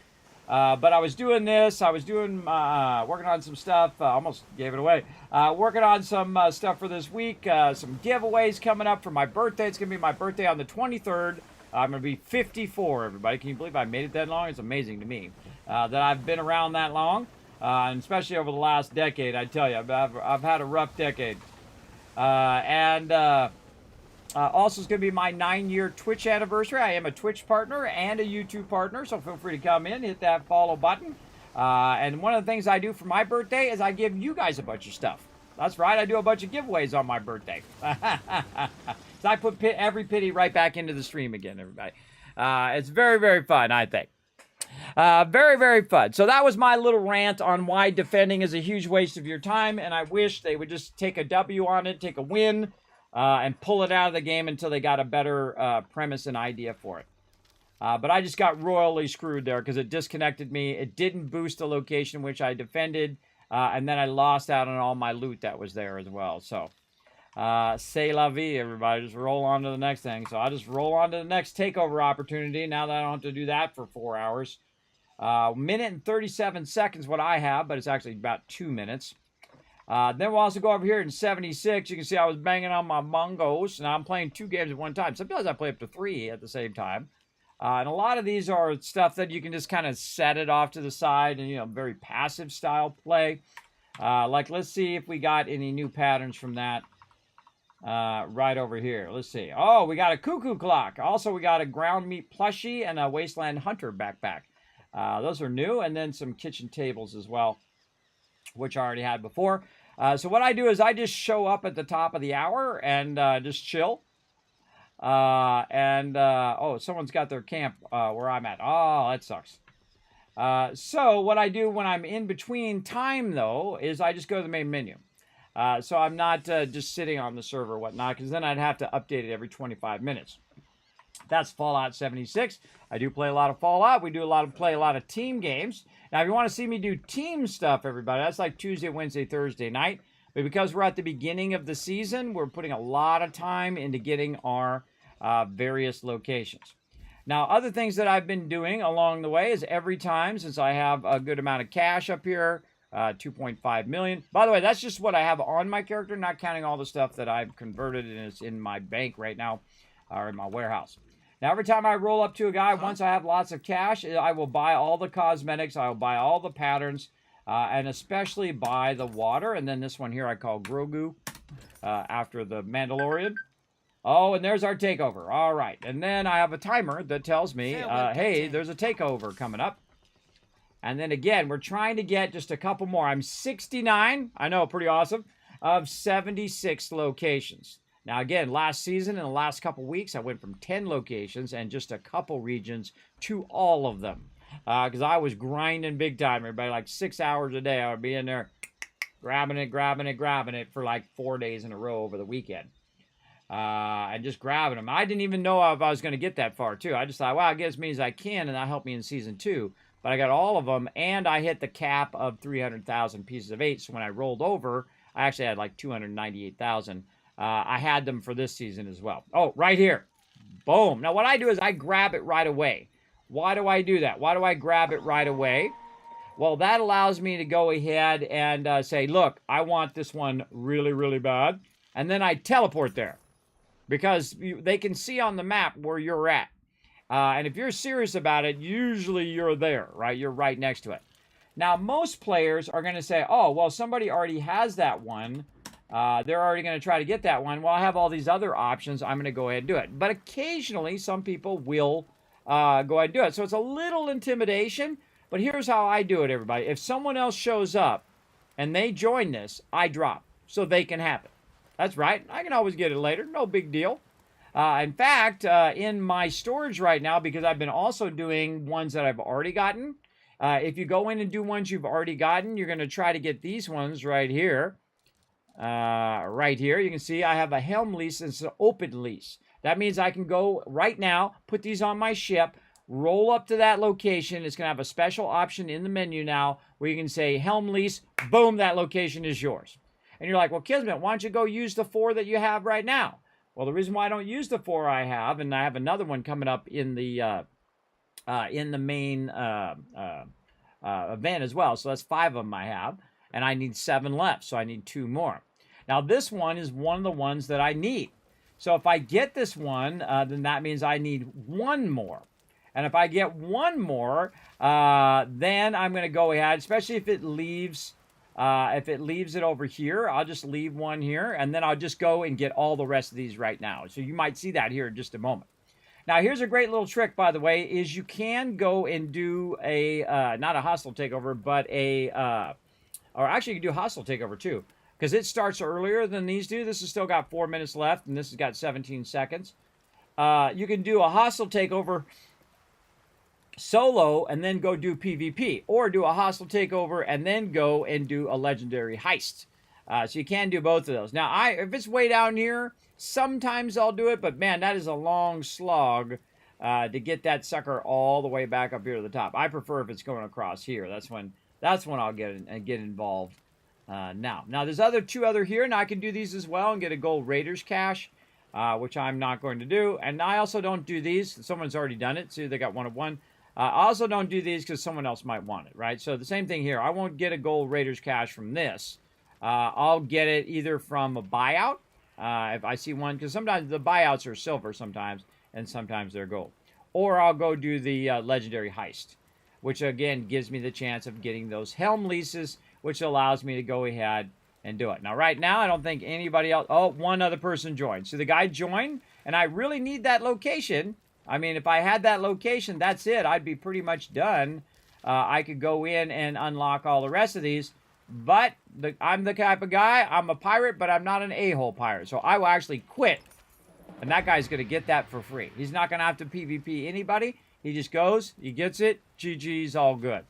But I was doing this. I was doing working on some stuff. Almost gave it away. Working on some stuff for this week. Some giveaways coming up for my birthday. It's going to be my birthday on the 23rd. I'm going to be 54, everybody. Can you believe I made it that long? It's amazing to me that I've been around that long. And especially over the last decade, I tell you. I've had a rough decade. Also, it's going to be my 9-year Twitch anniversary. I am a Twitch partner and a YouTube partner, so feel free to come in, hit that follow button. And one of the things I do for my birthday is I give you guys a bunch of stuff. That's right, I do a bunch of giveaways on my birthday. So I put every penny right back into the stream again, everybody. It's very fun, I think. Very fun. So that was my little rant on why defending is a huge waste of your time, and I wish they would just take a W on it, take a win, and pull it out of the game until they got a better premise and idea for it. But I just got royally screwed there because it disconnected me. It didn't boost the location which I defended, and then I lost out on all my loot that was there as well. So, c'est la vie, everybody. Just roll on to the next thing. So I'll just roll on to the next takeover opportunity now that I don't have to do that for 4 hours. Minute and 37 seconds what I have, but it's actually about 2 minutes. Then we'll also go over here in 76. You can see I was banging on my bongos. Now I'm playing 2 games at one time. Sometimes I play up to 3 at the same time. And a lot of these are stuff that you can just kind of set it off to the side and, very passive style play. Let's see if we got any new patterns from that right over here. Let's see. Oh, we got a cuckoo clock. Also, we got a ground meat plushie and a wasteland hunter backpack. Those are new. And then some kitchen tables as well, which I already had before. So what I do is I just show up at the top of the hour and just chill. Oh, someone's got their camp where I'm at. Oh, that sucks. So what I do when I'm in between time, though, is I just go to the main menu. So I'm not just sitting on the server or whatnot, because then I'd have to update it every 25 minutes. That's Fallout 76. I do play a lot of Fallout. We do play a lot of team games. Now, if you want to see me do team stuff, everybody, that's like Tuesday, Wednesday, Thursday night. But because we're at the beginning of the season, we're putting a lot of time into getting our various locations. Now, other things that I've been doing along the way is every time, since I have a good amount of cash up here, 2.5 million. By the way, that's just what I have on my character, not counting all the stuff that I've converted and is in my bank right now, or in my warehouse. Now, every time I roll up to a guy, once I have lots of cash, I will buy all the cosmetics, I will buy all the patterns, and especially buy the water. And then this one here I call Grogu, after the Mandalorian. Oh, and there's our takeover. All right. And then I have a timer that tells me, hey, there's a takeover coming up. And then again, we're trying to get just a couple more. I'm 69, I know, pretty awesome, of 76 locations. Now, again, last season, in the last couple weeks, I went from 10 locations and just a couple regions to all of them. Because I was grinding big time, everybody. Like 6 hours a day, I would be in there grabbing it for like 4 days in a row over the weekend. And just grabbing them. I didn't even know if I was going to get that far, too. I just thought, well, I guess it means I can, and that helped me in Season 2. But I got all of them, and I hit the cap of 300,000 pieces of 8. So when I rolled over, I actually had like 298,000. I had them for this season as well. Oh, right here. Boom. Now, what I do is I grab it right away. Why do I do that? Why do I grab it right away? Well, that allows me to go ahead and say, look, I want this one really, really bad. And then I teleport there because they can see on the map where you're at. And if you're serious about it, usually you're there, right? You're right next to it. Now, most players are going to say, oh, well, somebody already has that one. They're already going to try to get that one. Well, I have all these other options. I'm going to go ahead and do it. But occasionally, some people will go ahead and do it. So it's a little intimidation. But here's how I do it, everybody. If someone else shows up and they join this, I drop so they can have it. That's right. I can always get it later. No big deal. In fact, in my storage right now, because I've been also doing ones that I've already gotten, if you go in and do ones you've already gotten, you're going to try to get these ones right here. Right here, you can see I have a helm lease and it's an open lease. That means I can go right now, put these on my ship, roll up to that location. It's going to have a special option in the menu now where you can say helm lease, boom, that location is yours. And you're like, well, Kismet, why don't you go use the 4 that you have right now? Well, the reason why I don't use the 4 I have, and I have another one coming up in the main event as well. So that's 5 of them I have, and I need 7 left, so I need 2 more. Now, this one is one of the ones that I need. So if I get this one, then that means I need 1 more. And if I get 1 more, then I'm going to go ahead, especially if it leaves it over here, I'll just leave 1 here, and then I'll just go and get all the rest of these right now. So you might see that here in just a moment. Now, here's a great little trick, by the way, is you can go and do a, not a hostile takeover, but or actually you can do hostile takeover too, because it starts earlier than these do. This has still got 4 minutes left, and this has got 17 seconds. You can do a hostile takeover solo and then go do PvP, or do a hostile takeover and then go and do a legendary heist. So you can do both of those. Now, if it's way down here, sometimes I'll do it, but man, that is a long slog to get that sucker all the way back up here to the top. I prefer if it's going across here. That's when I'll get involved. Now there's 2 other here. Now I can do these as well and get a gold Raiders cache, which I'm not going to do. And I also don't do these. Someone's already done it. See, they got 1 of 1. I also don't do these because someone else might want it, right? So the same thing here. I won't get a gold Raiders cache from this. I'll get it either from a buyout, if I see one, because sometimes the buyouts are silver sometimes, and sometimes they're gold. Or I'll go do the legendary heist, which again gives me the chance of getting those helm leases, which allows me to go ahead and do it. Now, right now, I don't think anybody else... Oh, 1 other person joined. So the guy joined, and I really need that location. I mean, if I had that location, that's it. I'd be pretty much done. I could go in and unlock all the rest of these. But I'm the type of guy, I'm a pirate, but I'm not an a-hole pirate. So I will actually quit. And that guy's going to get that for free. He's not going to have to PvP anybody. He just goes, he gets it, GG's, all good.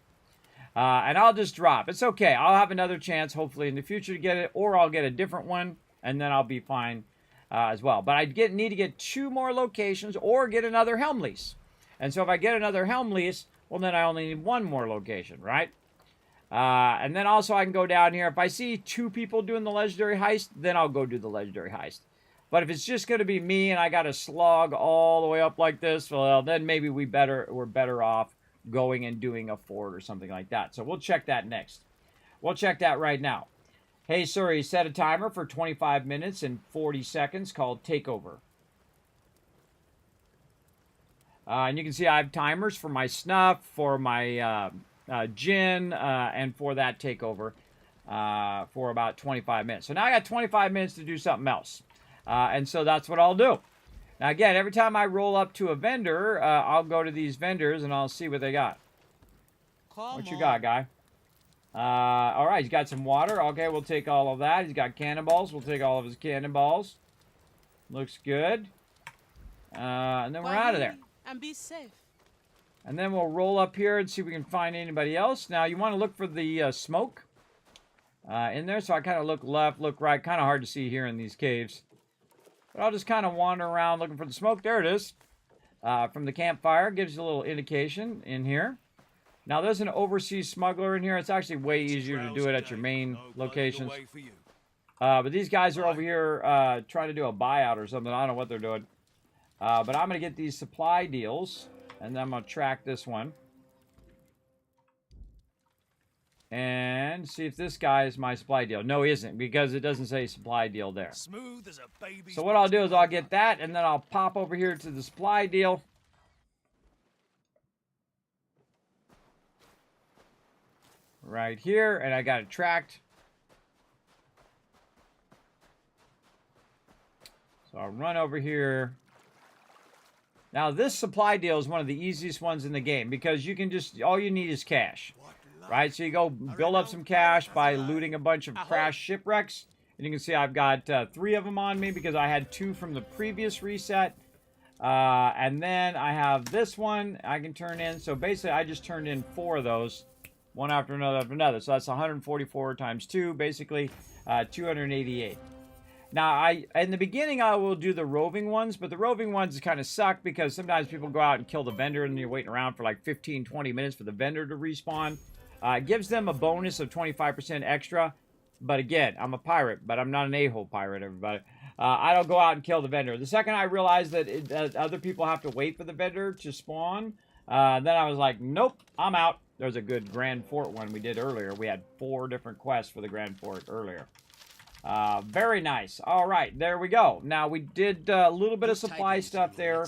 And I'll just drop. It's okay. I'll have another chance, hopefully, in the future to get it. Or I'll get a different one, and then I'll be fine. As well. But I need to get 2 more locations or get another helm lease. And so if I get another helm lease, well, then I only need 1 more location, right? And then also I can go down here. If I see 2 people doing the legendary heist, then I'll go do the legendary heist. But if it's just going to be me and I got to slog all the way up like this, well, then maybe we're better off going and doing a fort or something like that. So we'll check that next. We'll check that right now. Hey, Suri, set a timer for 25 minutes and 40 seconds called Takeover. And you can see I have timers for my snuff, for my gin, and for that takeover for about 25 minutes. So now I got 25 minutes to do something else. And so that's what I'll do. Now, again, every time I roll up to a vendor, I'll go to these vendors and I'll see what they got. What you got, guy? All right, he's got some water. Okay, we'll take all of that. He's got cannonballs. We'll take all of his cannonballs. Looks good. And then we're out of there. And be safe. And then we'll roll up here and see if we can find anybody else. Now, you want to look for the smoke in there. So I kind of look left, look right. Kind of hard to see here in these caves. But I'll just kind of wander around looking for the smoke. There it is. From the campfire. Gives you a little indication in here. Now, there's an overseas smuggler in here. It's actually way easier to do it at your main locations. But these guys are over here trying to do a buyout or something. I don't know what they're doing. But I'm going to get these supply deals, and then I'm going to track this one. And see if this guy is my supply deal. No, he isn't, because it doesn't say supply deal there. Smooth as a baby's So what I'll do is I'll get that, and then I'll pop over here to the supply deal. Right here, and I got it tracked. So I'll run over here. Now this supply deal is one of the easiest ones in the game, because you can just, all you need is cash. Right, so you go build up some cash by looting a bunch of crashed shipwrecks. And you can see I've got 3 of them on me because I had 2 from the previous reset. And then I have this one I can turn in. So basically I just turned in 4 of those, one after another. So that's 144 times 2, basically 288. Now, in the beginning, I will do the roving ones, but the roving ones kind of suck because sometimes people go out and kill the vendor and you're waiting around for like 15, 20 minutes for the vendor to respawn. It gives them a bonus of 25% extra. But again, I'm a pirate, but I'm not an a-hole pirate, everybody. I don't go out and kill the vendor. The second I realized that other people have to wait for the vendor to spawn, then I was like, nope, I'm out. There's a good Grand Fort one we did earlier. We had 4 different quests for the Grand Fort earlier. Very nice. All right, there we go. Now, we did a little bit of supply stuff there.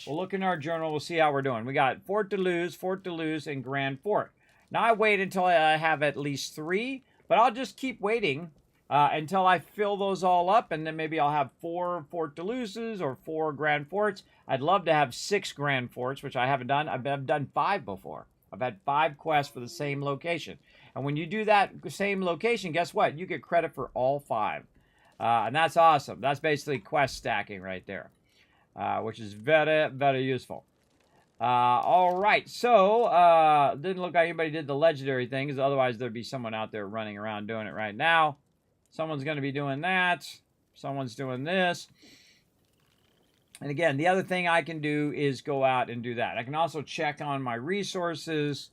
We'll look in our journal. We'll see how we're doing. We got Fort de Luz, and Grand Fort. Now, I wait until I have at least 3, but I'll just keep waiting until I fill those all up, and then maybe I'll have 4 Fort de Luzes or 4 Grand Forts. I'd love to have 6 Grand Forts, which I haven't done. I've done 5 before. I've had 5 quests for the same location. And when you do that same location, guess what? You get credit for all 5. And that's awesome. That's basically quest stacking right there, which is very, very useful. All right, so didn't look like anybody did the legendary thing, because otherwise there'd be someone out there running around doing it right now. Someone's going to be doing that. Someone's doing this. And again, the other thing I can do is go out and do that. I can also check on my resources.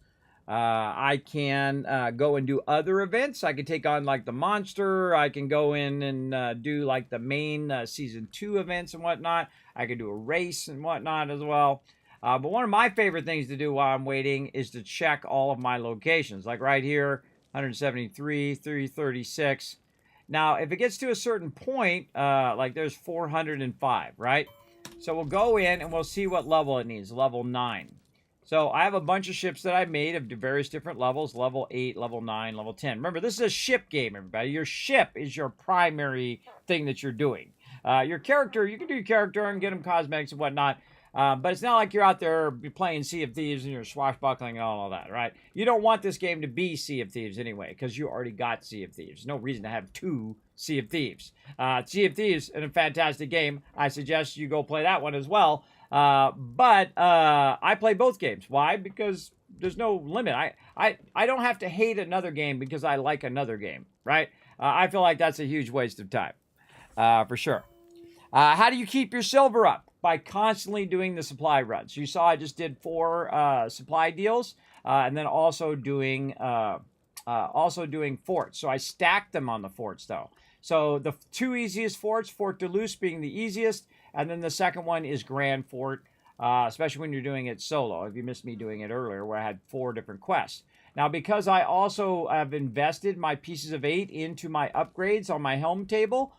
I can go and do other events. I can take on like the monster. I can go in and do like the main season 2 events and whatnot. I can do a race and whatnot as well. But one of my favorite things to do while I'm waiting is to check all of my locations. Like right here, 173, 336. Now, if it gets to a certain point, like there's 405, right? So we'll go in and we'll see what level it needs, level 9. So I have a bunch of ships that I've made of various different levels, level 8, level 9, level 10. Remember, this is a ship game, everybody. Your ship is your primary thing that you're doing. Your character, you can do your character and get them cosmetics and whatnot. But it's not like you're out there playing Sea of Thieves and you're swashbuckling and all that, right? You don't want this game to be Sea of Thieves anyway, because you already got Sea of Thieves. There's no reason to have 2 Sea of Thieves. Sea of Thieves is a fantastic game. I suggest you go play that one as well. But I play both games. Why? Because there's no limit. I don't have to hate another game because I like another game, right? I feel like that's a huge waste of time, for sure. How do you keep your silver up? By constantly doing the supply runs. You saw I just did 4 supply deals, and then also doing forts. So I stacked them on the forts though. So the 2 easiest forts, Fort de Luz being the easiest, and then the second one is Grand Fort, especially when you're doing it solo. If you missed me doing it earlier, where I had 4 different quests. Now, because I also have invested my pieces of 8 into my upgrades on my helm table.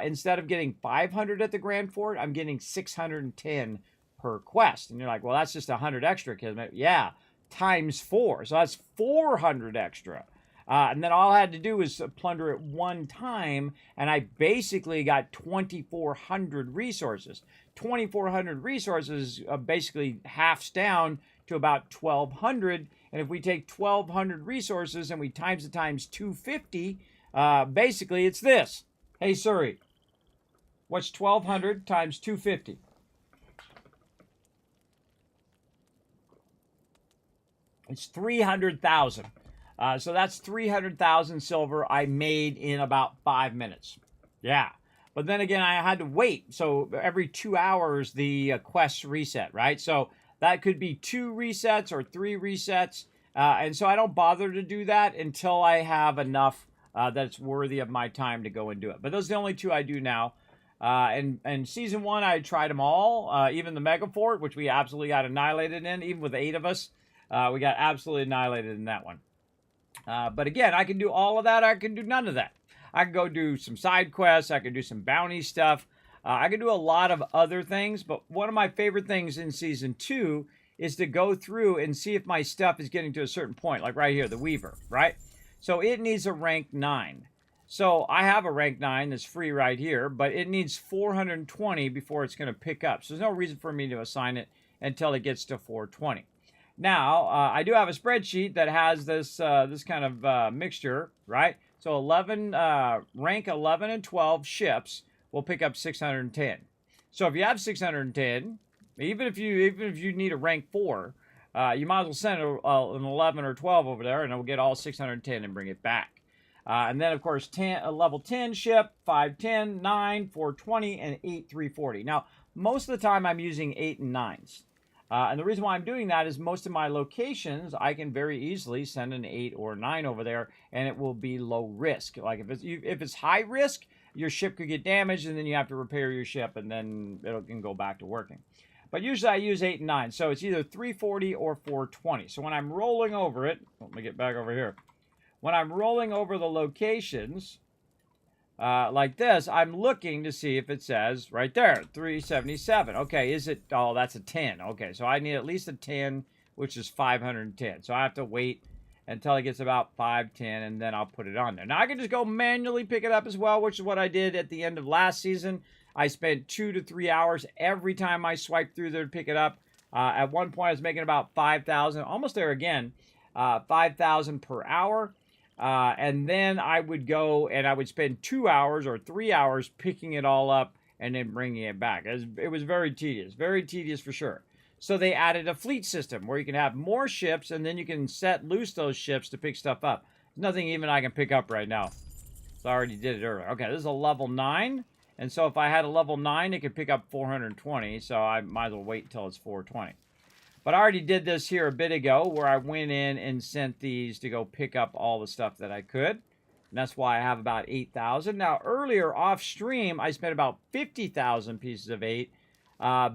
Instead of getting 500 at the Grand Fort, I'm getting 610 per quest. And you're like, well, that's just 100 extra, Kismet. Yeah, times 4. So that's 400 extra. And then all I had to do was plunder it 1 time, and I basically got 2,400 resources. 2,400 resources basically halves down to about 1,200. And if we take 1,200 resources and we times it times 250, basically it's this. Hey, Suri, what's 1,200 times 250? It's 300,000. So that's 300,000 silver I made in about 5 minutes. Yeah. But then again, I had to wait. So every 2 hours, the quests reset, right? So that could be 2 resets or 3 resets. And so I don't bother to do that until I have enough that's worthy of my time to go and do it. But those are the only 2 I do now. And season 1, I tried them all, even the Mega Fort, which we absolutely got annihilated in, even with 8 of us. We got absolutely annihilated in that one. But again, I can do all of that. I can do none of that. I can go do some side quests. I can do some bounty stuff. I can do a lot of other things. But one of my favorite things in Season 2 is to go through and see if my stuff is getting to a certain point. Like right here, the Weaver, right? So it needs a rank 9. So I have a rank 9 that's free right here. But it needs 420 before it's going to pick up. So there's no reason for me to assign it until it gets to 420. Now, I do have a spreadsheet that has this this kind of mixture, right? So 11, rank 11 and 12 ships will pick up 610. So if you have 610, even if you need a rank 4, you might as well send an 11 or 12 over there, and it will get all 610 and bring it back. And then, of course, a level 10 ship, 510, 9, 420, and 8, 340. Now, most of the time I'm using 8 and 9s. And the reason why I'm doing that is most of my locations, I can very easily send an 8 or 9 over there, and it will be low risk. Like if it's high risk, your ship could get damaged, and then you have to repair your ship, and then it can go back to working. But usually I use 8 and 9, so it's either 340 or 420. So when I'm rolling over it, let me get back over here. When I'm rolling over the locations, like this, I'm looking to see if it says right there, 377. Okay, is it? Oh, that's a 10. Okay, so I need at least a 10, which is 510. So I have to wait until it gets about 510, and then I'll put it on there. Now, I can just go manually pick it up as well, which is what I did at the end of last season. I spent 2 to 3 hours every time I swiped through there to pick it up. At one point, I was making about 5,000, almost there again, 5,000 per hour. And then I would go and I would spend 2 hours or 3 hours picking it all up and then bringing it back. It was very tedious for sure. So they added a fleet system where you can have more ships and then you can set loose those ships to pick stuff up. There's nothing even I can pick up right now. So I already did it earlier. Okay, this is a level 9. And so if I had a level 9, it could pick up 420. So I might as well wait until it's 420. But I already did this here a bit ago where I went in and sent these to go pick up all the stuff that I could. And that's why I have about 8,000. Now, earlier off stream, I spent about 50,000 pieces of 8,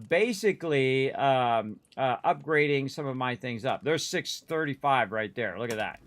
basically upgrading some of my things up. There's 635 right there. Look at that.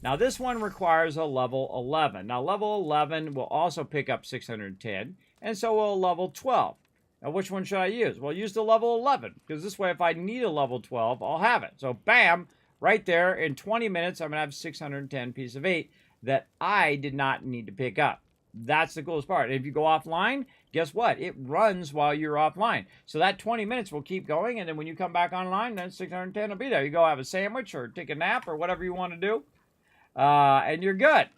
Now, this one requires a level 11. Now, level 11 will also pick up 610, and so will level 12. Now, which one should I use? Well, use the level 11, because this way, if I need a level 12, I'll have it. So, bam, right there, in 20 minutes, I'm going to have 610 pieces of 8 that I did not need to pick up. That's the coolest part. If you go offline, guess what? It runs while you're offline. So that 20 minutes will keep going, and then when you come back online, then 610 will be there. You go have a sandwich or take a nap or whatever you want to do, and you're good.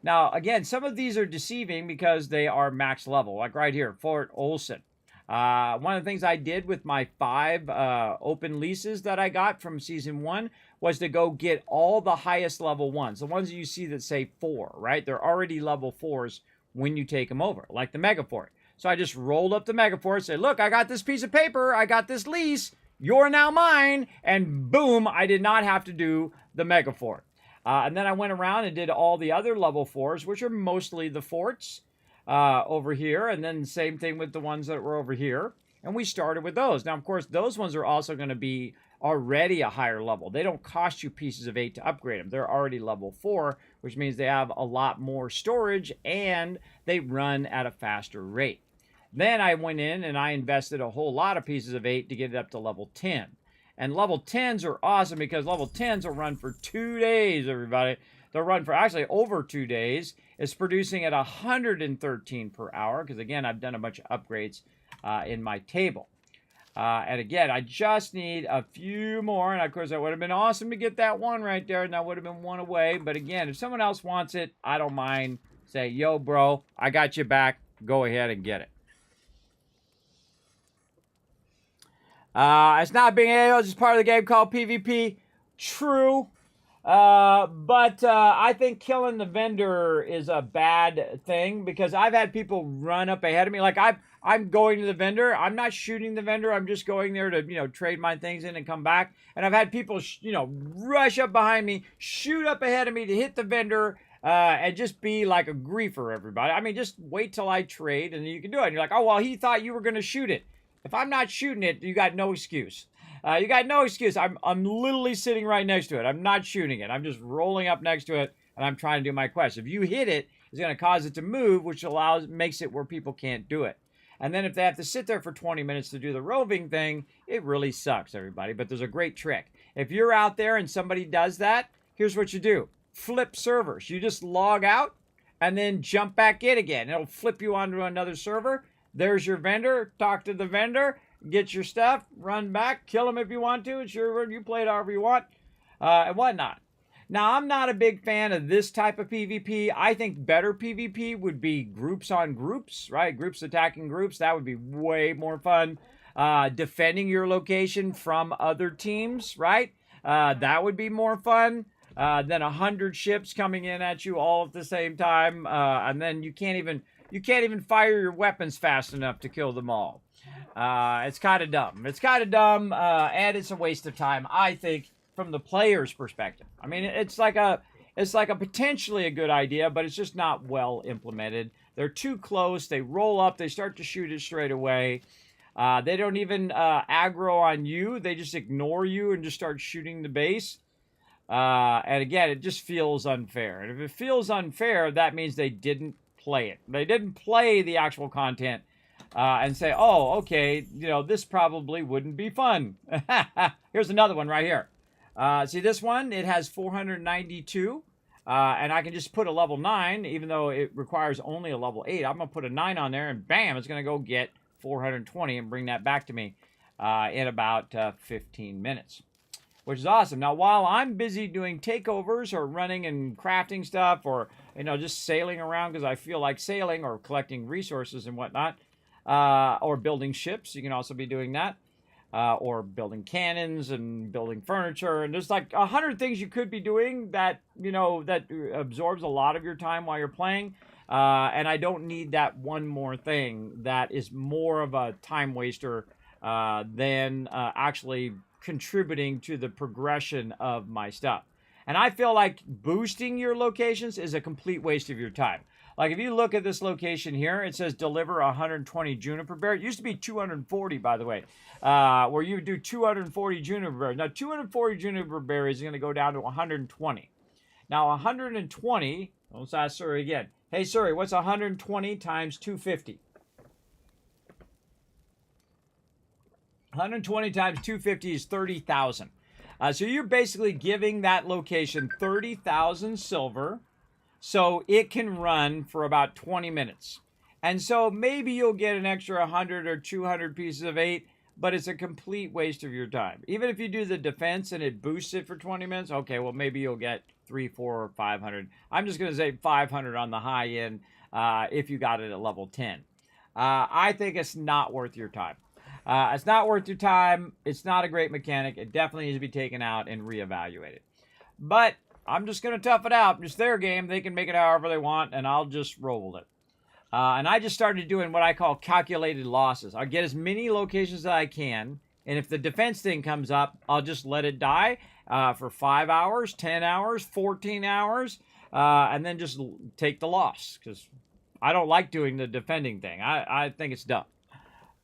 Now, again, some of these are deceiving because they are max level, like right here, Fort Olson. One of the things I did with my 5 open leases that I got from Season 1 was to go get all the highest level ones. The ones that you see that say 4, right? They're already level 4s when you take them over, like the Megafort. So I just rolled up the Megafort, said, look, I got this piece of paper, I got this lease, you're now mine, and boom, I did not have to do the Megafort. And then I went around and did all the other level 4s, which are mostly the forts. Over here, and then same thing with the ones that were over here, and we started with those. Now, of course, those ones are also going to be already a higher level. They don't cost you pieces of 8 to upgrade them. They're already level 4, which means they have a lot more storage, and they run at a faster rate. Then I went in and I invested a whole lot of pieces of 8 to get it up to level 10. And level 10s are awesome because level 10s will run for 2 days, everybody. They'll run for actually over 2 days. It's producing at 113 per hour because, again, I've done a bunch of upgrades in my table. And, again, I just need a few more. And, of course, that would have been awesome to get that one right there. And that would have been one away. But, again, if someone else wants it, I don't mind. Say, yo, bro, I got you back. Go ahead and get it. It's not being able. It's just part of the game called PvP. True. But I think killing the vendor is a bad thing because I've had people run up ahead of me. Like I'm going to the vendor. I'm not shooting the vendor. I'm just going there to, trade my things in and come back. And I've had people, rush up behind me, shoot up ahead of me to hit the vendor, and just be like a griefer, everybody. I mean, just wait till I trade and you can do it. And you're like, oh, well, he thought you were going to shoot it. If I'm not shooting it, you got no excuse. You got no excuse. I'm literally sitting right next to it. I'm not shooting it. I'm just rolling up next to it, and I'm trying to do my quest. If you hit it, it's going to cause it to move, which makes it where people can't do it. And then if they have to sit there for 20 minutes to do the roving thing, it really sucks, everybody. But there's a great trick. If you're out there and somebody does that, here's what you do. Flip servers. You just log out and then jump back in again. It'll flip you onto another server. There's your vendor. Talk to the vendor. Get your stuff. Run back. Kill them if you want to. It's your word. You play it however you want. And whatnot. Now, I'm not a big fan of this type of PvP. I think better PvP would be groups on groups, right? Groups attacking groups. That would be way more fun. Defending your location from other teams, right? That would be more fun than 100 ships coming in at you all at the same time. And then you can't even fire your weapons fast enough to kill them all. It's kind of dumb. It's kind of dumb, and it's a waste of time, I think, from the player's perspective. I mean, it's like a potentially a good idea, but it's just not well implemented. They're too close. They roll up. They start to shoot it straight away. They don't even aggro on you. They just ignore you and just start shooting the base. And again, it just feels unfair. And if it feels unfair, that means they didn't play it. They didn't play the actual content and say, oh, okay, this probably wouldn't be fun. Here's another one right here. See this one? It has 492, and I can just put a level 9, even though it requires only a level 8. I'm going to put a 9 on there, and bam, it's going to go get 420 and bring that back to me in about 15 minutes, which is awesome. Now, while I'm busy doing takeovers or running and crafting stuff or, just sailing around because I feel like sailing or collecting resources and whatnot, or building ships, you can also be doing that. Or building cannons and building furniture. And there's like 100 things you could be doing that, that absorbs a lot of your time while you're playing. And I don't need that one more thing that is more of a time waster than actually contributing to the progression of my stuff. And I feel like boosting your locations is a complete waste of your time. Like if you look at this location here, it says deliver 120 juniper berries. It used to be 240, by the way, where you do 240 juniper berries. Now, 240 juniper berries is going to go down to 120. Now, 120, let's ask Suri again. Hey, Suri, what's 120 times 250? 120 times 250 is 30,000. So you're basically giving that location 30,000 silver so it can run for about 20 minutes. And so maybe you'll get an extra 100 or 200 pieces of 8, but it's a complete waste of your time. Even if you do the defense and it boosts it for 20 minutes, okay, well, maybe you'll get 300, 400, or 500. I'm just going to say 500 on the high end if you got it at level 10. I think it's not worth your time. It's not worth your time. It's not a great mechanic. It definitely needs to be taken out and reevaluated. But I'm just going to tough it out. It's their game. They can make it however they want, and I'll just roll with it. And I just started doing what I call calculated losses. I'll get as many locations as I can, and if the defense thing comes up, I'll just let it die for 5 hours, 10 hours, 14 hours, and then just take the loss, because I don't like doing the defending thing. I think it's dumb.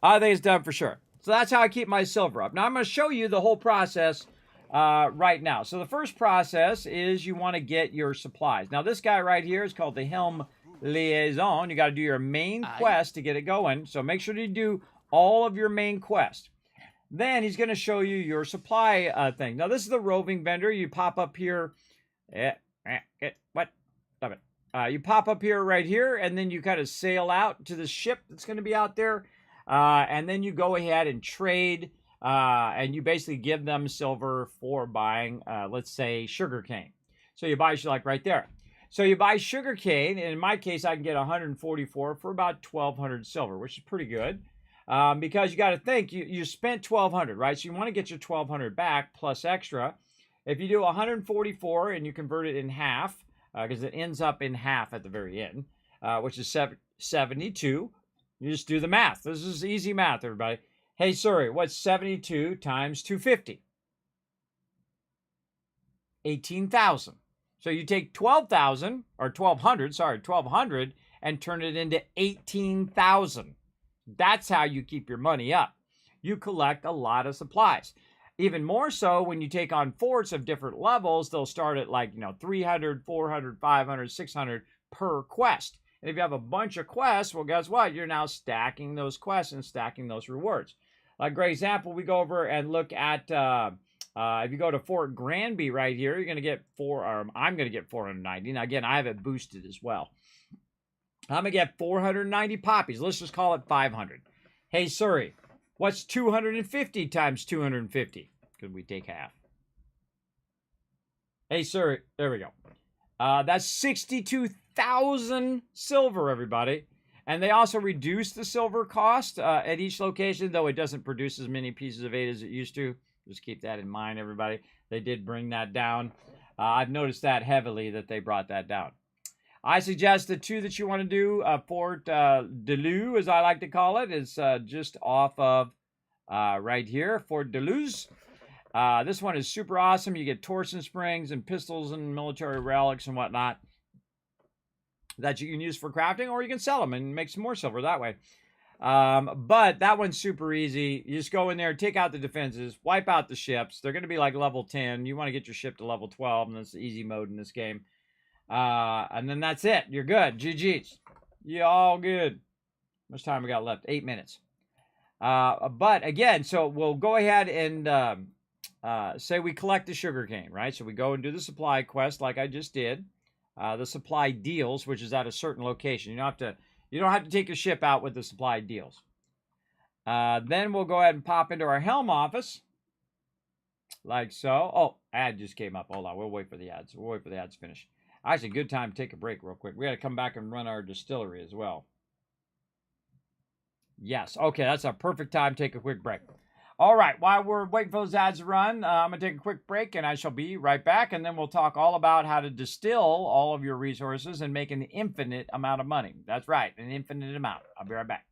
I think it's dumb for sure. So that's how I keep my silver up. Now, I'm going to show you the whole process right now. So the first process is you want to get your supplies. Now, this guy right here is called the Helm Liaison. You got to do your main quest to get it going. So make sure you do all of your main quest. Then he's going to show you your supply thing. Now, this is the roving vendor. You pop up here. What? Stop it. You pop up here right here, and then you kind of sail out to the ship that's going to be out there. And then you go ahead and trade, and you basically give them silver for buying, let's say, sugarcane. So you buy, like right there. So you buy sugarcane, and in my case, I can get 144 for about 1,200 silver, which is pretty good. Because you got to think, you spent 1,200, right? So you want to get your 1,200 back plus extra. If you do 144 and you convert it in half, because it ends up in half at the very end, which is 72. You just do the math. This is easy math, everybody. Hey, sorry, what's 72 times 250? 18,000. So you take 12,000 or 1,200, sorry, 1,200 and turn it into 18,000. That's how you keep your money up. You collect a lot of supplies. Even more so when you take on forts of different levels, they'll start at like, 300, 400, 500, 600 per quest. And if you have a bunch of quests, well, guess what? You're now stacking those quests and stacking those rewards. A great example, we go over and look at, if you go to Fort Granby right here, you're going to get I'm going to get 490. Now, again, I have it boosted as well. I'm going to get 490 poppies. Let's just call it 500. Hey, Suri, what's 250 times 250? Could we take half? Hey, Suri, there we go. That's 62,000 silver, everybody. And they also reduced the silver cost at each location, though it doesn't produce as many pieces of 8 as it used to. Just keep that in mind, everybody. They did bring that down. I've noticed that heavily, that they brought that down. I suggest the two that you want to do, Fort Deleu, as I like to call it, is just off of right here, Fort Deleuze. This one is super awesome. You get torsion springs and pistols and military relics and whatnot that you can use for crafting, or you can sell them and make some more silver that way. But that one's super easy. You just go in there, take out the defenses, wipe out the ships. They're going to be like level 10. You want to get your ship to level 12, and that's the easy mode in this game. And then that's it. You're good. GG's. You all good. How much time we got left? 8 minutes. But again, so we'll go ahead and say we collect the sugarcane, right? So we go and do the supply quest like I just did. The supply deals, which is at a certain location. You don't have to take your ship out with the supply deals. Then we'll go ahead and pop into our helm office. Like so. Oh, ad just came up. Hold on. We'll wait for the ads. We'll wait for the ads to finish. Actually, good time to take a break real quick. We got to come back and run our distillery as well. Yes. Okay, that's a perfect time to take a quick break. All right, while we're waiting for those ads to run, I'm going to take a quick break, and I shall be right back, and then we'll talk all about how to distill all of your resources and make an infinite amount of money. That's right, an infinite amount. I'll be right back.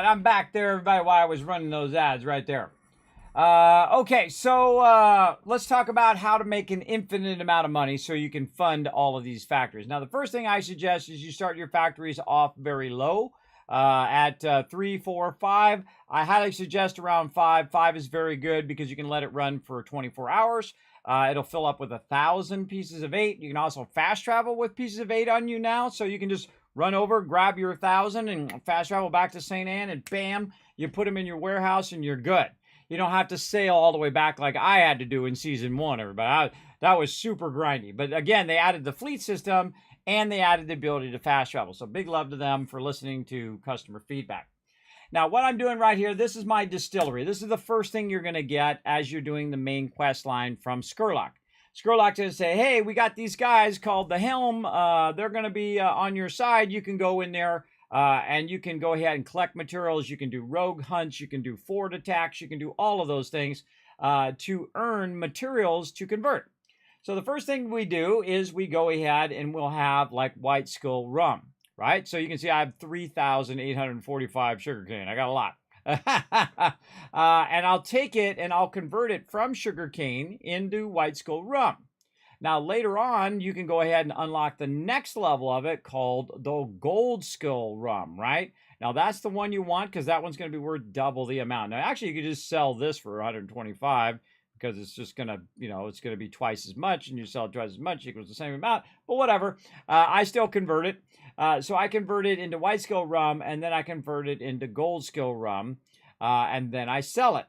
I'm back there, everybody, while I was running those ads right there. Okay, so let's talk about how to make an infinite amount of money so you can fund all of these factories. Now, the first thing I suggest is you start your factories off very low at 3, 4, 5. I highly suggest around 5. 5 is very good because you can let it run for 24 hours. It'll fill up with 1,000 pieces of 8. You can also fast travel with pieces of 8 on you now, so you can just run over, grab your 1,000, and fast travel back to St. Anne, and bam, you put them in your warehouse, and you're good. You don't have to sail all the way back like I had to do in Season 1, everybody. That was super grindy. But again, they added the fleet system, and they added the ability to fast travel. So big love to them for listening to customer feedback. Now, what I'm doing right here, this is my distillery. This is the first thing you're going to get as you're doing the main quest line from Skurlock. Skurlock's going to say, hey, we got these guys called the Helm. They're going to be on your side. You can go in there and you can go ahead and collect materials. You can do rogue hunts. You can do forward attacks. You can do all of those things to earn materials to convert. So the first thing we do is we go ahead and we'll have like White Skull rum, right? So you can see I have 3,845 sugarcane. I got a lot. And I'll take it and I'll convert it from sugarcane into White Skull rum. Now, later on, you can go ahead and unlock the next level of it called the Gold Skull rum, right? Now, that's the one you want because that one's going to be worth double the amount. Now, actually, you could just sell this for 125 because it's just going to, it's going to be twice as much, and you sell it twice as much equals the same amount. But whatever, I still convert it. So I convert it into White Skull rum, and then I convert it into Gold Skull rum, and then I sell it.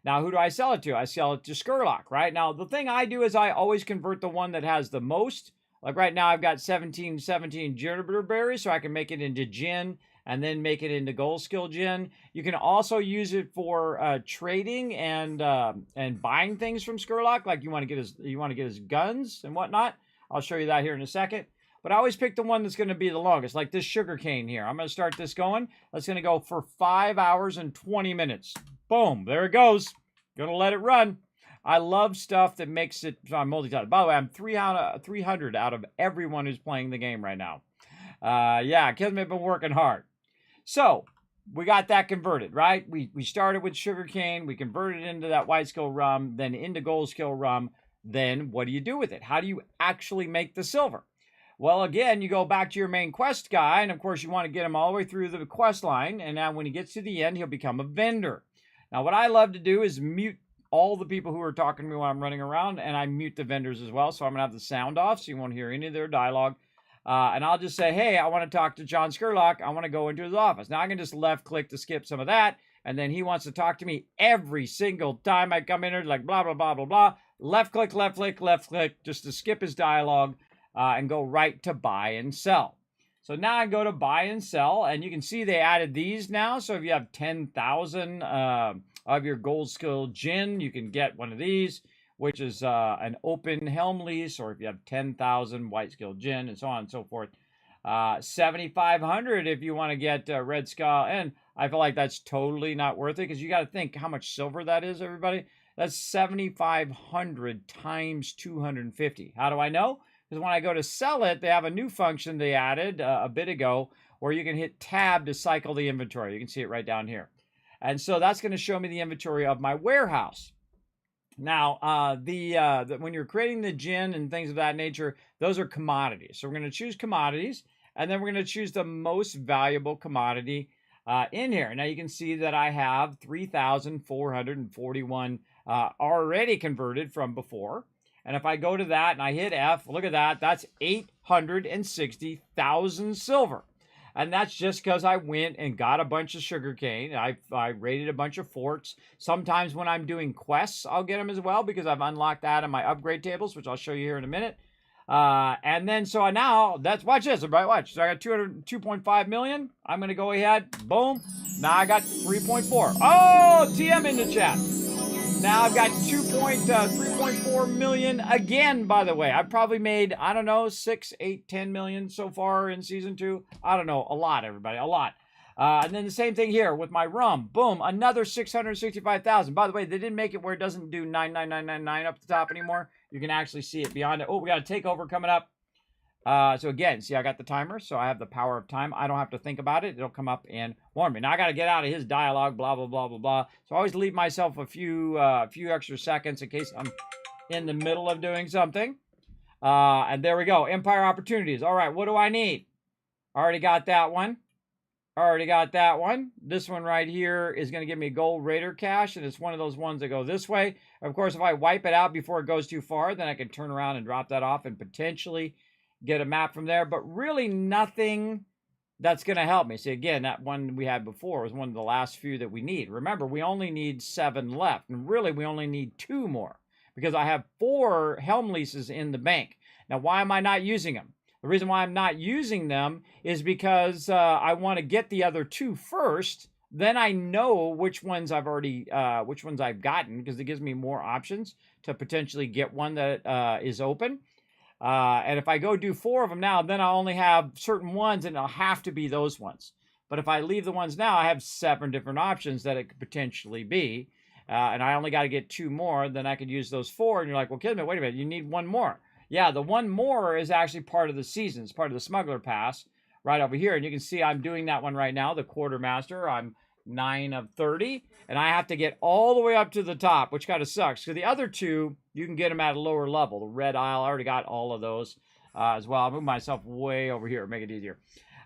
Now, who do I sell it to? I sell it to Skurlock, right? Now, the thing I do is I always convert the one that has the most. Like right now, I've got 17 juniper berries, so I can make it into gin and then make it into Gold Skull gin. You can also use it for trading and buying things from Skurlock, like you want to get his guns and whatnot. I'll show you that here in a second. But I always pick the one that's going to be the longest, like this sugarcane here. I'm going to start this going. That's going to go for 5 hours and 20 minutes. Boom, there it goes. Going to let it run. I love stuff that makes it, so I'm multi-talented. By the way, I'm 300 out of everyone who's playing the game right now. Yeah, Kismet been working hard. So, we got that converted, right? We started with sugarcane. We converted it into that White Skull rum, then into Gold Skull rum. Then, what do you do with it? How do you actually make the silver? Well, again, you go back to your main quest guy, and of course, you want to get him all the way through the quest line, and now when he gets to the end, he'll become a vendor. Now, what I love to do is mute all the people who are talking to me while I'm running around, and I mute the vendors as well, so I'm going to have the sound off, so you won't hear any of their dialogue. And I'll just say, hey, I want to talk to John Skurlock. I want to go into his office. Now, I can just left-click to skip some of that, and then he wants to talk to me every single time I come in there, like blah, blah, blah, blah, blah. Left-click, left-click, left-click, just to skip his dialogue. And go right to buy and sell. So now I go to buy and sell, and you can see they added these now. So if you have 10,000 of your Gold Skull gin, you can get one of these, which is an open helm lease, or if you have 10,000 White Skull gin, and so on and so forth. 7,500 if you want to get Red Skull, and I feel like that's totally not worth it because you got to think how much silver that is, everybody. That's 7,500 times 250. How do I know? Because when I go to sell it, they have a new function they added a bit ago where you can hit tab to cycle the inventory. You can see it right down here. And so that's going to show me the inventory of my warehouse. Now, when you're creating the gin and things of that nature, those are commodities. So we're going to choose commodities, and then we're going to choose the most valuable commodity in here. Now, you can see that I have 3,441 already converted from before. And if I go to that and I hit F, look at that, that's 860,000 silver. And that's just because I went and got a bunch of sugarcane. I raided a bunch of forts. Sometimes when I'm doing quests, I'll get them as well because I've unlocked that in my upgrade tables, which I'll show you here in a minute. And then, so now, watch this, everybody, watch. So I got 2.5 million. I'm going to go ahead, boom. Now I got 3.4. Oh, TM in the chat. Now I've got 3.4 million again, by the way. I've probably made, I don't know, 6, 8, 10 million so far in Season 2. I don't know, a lot, everybody, a lot. And then the same thing here with my rum. Boom, another 665,000. By the way, they didn't make it where it doesn't do 99999 up the top anymore. You can actually see it beyond it. Oh, we got a takeover coming up. So again, see, I got the timer, so I have the power of time. I don't have to think about it. It'll come up and warn me. Now I got to get out of his dialogue, blah, blah, blah, blah, blah. So I always leave myself a few extra seconds in case I'm in the middle of doing something. And there we go. Empire opportunities. All right, what do I need? Already got that one. Already got that one. This one right here is going to give me gold raider cash, and it's one of those ones that go this way. Of course, if I wipe it out before it goes too far, then I can turn around and drop that off and potentially get a map from there. But really nothing that's going to help me. See, again, that one we had before was one of the last few that we need. Remember, we only need 7 left, and really we only need 2 more because I have 4 helm leases in the bank. Now, why am I not using them? The reason why I'm not using them is because I want to get the other 2 first. Then I know which ones I've gotten, because it gives me more options to potentially get one that is open. And if I go do 4 of them now, then I only have certain ones, and it'll have to be those ones. But if I leave the ones now, I have 7 different options that it could potentially be. And I only got to get 2 more, then I could use those 4. And you're like, well, Kismet, wait a minute, you need 1 more. Yeah, the 1 more is actually part of the season. It's part of the smuggler pass right over here. And you can see I'm doing that one right now, the quartermaster. I'm 9 of 30. And I have to get all the way up to the top, which kind of sucks. So the other 2, you can get them at a lower level. The red isle, I already got all of those as well. I'll move myself way over here, make it easier.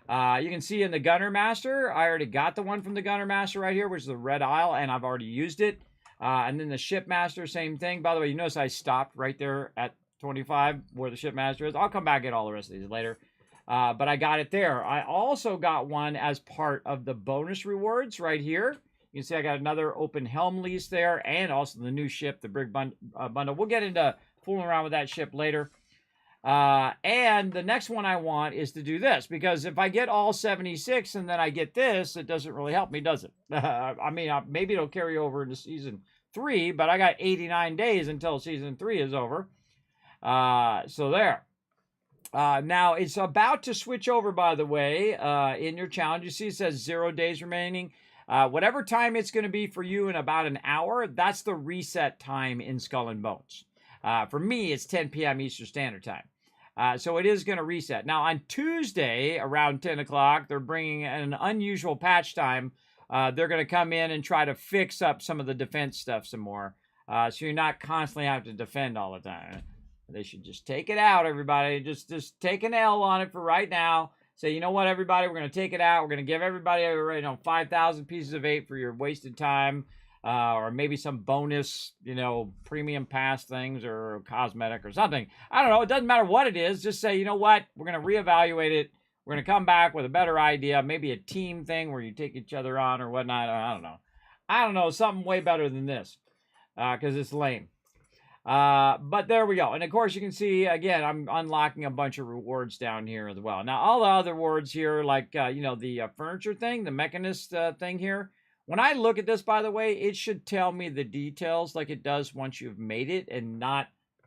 You can see in the gunner master, I already got the one from the gunner master right here, which is the red isle, and I've already used it. And then the ship master, same thing. By the way, you notice I stopped right there at 25 where the shipmaster is. I'll come back and get all the rest of these later. But I got it there. I also got one as part of the bonus rewards right here. You can see I got another open helm lease there, and also the new ship, the brig bundle. We'll get into fooling around with that ship later. And the next one I want is to do this, because if I get all 76 and then I get this, it doesn't really help me, does it? I mean, maybe it'll carry over into season 3, but I got 89 days until season 3 is over. So there. Now it's about to switch over, by the way, in your challenge. You see it says 0 days remaining. Whatever time it's going to be for you in about an hour, that's the reset time in Skull and Bones. For me, it's 10 p.m. Eastern Standard Time. So it is going to reset. Now on Tuesday around 10 o'clock, they're bringing an unusual patch time. They're going to come in and try to fix up some of the defense stuff some more. So you're not constantly having to defend all the time. They should just take it out, everybody. Just take an L on it for right now. Say, you know what, everybody, we're going to take it out. We're going to give everybody, 5,000 pieces of 8 for your wasted time. Or maybe some bonus, premium pass things or cosmetic or something. I don't know. It doesn't matter what it is. Just say, you know what, we're going to reevaluate it. We're going to come back with a better idea. Maybe a team thing where you take each other on or whatnot. I don't know. Something way better than this. Because it's lame. But there we go. And of course you can see, again, I'm unlocking a bunch of rewards down here as well. Now, all the other rewards here, like, the furniture thing, the mechanist thing here. When I look at this, by the way, it should tell me the details like it does once you've made it and not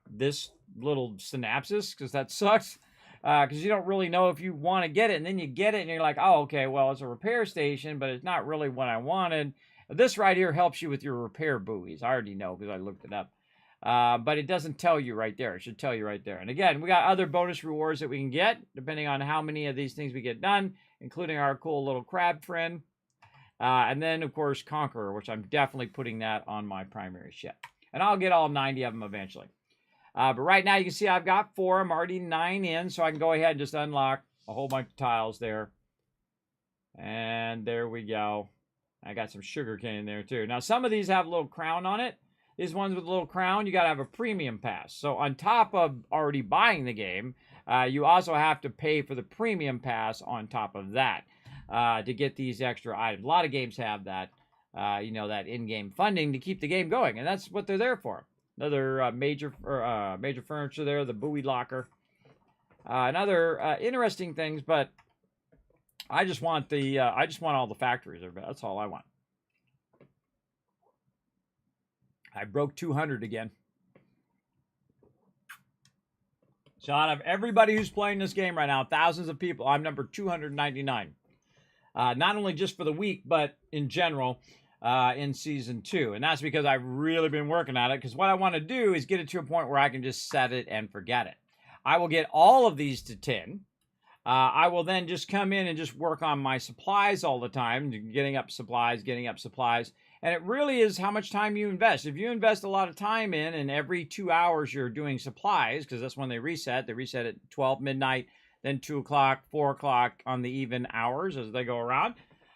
this little synopsis, because that sucks. Because you don't really know if you want to get it, and then you get it and you're like, oh, okay, well, it's a repair station, but it's not really what I wanted. This right here helps you with your repair buoys. I already know because I looked it up. But it doesn't tell you right there. It should tell you right there. And again, we got other bonus rewards that we can get, depending on how many of these things we get done, including our cool little crab friend. And then, of course, Conqueror, which I'm definitely putting that on my primary ship. And I'll get all 90 of them eventually. But right now, you can see I've got 4. I'm already 9 in, so I can go ahead and just unlock a whole bunch of tiles there. And there we go. I got some sugarcane there, too. Now, some of these have a little crown on it. These ones with a little crown, you got to have a premium pass. So on top of already buying the game, you also have to pay for the premium pass on top of that to get these extra items. A lot of games have that, that in-game funding to keep the game going, and that's what they're there for. Another major furniture there, the buoy locker, and other interesting things. But I just want all the factories. That's all I want. I broke 200 again. So out of everybody who's playing this game right now, thousands of people, I'm number 299. Not only just for the week, but in general in Season 2. And that's because I've really been working at it. Because what I want to do is get it to a point where I can just set it and forget it. I will get all of these to 10. I will then just come in and just work on my supplies all the time, getting up supplies. And it really is how much time you invest. If you invest a lot of time in, and every 2 hours you're doing supplies, because that's when they reset. They reset at 12 midnight, then 2 o'clock, 4 o'clock on the even hours as they go around.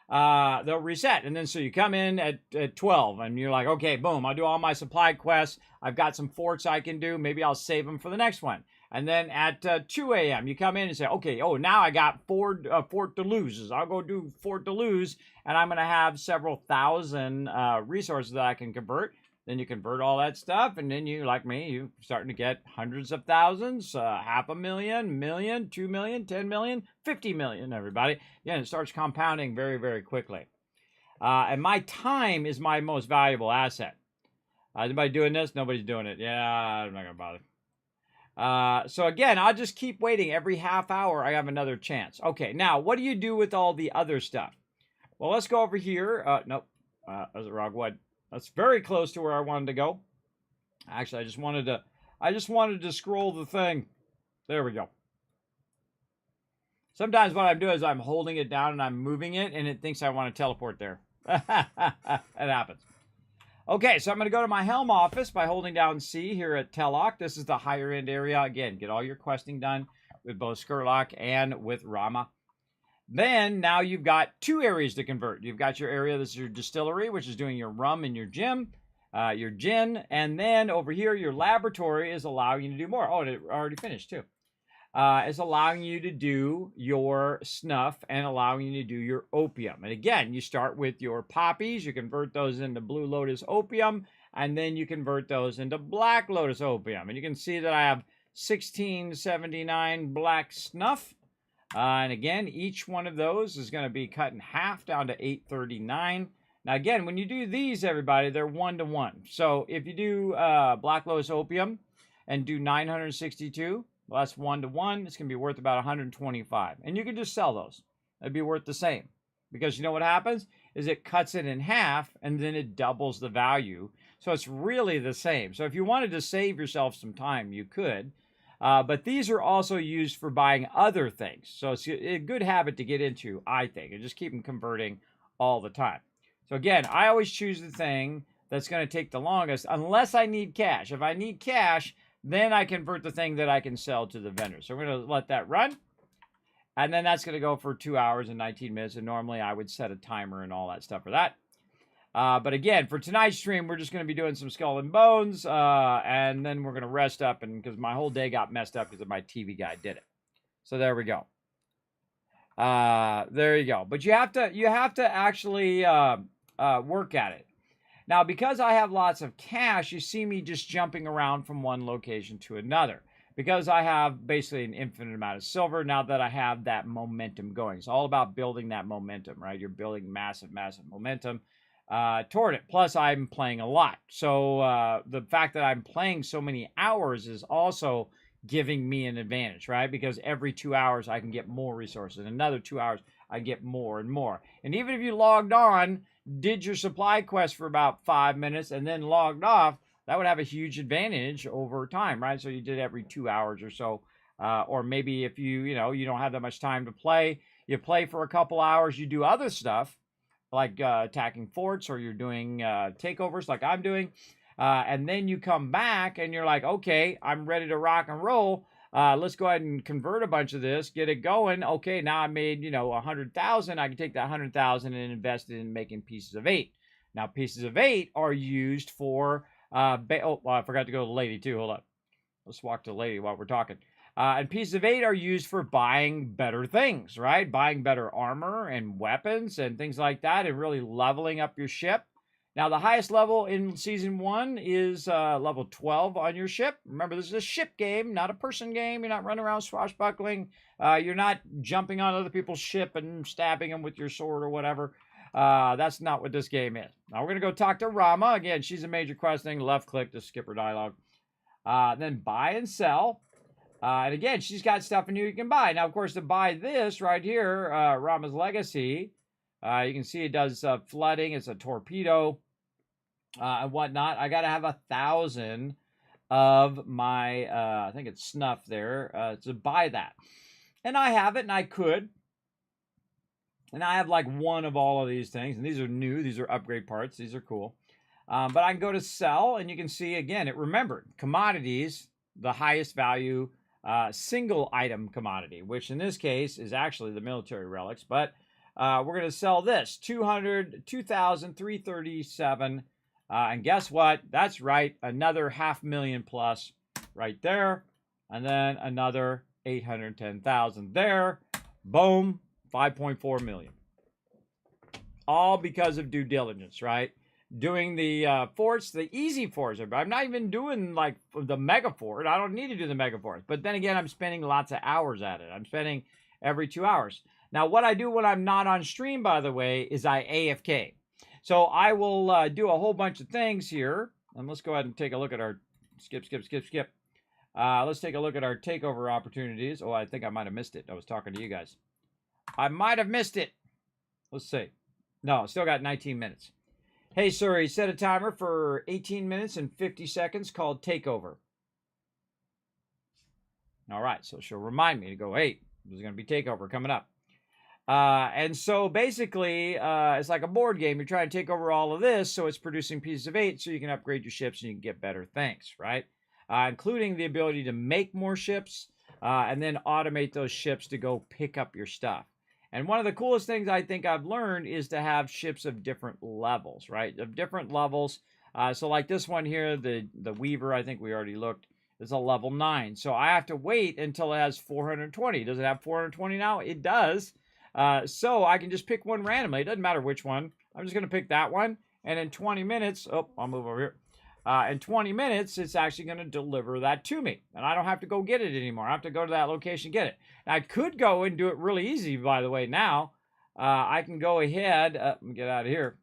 They'll reset. And then so you come in at 12 and you're like, okay, boom, I'll do all my supply quests. I've got some forts I can do. Maybe I'll save them for the next one. And then at 2 a.m., you come in and say, okay, now I got Fort Deleuze. I'll go do Fort Deleuze, and I'm going to have several thousand resources that I can convert. Then you convert all that stuff, and then you, like me, you're starting to get hundreds of thousands, 500,000, million, 2 million, 10 million, 50 million, everybody. Yeah, it starts compounding very, very quickly. And my time is my most valuable asset. Anybody doing this? Nobody's doing it. Yeah, I'm not going to bother. So again, I'll just keep waiting. Every half hour, I have another chance. Okay, now, what do you do with all the other stuff? Well, let's go over here. Nope, that's the wrong one. That's very close to where I wanted to go. Actually, I just wanted to scroll the thing. There we go. Sometimes what I'm doing is I'm holding it down and I'm moving it, and it thinks I want to teleport there. It happens. Okay, so I'm going to go to my helm office by holding down C here at Telok. This is the higher end area. Again, get all your questing done with both Skurlock and with Rama. Then, now you've got 2 areas to convert. You've got your area, this is your distillery, which is doing your rum and your gin. And then over here, your laboratory is allowing you to do more. Oh, it already finished too. It's allowing you to do your snuff and allowing you to do your opium. And again, you start with your poppies, you convert those into Blue Lotus opium, and then you convert those into Black Lotus opium. And you can see that I have 1679 black snuff. And again, each one of those is going to be cut in half down to 839. Now again, when you do these, everybody, they're 1-to-1. So if you do Black Lotus opium and do 962, well, that's 1-to-1. It's going to be worth about 125. And you can just sell those. It'd be worth the same. Because you know what happens? Is it cuts it in half, and then it doubles the value. So it's really the same. So if you wanted to save yourself some time, you could. But these are also used for buying other things. So it's a good habit to get into, I think. And just keep them converting all the time. So again, I always choose the thing that's going to take the longest, unless I need cash. If I need cash, then I convert the thing that I can sell to the vendor. So we're going to let that run. And then that's going to go for 2 hours and 19 minutes. And normally I would set a timer and all that stuff for that. But again, for tonight's stream, we're just going to be doing some skull and bones. And then we're going to rest up, and because my whole day got messed up because my TV guy did it. So there we go. There you go. But you have to actually work at it. Now, because I have lots of cash, you see me just jumping around from one location to another. Because I have basically an infinite amount of silver, now that I have that momentum going. It's all about building that momentum, right? You're building massive, massive momentum toward it. Plus, I'm playing a lot. So the fact that I'm playing so many hours is also giving me an advantage, right? Because every 2 hours, I can get more resources. Another 2 hours, I get more and more. And even if you logged on, did your supply quest for about 5 minutes, and then logged off, that would have a huge advantage over time, right? So you did every 2 hours or so. Or maybe if you don't have that much time to play, you play for a couple hours, you do other stuff, like attacking forts, or you're doing takeovers like I'm doing. And then you come back and you're like, okay, I'm ready to rock and roll. Let's go ahead and convert a bunch of this, get it going. Okay, now I made, 100,000. I can take that 100,000 and invest it in making pieces of 8. Now, pieces of 8 are used for, I forgot to go to the lady too. Hold up. Let's walk to the lady while we're talking. And pieces of 8 are used for buying better things, right? Buying better armor and weapons and things like that, and really leveling up your ship. Now, the highest level in Season 1 is level 12 on your ship. Remember, this is a ship game, not a person game. You're not running around swashbuckling. You're not jumping on other people's ship and stabbing them with your sword or whatever. That's not what this game is. Now, we're going to go talk to Rama. Again, she's a major questing. Left click to skip her dialogue. Then buy and sell. And again, she's got stuff in here you can buy. Now, of course, to buy this right here, Rama's Legacy, you can see it does flooding. It's a torpedo and whatnot. I got to have 1,000 of my, I think it's snuff there, to buy that. And I have it, and I could. And I have like one of all of these things, and these are new. These are upgrade parts. These are cool. But I can go to sell, and you can see, again, it remembered commodities, the highest value single item commodity, which in this case is actually the military relics. But we're going to sell this, 2,337. And guess what? That's right, another 500,000 plus right there. And then another 810,000 there. Boom, 5.4 million. All because of due diligence, right? Doing the forts, the easy forts. I'm not even doing like the mega fort. I don't need to do the mega fort. But then again, I'm spending lots of hours at it. I'm spending every 2 hours. Now, what I do when I'm not on stream, by the way, is I AFK. So I will do a whole bunch of things here. And let's go ahead and take a look at our skip. Let's take a look at our takeover opportunities. Oh, I think I might have missed it. I was talking to you guys. I might have missed it. Let's see. No, still got 19 minutes. Hey, Suri, set a timer for 18 minutes and 50 seconds called takeover. All right, so she'll remind me to go, hey, there's going to be takeover coming up. And so basically, it's like a board game. You're trying to take over all of this, so it's producing pieces of 8 so you can upgrade your ships and you can get better things, right? Including the ability to make more ships and then automate those ships to go pick up your stuff. And one of the coolest things I think I've learned is to have ships of different levels, right? Of different levels. So like this one here, the Weaver, I think we already looked, is a level 9. So I have to wait until it has 420. Does it have 420 now? It does. So I can just pick one randomly. It doesn't matter which one. I'm just going to pick that one. And in 20 minutes, oh, I'll move over here. In 20 minutes, it's actually going to deliver that to me. And I don't have to go get it anymore. I have to go to that location and get it. Now, I could go and do it really easy, by the way, now. I can go ahead. Let me get out of here.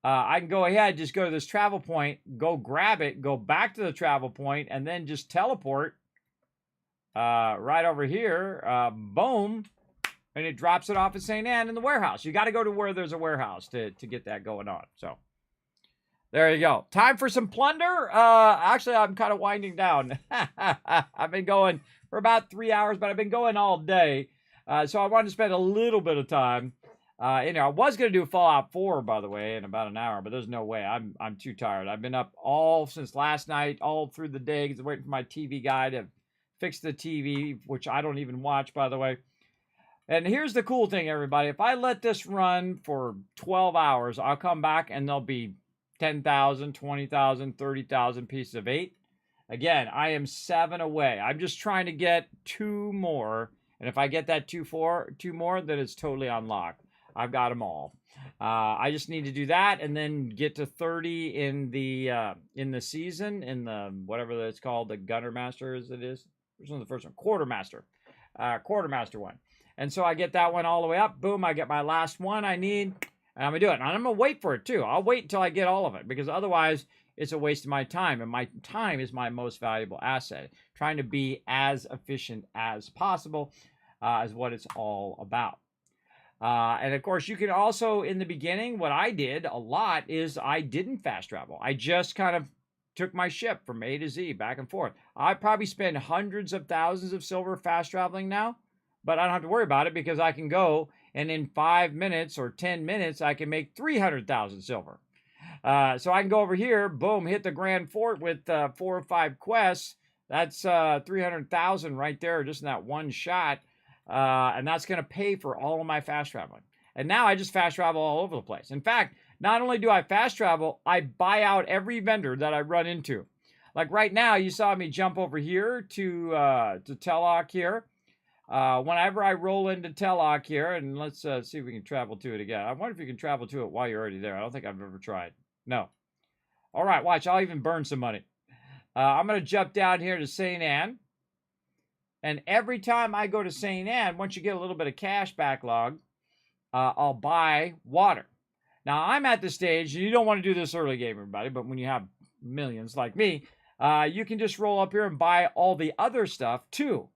I can go ahead, just go to this travel point, go grab it, go back to the travel point, and then just teleport right over here. Boom. And it drops it off at St. Anne in the warehouse. You got to go to where there's a warehouse to get that going on. So there you go. Time for some plunder. Actually, I'm kind of winding down. I've been going for about 3 hours, but I've been going all day. So I wanted to spend a little bit of time. I was going to do Fallout 4, by the way, in about an hour, but there's no way. I'm too tired. I've been up all since last night, all through the day, because I'm waiting for my TV guy to fix the TV, which I don't even watch, by the way. And here's the cool thing, everybody. If I let this run for 12 hours, I'll come back and there'll be 10,000, 20,000, 30,000 pieces of 8. Again, I am 7 away. I'm just trying to get 2 more. And if I get that 2 more, then it's totally unlocked. I've got them all. I just need to do that and then get to 30 in the season, in the whatever it's called, the Gunner Master as it is. Which one's the first one? Quartermaster. Quartermaster one. And so I get that one all the way up. Boom, I get my last one I need. And I'm going to do it. And I'm going to wait for it, too. I'll wait until I get all of it. Because otherwise, it's a waste of my time. And my time is my most valuable asset. Trying to be as efficient as possible is what it's all about. And, of course, you can also, in the beginning, what I did a lot is I didn't fast travel. I just kind of took my ship from A to Z, back and forth. I probably spend hundreds of thousands of silver fast traveling now. But I don't have to worry about it because I can go and in 5 minutes or 10 minutes, I can make 300,000 silver. So I can go over here, boom, hit the Grand Fort with 4 or 5 quests. That's 300,000 right there, just in that one shot. And that's going to pay for all of my fast traveling. And now I just fast travel all over the place. In fact, not only do I fast travel, I buy out every vendor that I run into. Like right now, you saw me jump over here to Telloc here. Whenever I roll into Telloc here, and let's see if we can travel to it again. I wonder if you can travel to it while you're already there. I don't think I've ever tried. No. All right, watch. I'll even burn some money. I'm going to jump down here to St. Anne. And every time I go to St. Anne, once you get a little bit of cash backlog, I'll buy water. Now, I'm at the stage, and you don't want to do this early game, everybody, but when you have millions like me, you can just roll up here and buy all the other stuff, too.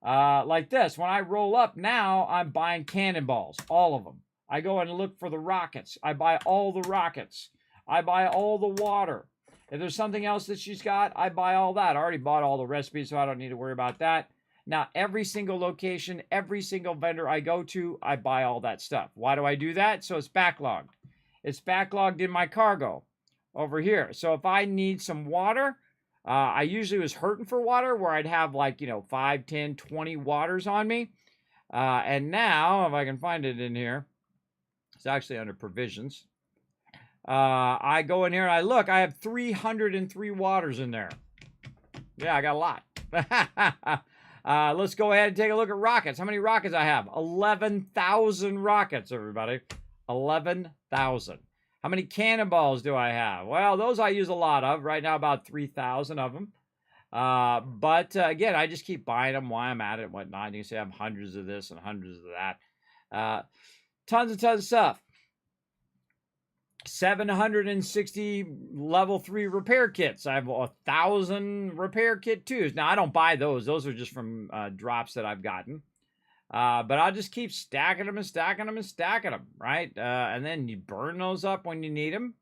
Like this. When I roll up now, I'm buying cannonballs, all of them. I go and look for the rockets. I buy all the rockets. I buy all the water. If there's something else that she's got, I buy all that. I already bought all the recipes, so I don't need to worry about that. Now, every single location, every single vendor I go to, I buy all that stuff. Why do I do that? So it's backlogged. It's backlogged in my cargo over here. So if I need some water, I usually was hurting for water where I'd have like, 5, 10, 20 waters on me. And now, if I can find it in here, it's actually under provisions. I go in here and I look, I have 303 waters in there. Yeah, I got a lot. Let's go ahead and take a look at rockets. How many rockets I have? 11,000 rockets, everybody. 11,000. How many cannonballs do I have? Well, those I use a lot of. Right now, about 3,000 of them. But again, I just keep buying them while I'm at it and whatnot. You can see I have hundreds of this and hundreds of that. Tons and tons of stuff. 760 level 3 repair kits. I have 1,000 repair kit 2s. Now, I don't buy those. Those are just from drops that I've gotten. But I'll just keep stacking them and stacking them and stacking them, right? And then you burn those up when you need them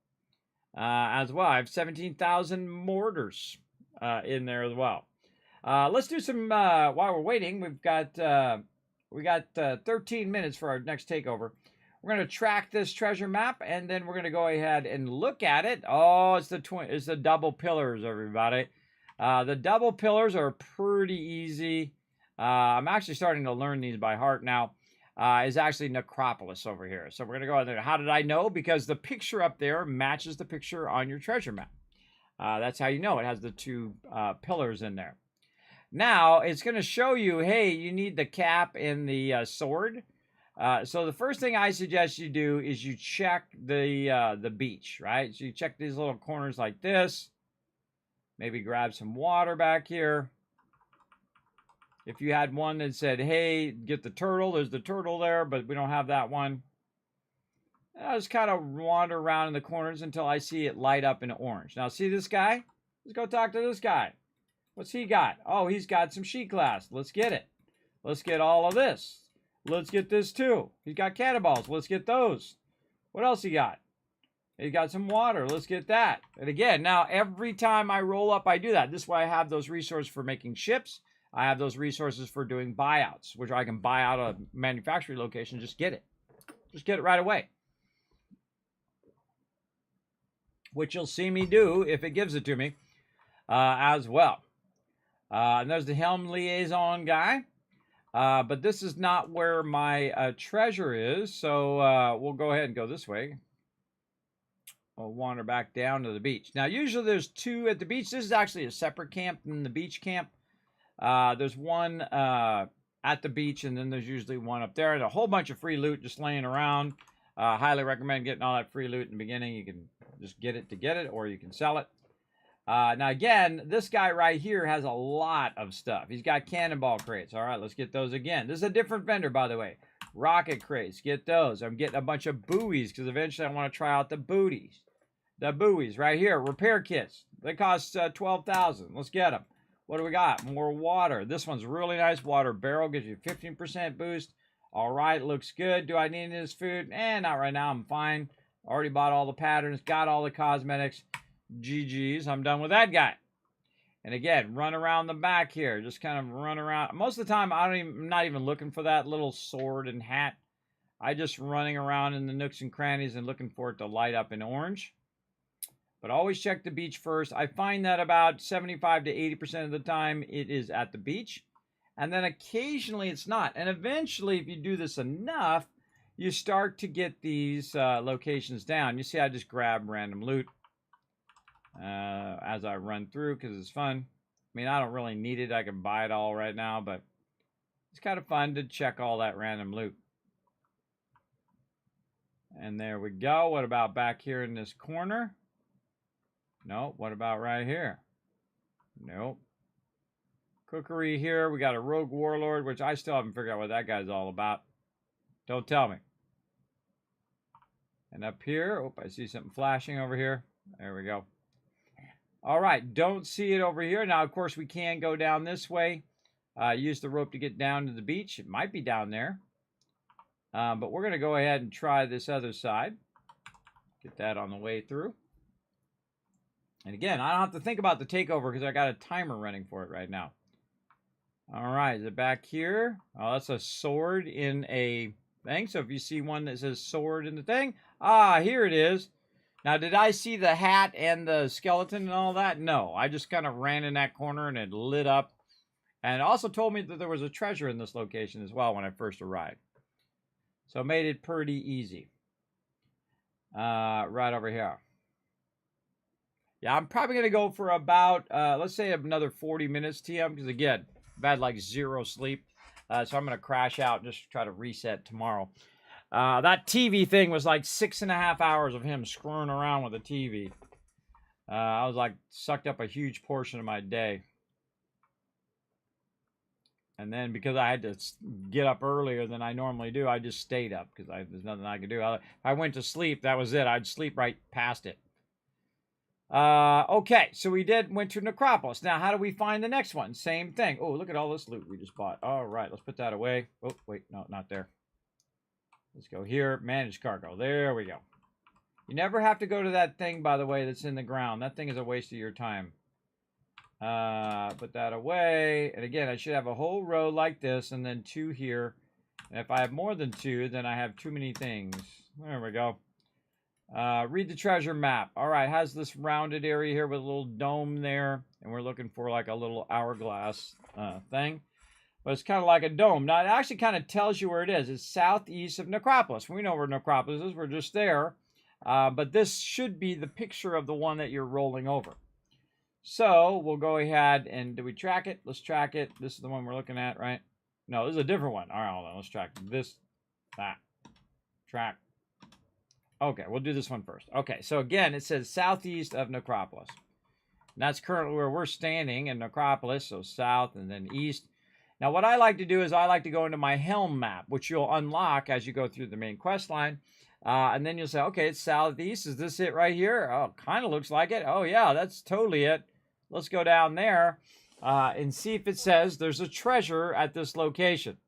as well. I have 17,000 mortars in there as well. Let's do some, while we're waiting, we got 13 minutes for our next takeover. We're going to track this treasure map, and then we're going to go ahead and look at it. Oh, it's the double pillars, everybody. The double pillars are pretty easy. I'm actually starting to learn these by heart now. Is actually Necropolis over here. So we're going to go in there. How did I know? Because the picture up there matches the picture on your treasure map. That's how you know it has the 2 pillars in there. Now, it's going to show you, hey, you need the cap and the sword. So the first thing I suggest you do is you check the beach, right? So you check these little corners like this. Maybe grab some water back here. If you had one that said, hey, get the turtle, there's the turtle there, but we don't have that one. I just kind of wander around in the corners until I see it light up in orange. Now, see this guy? Let's go talk to this guy. What's he got? Oh, he's got some sheet glass. Let's get it. Let's get all of this. Let's get this too. He's got cannonballs. Let's get those. What else he got? He got some water. Let's get that. And again, now every time I roll up, I do that. This is why I have those resources for making ships. I have those resources for doing buyouts, which I can buy out a manufacturing location. Just get it. Just get it right away. Which you'll see me do if it gives it to me as well. And there's the Helm Liaison guy. But this is not where my treasure is, so we'll go ahead and go this way. We'll wander back down to the beach. Now, usually there's 2 at the beach. This is actually a separate camp than the beach camp. There's one at the beach, and then there's usually one up there. And a whole bunch of free loot just laying around. Highly recommend getting all that free loot in the beginning. You can just get it to get it, or you can sell it. Now, again, this guy right here has a lot of stuff. He's got cannonball crates. All right, let's get those again. This is a different vendor, by the way. Rocket crates, get those. I'm getting a bunch of buoys because eventually I want to try out the booties. The buoys right here, repair kits. They cost 12,000. Let's get them. What do we got? More water. This one's really nice. Water barrel gives you 15% boost. All right, looks good. Do I need this food? Not right now. I'm fine. Already bought all the patterns, got all the cosmetics. GG's, I'm done with that guy. And again, run around the back here. Just kind of run around. Most of the time, I'm not even looking for that little sword and hat. I just running around in the nooks and crannies and looking for it to light up in orange. But always check the beach first. I find that about 75 to 80% of the time it is at the beach. And then occasionally it's not. And eventually, if you do this enough, you start to get these locations down. You see, I just grab random loot as I run through because it's fun. I mean, I don't really need it. I can buy it all right now, but it's kind of fun to check all that random loot. And there we go. What about back here in this corner? No. What about right here? Nope. Cookery here. We got a rogue warlord, which I still haven't figured out what that guy's all about. Don't tell me. And up here, oh, I see something flashing over here. There we go. All right, don't see it over here. Now, of course, we can go down this way. Use the rope to get down to the beach. It might be down there. But we're going to go ahead and try this other side. Get that on the way through. And again, I don't have to think about the takeover because I got a timer running for it right now. All right, is it back here? Oh, that's a sword in a thing. So if you see one that says sword in the thing, here it is. Now, did I see the hat and the skeleton and all that? No, I just kind of ran in that corner and it lit up. And it also told me that there was a treasure in this location as well when I first arrived. So it made it pretty easy. Right over here. Yeah, I'm probably going to go for about, let's say another 40 minutes, TM, because again, I've had like 0 sleep. So I'm going to crash out and just try to reset tomorrow. That TV thing was like 6.5 hours of him screwing around with the TV. I was like, sucked up a huge portion of my day. And then because I had to get up earlier than I normally do, I just stayed up because there's nothing I could do. If I went to sleep, that was it. I'd sleep right past it. Okay, so we went to Necropolis. Now, how do we find the next one? Same thing. Oh, look at all this loot we just bought. All right, let's put that away. Oh, wait, no, not there. Let's go here. Manage cargo. There we go. You never have to go to that thing, by the way, that's in the ground. That thing is a waste of your time. Put that away. And again, I should have a whole row like this and then 2 here. And if I have more than 2, then I have too many things. There we go. Read the treasure map. All right, has this rounded area here with a little dome there. And we're looking for like a little hourglass thing. But it's kind of like a dome. Now, it actually kind of tells you where it is. It's southeast of Necropolis. We know where Necropolis is. We're just there. But this should be the picture of the one that you're rolling over. So we'll go ahead and, do we track it? Let's track it. This is the one we're looking at, right? No, this is a different one. All right, hold on. Let's track this, that, track. Okay, we'll do this one first. Okay, so again, it says southeast of Necropolis. And that's currently where we're standing in Necropolis, so south and then east. Now, what I like to do is I like to go into my helm map, which you'll unlock as you go through the main quest line. And then you'll say, okay, it's southeast. Is this it right here? Oh, kind of looks like it. Oh, yeah, that's totally it. Let's go down there and see if it says there's a treasure at this location.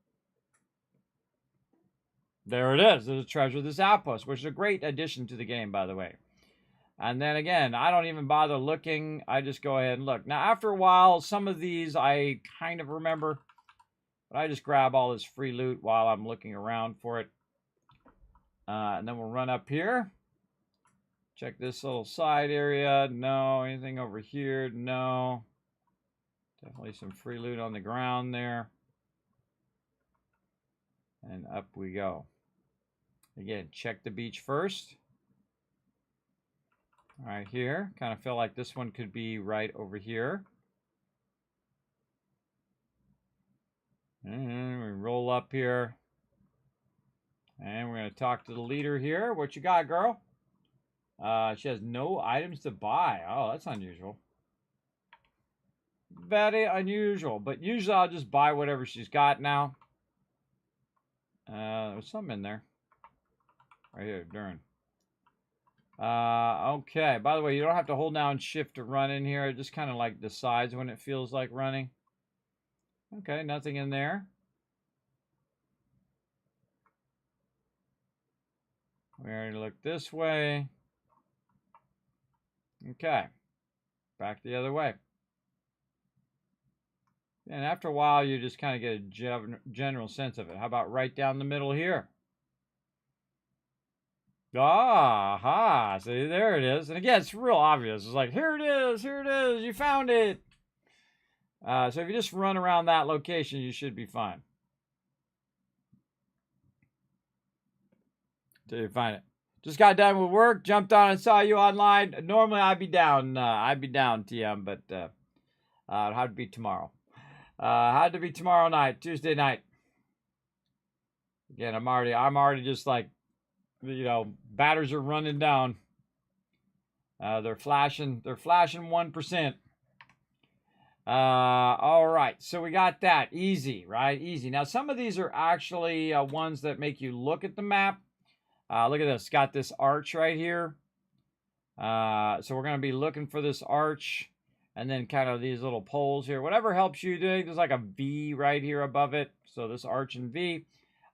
There it is. There's a treasure at this outpost, which is a great addition to the game, by the way. And then again, I don't even bother looking. I just go ahead and look. Now, after a while, some of these I kind of remember. But I just grab all this free loot while I'm looking around for it. And then we'll run up here. Check this little side area. No. Anything over here? No. Definitely some free loot on the ground there. And up we go. Again, check the beach first. Right here. Kind of feel like this one could be right over here. And we roll up here. And we're going to talk to the leader here. What you got, girl? She has no items to buy. Oh, that's unusual. Very unusual. But usually I'll just buy whatever she's got now. There's something in there. Right here, darn. Okay. By the way, you don't have to hold down shift to run in here. It just kind of like decides when it feels like running. Okay, nothing in there. We already looked this way. Okay. Back the other way. And after a while, you just kind of get a general sense of it. How about right down the middle here? Ah, see, there it is. And again, it's real obvious. It's like, here it is, you found it. So if you just run around that location, you should be fine. Till you find it. Just got done with work, jumped on and saw you online. Normally I'd be down, TM, but it'll have to be tomorrow. Had to be tomorrow night, Tuesday night. Again, I'm already just like, you know, batters are running down. They're flashing 1%. All right, so we got that. Easy, right? Easy. Now, some of these are actually ones that make you look at the map. Look at this. Got this arch right here. So we're going to be looking for this arch. And then kind of these little poles here. Whatever helps you do. There's like a V right here above it. So this arch and V.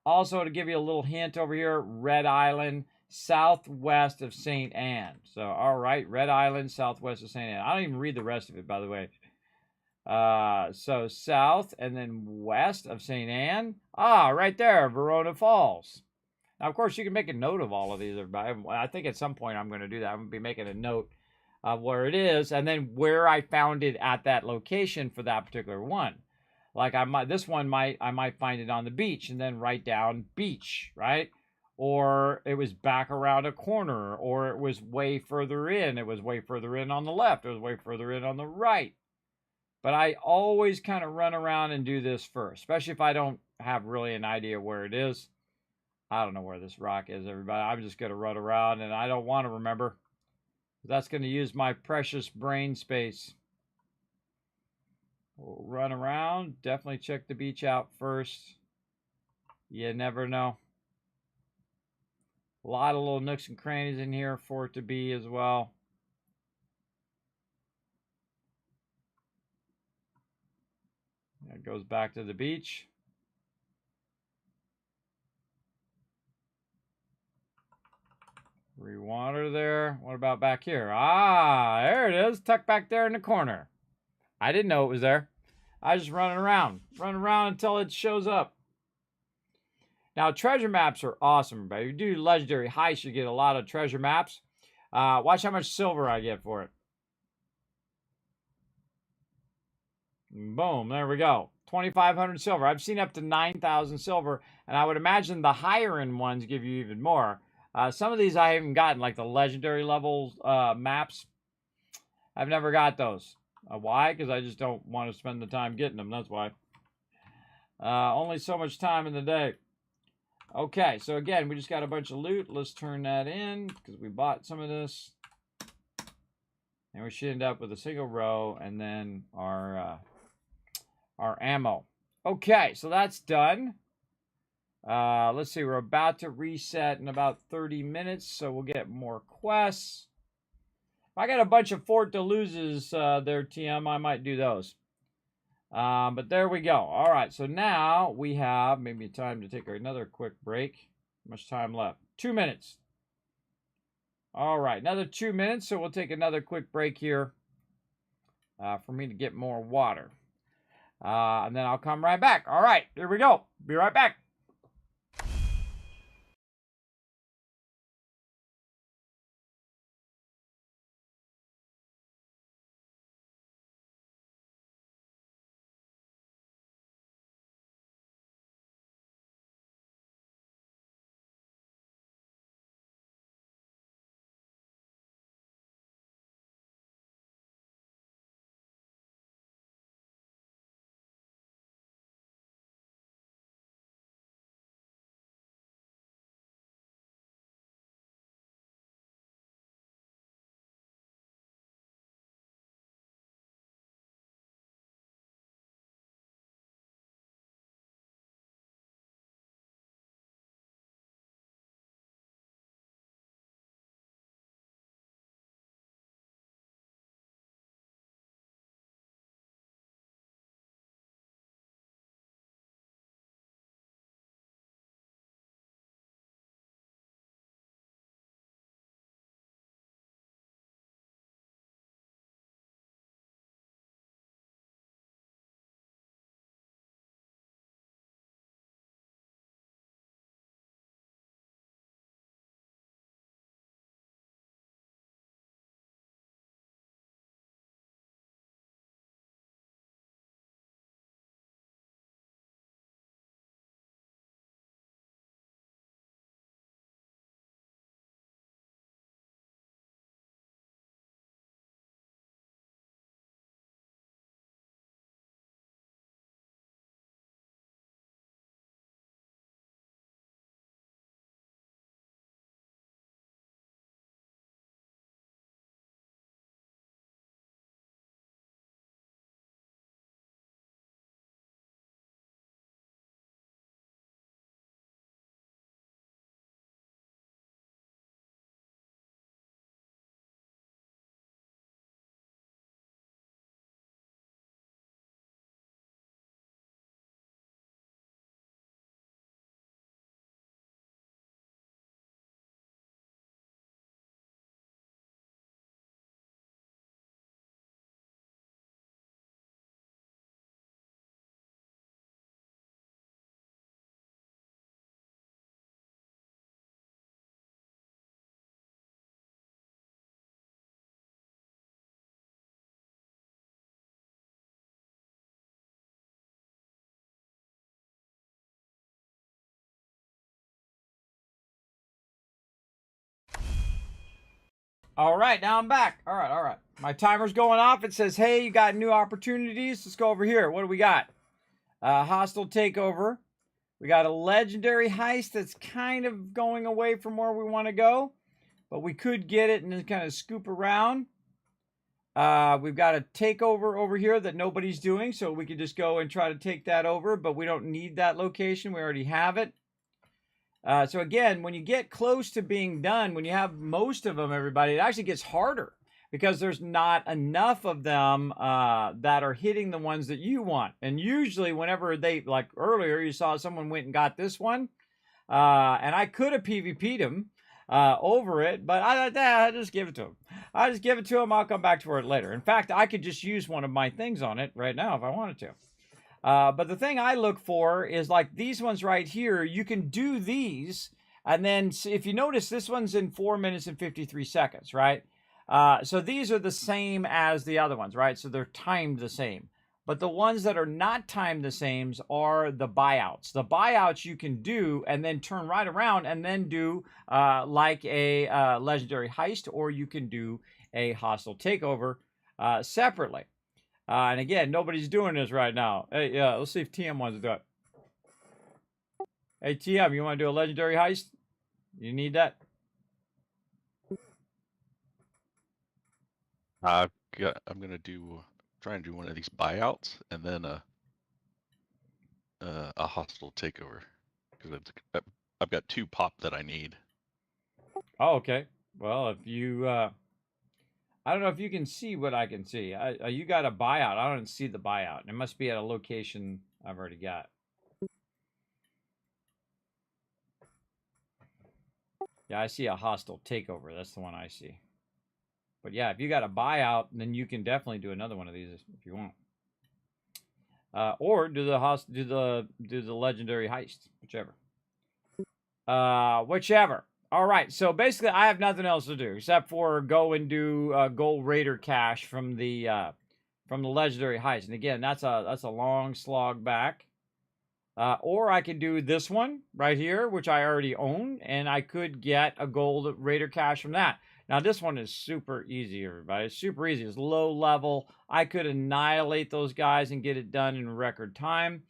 Also, to give you a little hint over here, Red Island, southwest of St. Anne. So, all right, Red Island, southwest of St. Anne. I don't even read the rest of it, by the way. So south and then west of St. Anne. Ah, right there, Verona Falls. Now, of course, you can make a note of all of these, everybody. I think at some point I'm going to do that. I'm going to be making a note of where it is and then where I found it at that location for that particular one. Like I might find it on the beach and then write down beach, right? Or it was back around a corner, or it was way further in. It was way further in on the left. It was way further in on the right. But I always kind of run around and do this first, especially if I don't have really an idea where it is. I don't know where this rock is, everybody. I'm just going to run around, and I don't want to remember. That's going to use my precious brain space. We'll run around. Definitely check the beach out first. You never know. A lot of little nooks and crannies in here for it to be as well. It goes back to the beach. Re-water there. What about back here? Ah, there it is. Tucked back there in the corner. I didn't know it was there. I was just running around. Running around until it shows up. Now, treasure maps are awesome, everybody. If you do legendary heists, you get a lot of treasure maps. Watch how much silver I get for it. Boom, there we go. 2,500 silver. I've seen up to 9,000 silver, and I would imagine the higher end ones give you even more. Some of these I haven't gotten, like the legendary level maps. I've never got those. Why? Because I just don't want to spend the time getting them. That's why. Only so much time in the day. Okay, so again, we just got a bunch of loot. Let's turn that in because we bought some of this. And we should end up with a single row and then our ammo. Okay, so that's done. Let's see, we're about to reset in about 30 minutes, so we'll get more quests. If I got a bunch of Fort de Luzes there, TM, I might do those. But there we go. All right, so now we have maybe time to take another quick break. How much time left? 2 minutes. All right, another 2 minutes, so we'll take another quick break here for me to get more water. And then I'll come right back. All right, here we go. Be right back. All right, now I'm back. All right. My timer's going off. It says, hey, you got new opportunities. Let's go over here. What do we got? Hostile takeover. We got a legendary heist that's kind of going away from where we want to go, but we could get it and then kind of scoop around. We've got a takeover over here that nobody's doing, so we could just go and try to take that over, but we don't need that location. We already have it. So again, when you get close to being done, when you have most of them, everybody, it actually gets harder because there's not enough of them that are hitting the ones that you want. And usually whenever they, like earlier, you saw someone went and got this one, and I could have PvP'd him over it, but I just give it to him. I just give it to him. I'll come back to it later. In fact, I could just use one of my things on it right now if I wanted to. But the thing I look for is like these ones right here. You can do these, and then if you notice, this one's in 4 minutes and 53 seconds, right? So these are the same as the other ones, right? So they're timed the same. But the ones that are not timed the same are the buyouts. The buyouts you can do and then turn right around and then do like a legendary heist, or you can do a hostile takeover separately. And again, nobody's doing this right now. Hey, yeah, let's see if TM wants to do it. Hey, TM, you want to do a legendary heist? You need that? I'm gonna try and do one of these buyouts and then a hostile takeover because I've got 2 pop that I need. Oh, okay. Well, if you, I don't know if you can see what I can see. You got a buyout. I don't see the buyout. It must be at a location I've already got. Yeah, I see a hostile takeover. That's the one I see. But yeah, if you got a buyout, then you can definitely do another one of these if you want. Or do the legendary heist, whichever. Whichever. All right. So basically, I have nothing else to do except for go and do gold raider cash from the legendary heist. And again, that's a long slog back. Or I could do this one right here, which I already own, and I could get a gold raider cash from that. Now, this one is super easy, everybody. It's super easy. It's low level. I could annihilate those guys and get it done in record time.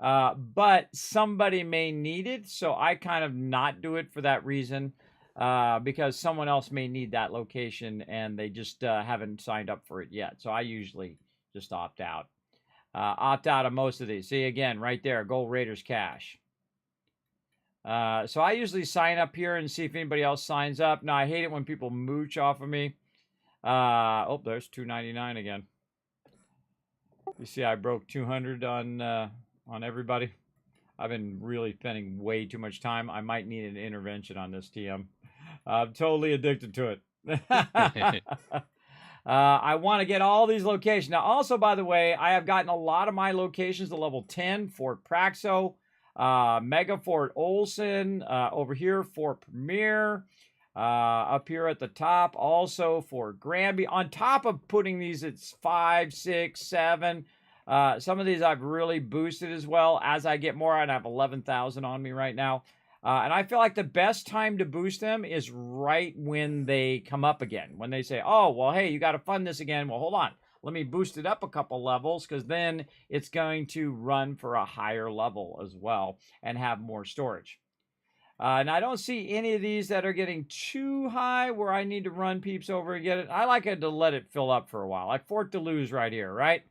But somebody may need it, so I kind of not do it for that reason. Because someone else may need that location, and they just haven't signed up for it yet. So I usually just opt out. Opt out of most of these. See, again, right there, Gold Raiders Cash. So I usually sign up here and see if anybody else signs up. Now, I hate it when people mooch off of me. Oh, there's $2.99 again. You see, I broke 200 on everybody. I've been really spending way too much time. I might need an intervention on this, TM. I'm totally addicted to it. I want to get all these locations. Now, also, by the way, I have gotten a lot of my locations to level 10. Fort Praxo, Mega Fort Olson, over here, Fort Premier, up here at the top, also Fort Granby. On top of putting these, it's 5, 6, 7. Some of these I've really boosted as well as I get more, and I have 11,000 on me right now. And I feel like the best time to boost them is right when they come up again. When they say, oh, well, hey, you got to fund this again. Well, hold on. Let me boost it up a couple levels, because then it's going to run for a higher level as well and have more storage. And I don't see any of these that are getting too high where I need to run peeps over and get it. I like it to let it fill up for a while, like Fort Deleuze right here, right?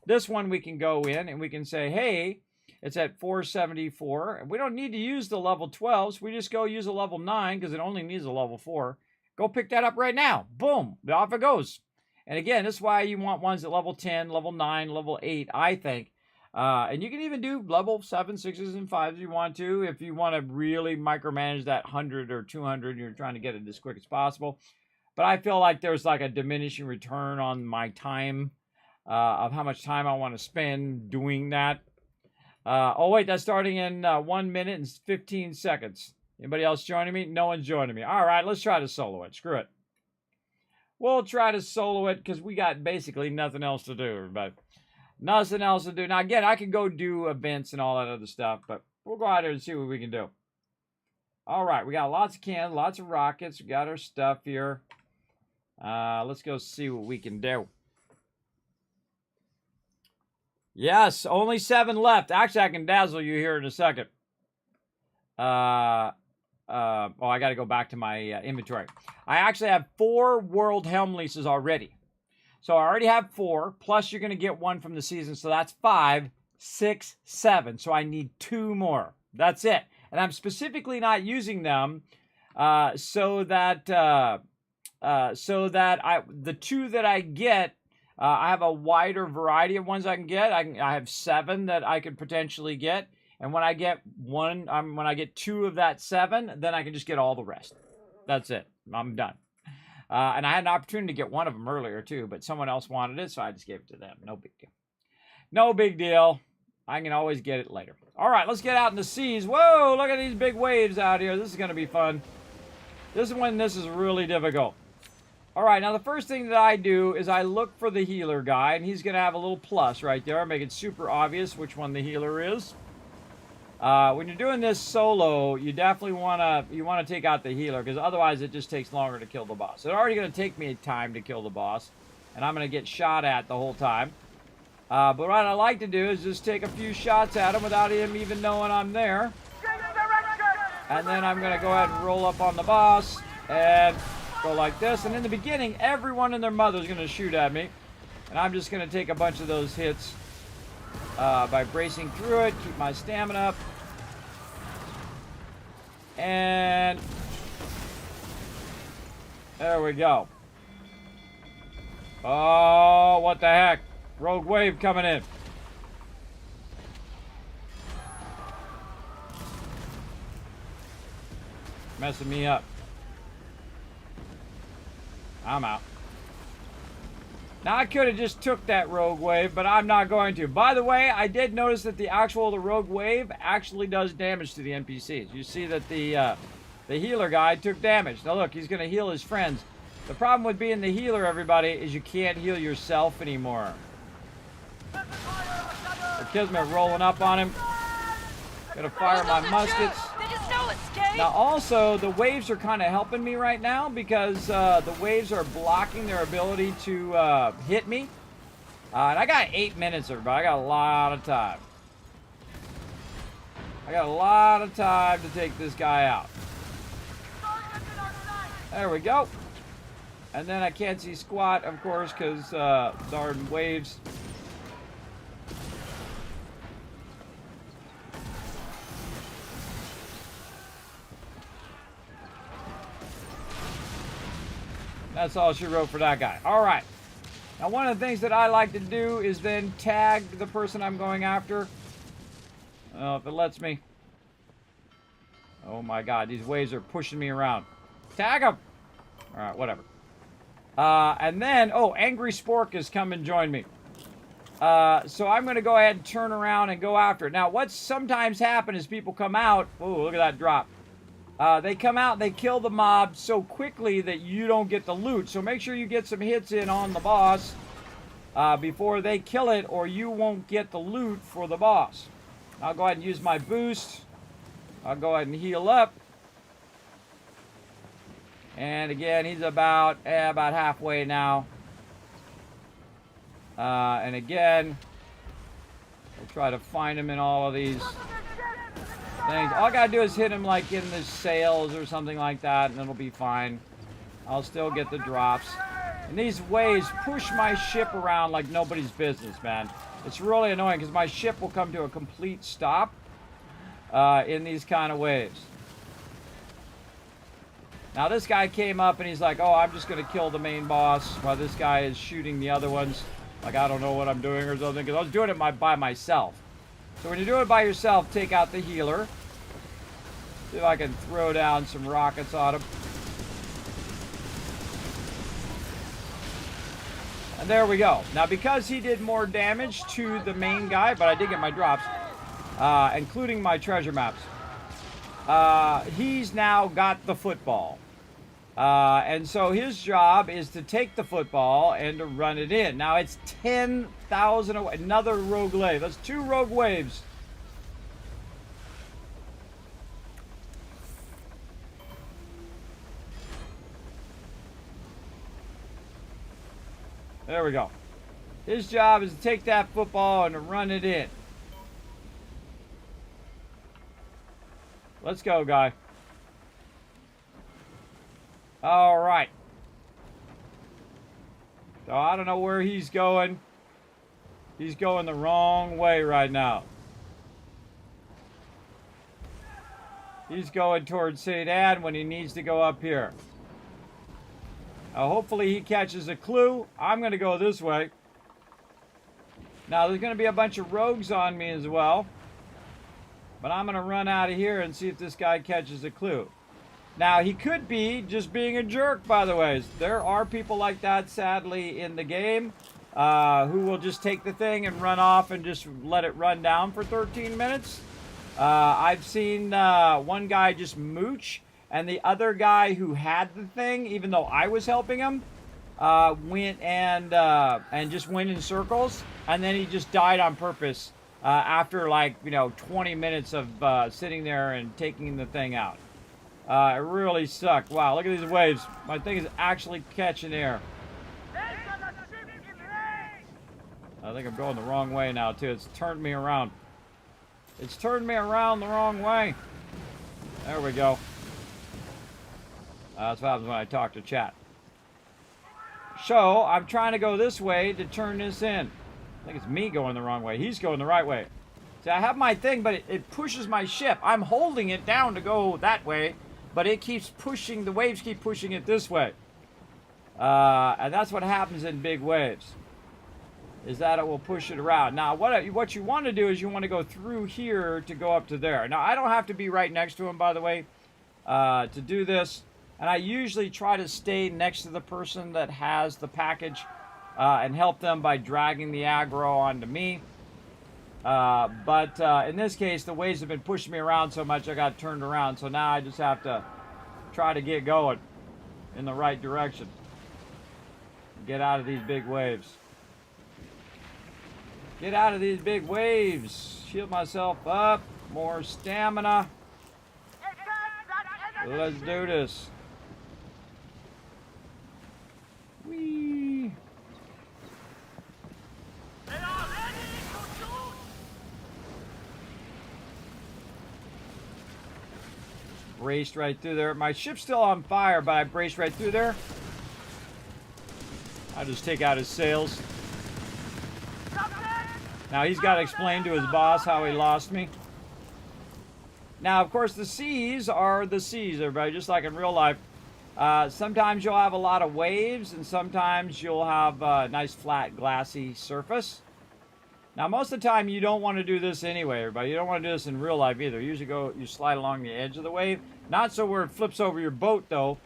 This one we can go in and we can say, hey, it's at 474. We don't need to use the level 12s. We just go use a level 9 because it only needs a level 4. Go pick that up right now. Boom. Off it goes. And again, this is why you want ones at level 10, level 9, level 8, I think. And you can even do level 7, 6s, and 5s if you want to. If you want to really micromanage that 100 or 200, you're trying to get it as quick as possible. But I feel like there's like a diminishing return on my time of how much time I want to spend doing that. Oh, wait, that's starting in 1 minute and 15 seconds. Anybody else joining me? No one's joining me. All right, let's try to solo it. Screw it. We'll try to solo it because we got basically nothing else to do, everybody. Nothing else to do. Now, again, I can go do events and all that other stuff, but we'll go out there and see what we can do. All right, we got lots of cannons, lots of rockets. We got our stuff here. Let's go see what we can do. Yes, only 7 left. Actually, I can dazzle you here in a second. I got to go back to my inventory. I actually have 4 World Helm leases already. So I already have 4, plus you're going to get 1 from the season, so that's 5, 6, 7. So I need 2 more. That's it. And I'm specifically not using them so that the 2 that I get, I have a wider variety of ones I can get. I have 7 that I could potentially get. And when I get when I get 2 of that 7, then I can just get all the rest. That's it. I'm done. And I had an opportunity to get 1 of them earlier too, but someone else wanted it, so I just gave it to them. No big deal. No big deal. I can always get it later. All right, let's get out in the seas. Whoa, look at these big waves out here. This is going to be fun. This is really difficult. All right, now the first thing that I do is I look for the healer guy, and he's going to have a little plus right there. Make it super obvious which one the healer is. When you're doing this solo, you definitely want to take out the healer, because otherwise it just takes longer to kill the boss. It's already going to take me time to kill the boss, and I'm going to get shot at the whole time. But what I like to do is just take a few shots at him without him even knowing I'm there. And then I'm going to go ahead and roll up on the boss and go like this. And in the beginning, everyone and their mother is going to shoot at me. And I'm just going to take a bunch of those hits by bracing through it, keep my stamina up. And there we go. Oh, what the heck? Rogue wave coming in. Messing me up. I'm out. Now, I could have just took that rogue wave, but I'm not going to. By the way, I did notice that the rogue wave actually does damage to the NPCs. You see that the healer guy took damage. Now, look, he's going to heal his friends. The problem with being the healer, everybody, is you can't heal yourself anymore. The Kismet rolling up on him. Gonna fire my muskets. Now also, the waves are kind of helping me right now because the waves are blocking their ability to hit me. And I got 8 minutes, everybody. I got a lot of time. I got a lot of time to take this guy out. There we go. And then I can't see squat, of course, because darn waves. That's all she wrote for that guy. All right. Now, one of the things that I like to do is then tag the person I'm going after. If it lets me. Oh, my God. These waves are pushing me around. Tag him. All right, whatever. And then, Angry Spork has come and joined me. So I'm going to go ahead and turn around and go after it. Now, what's sometimes happens is people come out. Oh, look at that drop. They come out, they kill the mob so quickly that you don't get the loot. So make sure you get some hits in on the boss before they kill it, or you won't get the loot for the boss. I'll go ahead and use my boost. I'll go ahead and heal up. And again, he's about halfway now. And again, we'll try to find him in all of these things. All I gotta do is hit him like in the sails or something like that, and it'll be fine. I'll still get the drops. And these waves push my ship around like nobody's business, man. It's really annoying because my ship will come to a complete stop in these kind of waves. Now this guy came up and he's like, oh, I'm just gonna kill the main boss while this guy is shooting the other ones. Like, I don't know what I'm doing or something, because I was doing it by myself. So when you do it by yourself, take out the healer. See if I can throw down some rockets on him. And there we go. Now, because he did more damage to the main guy, but I did get my drops, including my treasure maps, he's now got the football. And so his job is to take the football and to run it in. Now it's 10,000 away. Another rogue wave. That's 2 rogue waves. There we go. His job is to take that football and to run it in. Let's go, guy. All right. So I don't know where he's going. He's going the wrong way right now. He's going towards St. Anne when he needs to go up here. Hopefully he catches a clue. I'm going to go this way. Now, there's going to be a bunch of rogues on me as well. But I'm going to run out of here and see if this guy catches a clue. Now, he could be just being a jerk, by the way. There are people like that, sadly, in the game who will just take the thing and run off and just let it run down for 13 minutes. I've seen one guy just mooch, and the other guy who had the thing, even though I was helping him, went and just went in circles, and then he just died on purpose after, like, 20 minutes of sitting there and taking the thing out. It really sucked. Wow, look at these waves. My thing is actually catching air. I think I'm going the wrong way now, too. It's turned me around. It's turned me around the wrong way. There we go. That's what happens when I talk to chat. So, I'm trying to go this way to turn this in. I think it's me going the wrong way. He's going the right way. See, I have my thing, but it pushes my ship. I'm holding it down to go that way, but it keeps pushing, the waves keep pushing it this way. And that's what happens in big waves, is that it will push it around. Now, what you want to do is you want to go through here to go up to there. Now, I don't have to be right next to him, by the way, to do this. And I usually try to stay next to the person that has the package and help them by dragging the aggro onto me. But in this case, the waves have been pushing me around so much I got turned around. So now I just have to try to get going in the right direction. Get out of these big waves. Get out of these big waves. Shield myself up. More stamina. Let's do this. Whee. Braced right through there. My ship's still on fire, but I braced right through there. I'll just take out his sails. Now he's got to explain to his boss how he lost me. Now, of course, the seas are the seas, everybody, just like in real life. Sometimes you'll have a lot of waves, and sometimes you'll have a nice, flat, glassy surface. Now, most of the time, you don't want to do this anyway, everybody. You don't want to do this in real life either. You usually you slide along the edge of the wave. Not so where it flips over your boat, though.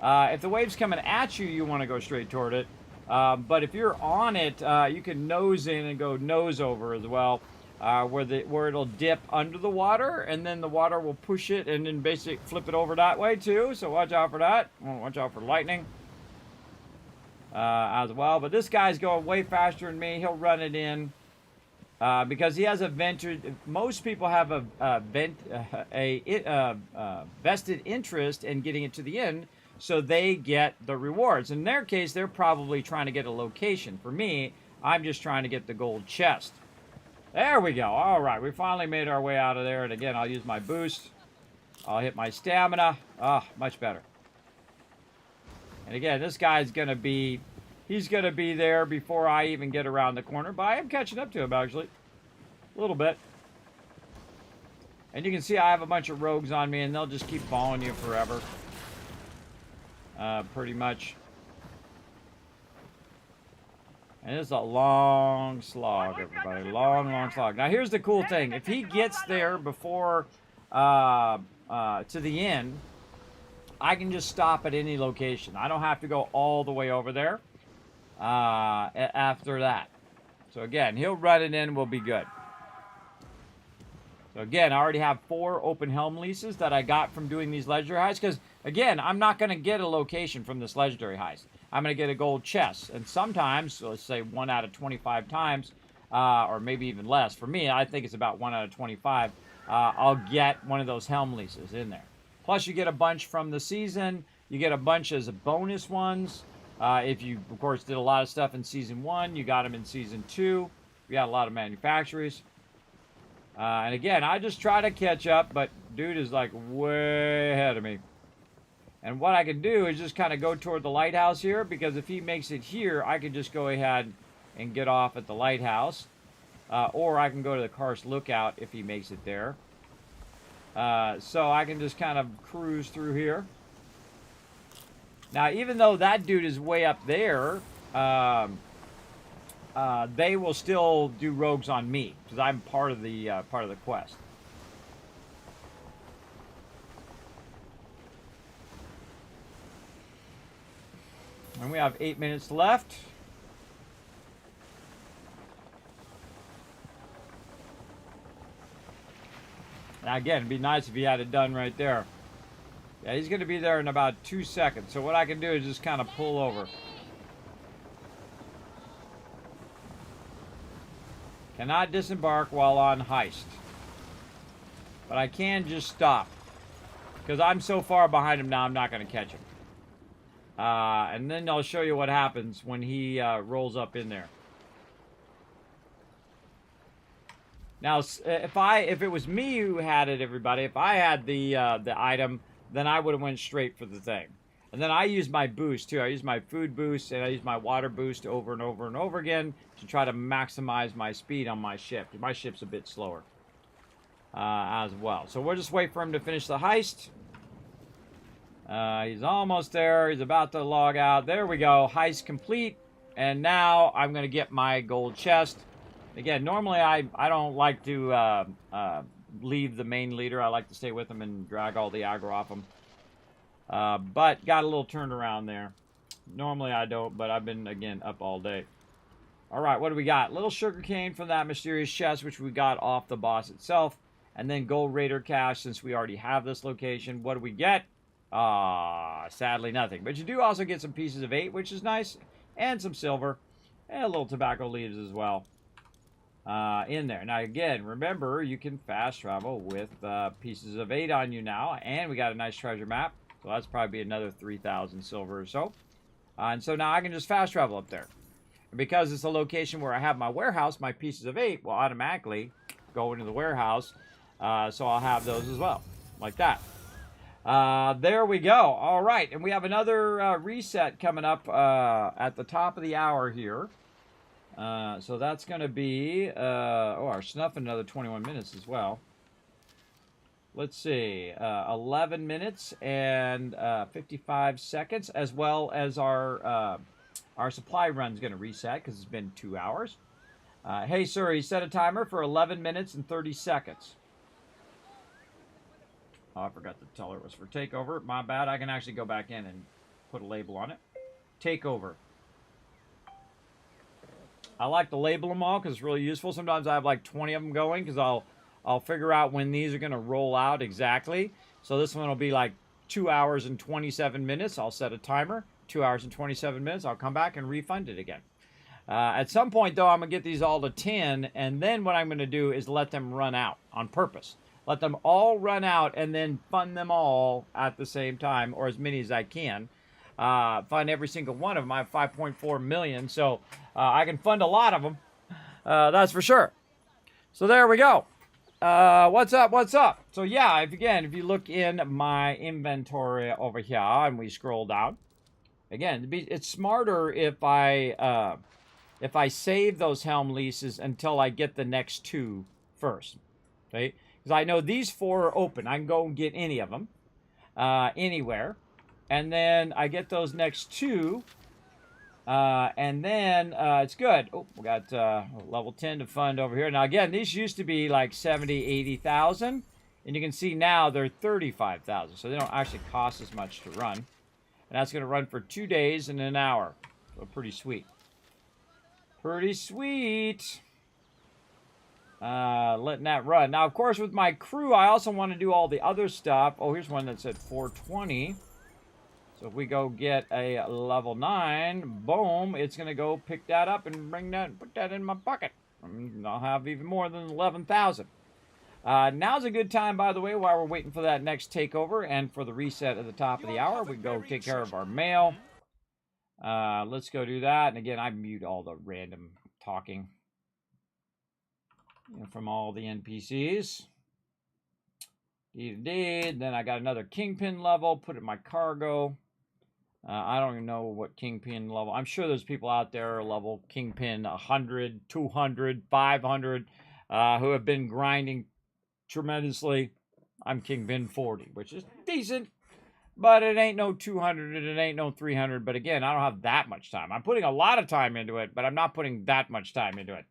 If the wave's coming at you, you want to go straight toward it. But if you're on it, you can nose in and go nose over as well. Where it'll dip under the water, and then the water will push it and then basically flip it over that way too. So watch out for that. Watch out for lightning as well. But this guy's going way faster than me. He'll run it in because he has a venture. Most people have a vested interest in getting it to the end, so they get the rewards. In their case, they're probably trying to get a location. For me, I'm just trying to get the gold chest. There we go. All right, we finally made our way out of there. And again, I'll use my boost. I'll hit my stamina. Ah, much better. And again, this guy's going to be... He's going to be there before I even get around the corner. But I am catching up to him, actually. A little bit. And you can see I have a bunch of rogues on me, and they'll just keep following you forever. Pretty much. And it's a long slog, everybody. Long, long slog. Now, here's the cool thing. If he gets there before to the end, I can just stop at any location. I don't have to go all the way over there after that. So, again, he'll run it in. We'll be good. So, again, I already have 4 open helm leases that I got from doing these legendary heists. Because, again, I'm not going to get a location from this legendary heist. I'm going to get a gold chest. And sometimes, so let's say 1 out of 25 times, or maybe even less. For me, I think it's about 1 out of 25. I'll get one of those helm leases in there. Plus, you get a bunch from the season. You get a bunch as bonus ones. If you, of course, did a lot of stuff in Season 1, you got them in Season 2. We got a lot of manufacturers. And again, I just try to catch up, but dude is like way ahead of me. And what I can do is just kind of go toward the lighthouse here, because if he makes it here, I can just go ahead and get off at the lighthouse. Or I can go to the Karst Lookout if he makes it there. So I can just kind of cruise through here. Now, even though that dude is way up there, they will still do rogues on me, because I'm part of the quest. And we have 8 minutes left. Now again, it'd be nice if he had it done right there. Yeah, he's going to be there in about 2 seconds. So what I can do is just kind of pull over. Cannot disembark while on heist. But I can just stop. Because I'm so far behind him now, I'm not going to catch him. And then I'll show you what happens when he rolls up in there. Now, if it was me who had it, everybody, if I had the item, then I would have went straight for the thing. And then I use my boost too. I use my food boost and I use my water boost over and over and over again to try to maximize my speed on my ship. My ship's a bit slower as well. So we'll just wait for him to finish the heist. He's almost there. He's about to log out. There we go. Heist complete. And now I'm going to get my gold chest. Again, normally I don't like to leave the main leader. I like to stay with him and drag all the aggro off him. But got a little turned around there. Normally I don't, but I've been, again, up all day. All right, what do we got? Little sugarcane from that mysterious chest, which we got off the boss itself. And then gold raider cash, since we already have this location. What do we get? Sadly nothing. But you do also get some pieces of 8, which is nice. And some silver. And a little tobacco leaves as well. In there. Now, again, remember, you can fast travel with pieces of 8 on you now. And we got a nice treasure map. So that's probably another 3,000 silver or so. And so now I can just fast travel up there. And because it's a location where I have my warehouse, my pieces of 8 will automatically go into the warehouse. So I'll have those as well. Like that. There we go. All right. And we have another reset coming up at the top of the hour here. So that's going to be, our snuff in another 21 minutes as well. Let's see, 11 minutes and 55 seconds, as well as our supply run's going to reset because it's been 2 hours. Hey, sir, he set a timer for 11 minutes and 30 seconds. Oh, I forgot to tell her it was for takeover. My bad. I can actually go back in and put a label on it. Takeover. I like to label them all because it's really useful. Sometimes I have like 20 of them going because I'll figure out when these are going to roll out exactly. So this one will be like 2 hours and 27 minutes. I'll set a timer. 2 hours and 27 minutes. I'll come back and refund it again. At some point, though, I'm going to get these all to 10. And then what I'm going to do is let them run out on purpose. Let them all run out and then fund them all at the same time, or as many as I can. Fund every single one of them. I have 5.4 million, so I can fund a lot of them. That's for sure. So there we go. What's up? What's up? So yeah, if you look in my inventory over here and we scroll down, again, it's smarter if I save those helm leases until I get the next 2 first. Okay? Because I know these 4 are open. I can go and get any of them, anywhere. And then I get those next 2, and then it's good. Oh, we got level 10 to fund over here. Now, again, these used to be like 70, 80,000. And you can see now they're 35,000. So they don't actually cost as much to run. And that's going to run for 2 days and an hour. So pretty sweet. Pretty sweet. Letting that run. Now, of course, with my crew, I also want to do all the other stuff. Oh, here's one that's at 420. So if we go get a level 9, boom, it's going to go pick that up and put that in my pocket. And I'll have even more than 11,000. Now's a good time, by the way, while we're waiting for that next takeover and for the reset at the top of the hour. We go take care of our mail. Let's go do that. And again, I mute all the random talking from all the NPCs. Then I got another kingpin level, put it in my cargo. I don't even know what kingpin level. I'm sure there's people out there level kingpin 100, 200, 500 who have been grinding tremendously. I'm kingpin 40, which is decent, but it ain't no 200 and it ain't no 300. But again, I don't have that much time. I'm putting a lot of time into it, but I'm not putting that much time into it.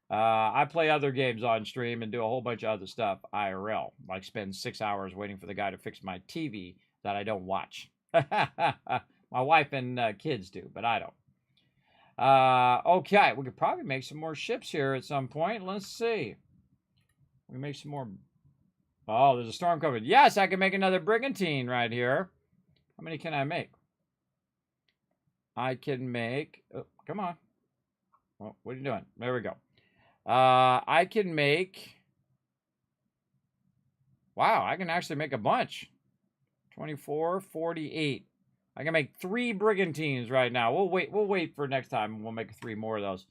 I play other games on stream and do a whole bunch of other stuff IRL, like spend 6 hours waiting for the guy to fix my TV that I don't watch. My wife and kids do, but I don't. Okay, we could probably make some more ships here at some point. Let's see. We make some more. Oh, there's a storm coming. Yes, I can make another brigantine right here. How many can I make? I can make. Oh, come on. Well, what are you doing? There we go. I can make. Wow, I can actually make a bunch. 24, 48. I can make 3 brigantines right now. We'll wait for next time and we'll make 3 more of those.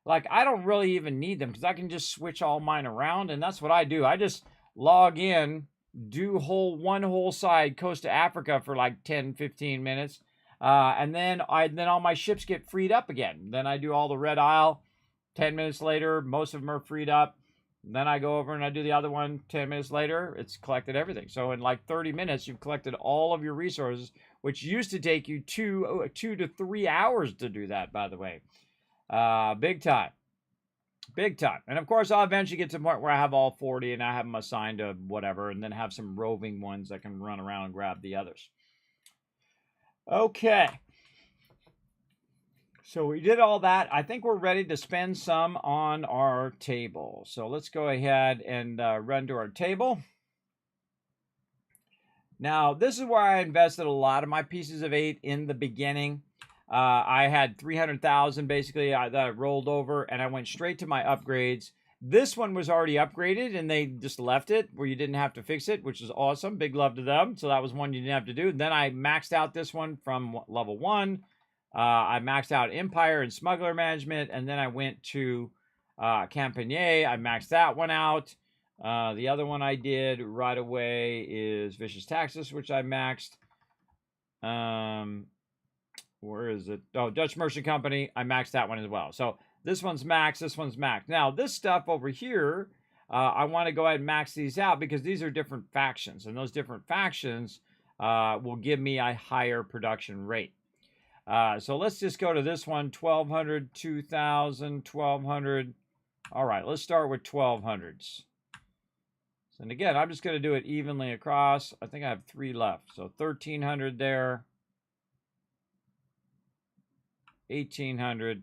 Like, I don't really even need them because I can just switch all mine around, and that's what I do. I just log in, do one whole side, coast to Africa for like 10, 15 minutes, and then all my ships get freed up again. Then I do all the Red Isle. 10 minutes later, most of them are freed up. Then I go over and I do the other one 10 minutes later. It's collected everything. So in like 30 minutes, you've collected all of your resources, which used to take you 2 to 3 hours to do that, by the way. Big time. Big time. And of course, I'll eventually get to the point where I have all 40 and I have them assigned to whatever, and then have some roving ones that can run around and grab the others. Okay. So we did all that. I think we're ready to spend some on our table. So let's go ahead and run to our table. Now, this is where I invested a lot of my pieces of 8 in the beginning. I had 300,000 basically that I rolled over, and I went straight to my upgrades. This one was already upgraded, and they just left it where you didn't have to fix it, which is awesome. Big love to them. So that was one you didn't have to do. Then I maxed out this one from level 1. I maxed out Empire and Smuggler Management, and then I went to Campagner. I maxed that one out. The other one I did right away is Vicious Taxes, which I maxed. Where is it? Oh, Dutch Merchant Company. I maxed that one as well. So this one's maxed. This one's maxed. Now, this stuff over here, I want to go ahead and max these out because these are different factions, and those different factions will give me a higher production rate. So let's just go to this one, 1,200, 2,000, 1,200. All right, let's start with 1,200s. And again, I'm just going to do it evenly across. I think I have 3 left. So 1,300 there. 1,800.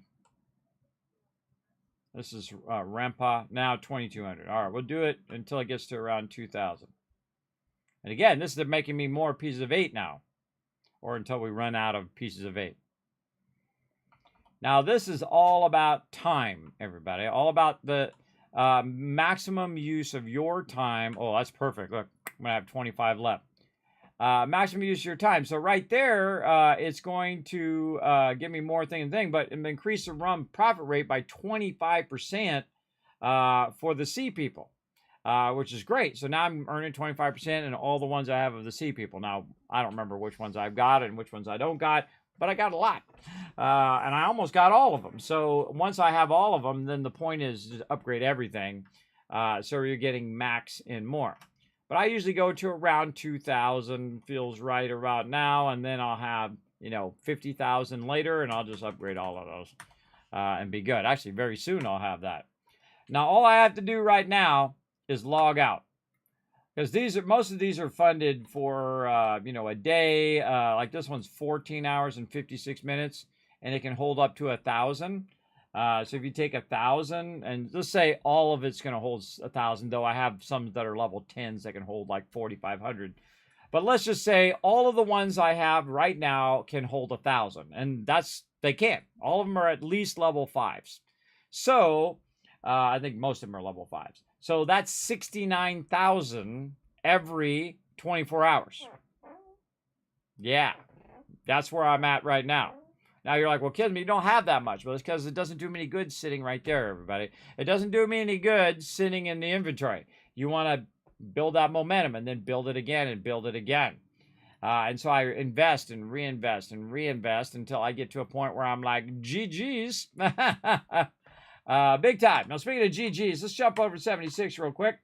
This is Rampa. Now 2,200. All right, we'll do it until it gets to around 2,000. And again, this is making me more pieces of 8 now. Or until we run out of pieces of 8. Now, this is all about time, everybody. All about the maximum use of your time. Oh, that's perfect. Look, I'm going to have 25 left. Maximum use of your time. So right there, it's going to give me more thing, but increase the run profit rate by 25% for the C people. Which is great. So now I'm earning 25% in all the ones I have of the C people. Now, I don't remember which ones I've got and which ones I don't got, but I got a lot. And I almost got all of them. So once I have all of them, then the point is to upgrade everything. So you're getting max and more. But I usually go to around 2,000, feels right about now. And then I'll have, 50,000 later, and I'll just upgrade all of those and be good. Actually, very soon I'll have that. Now, all I have to do right now is log out, because most of these are funded for a day. Like this one's 14 hours and 56 minutes, and it can hold up to 1,000. So if you take 1,000, and let's say all of it's going to hold 1,000, though I have some that are level 10s that can hold like 4,500. But let's just say all of the ones I have right now can hold 1,000, and they can. All of them are at least level 5s. So I think most of them are level 5s. So that's 69,000 every 24 hours. Yeah, that's where I'm at right now. Now you're like, well, Kismet, you don't have that much. Well, it's because it doesn't do me any good sitting right there, everybody. It doesn't do me any good sitting in the inventory. You want to build that momentum and then build it again and build it again. And so I invest and reinvest and reinvest until I get to a point where I'm like, GG's. Big time. Now, speaking of GG's, let's jump over to 76 real quick.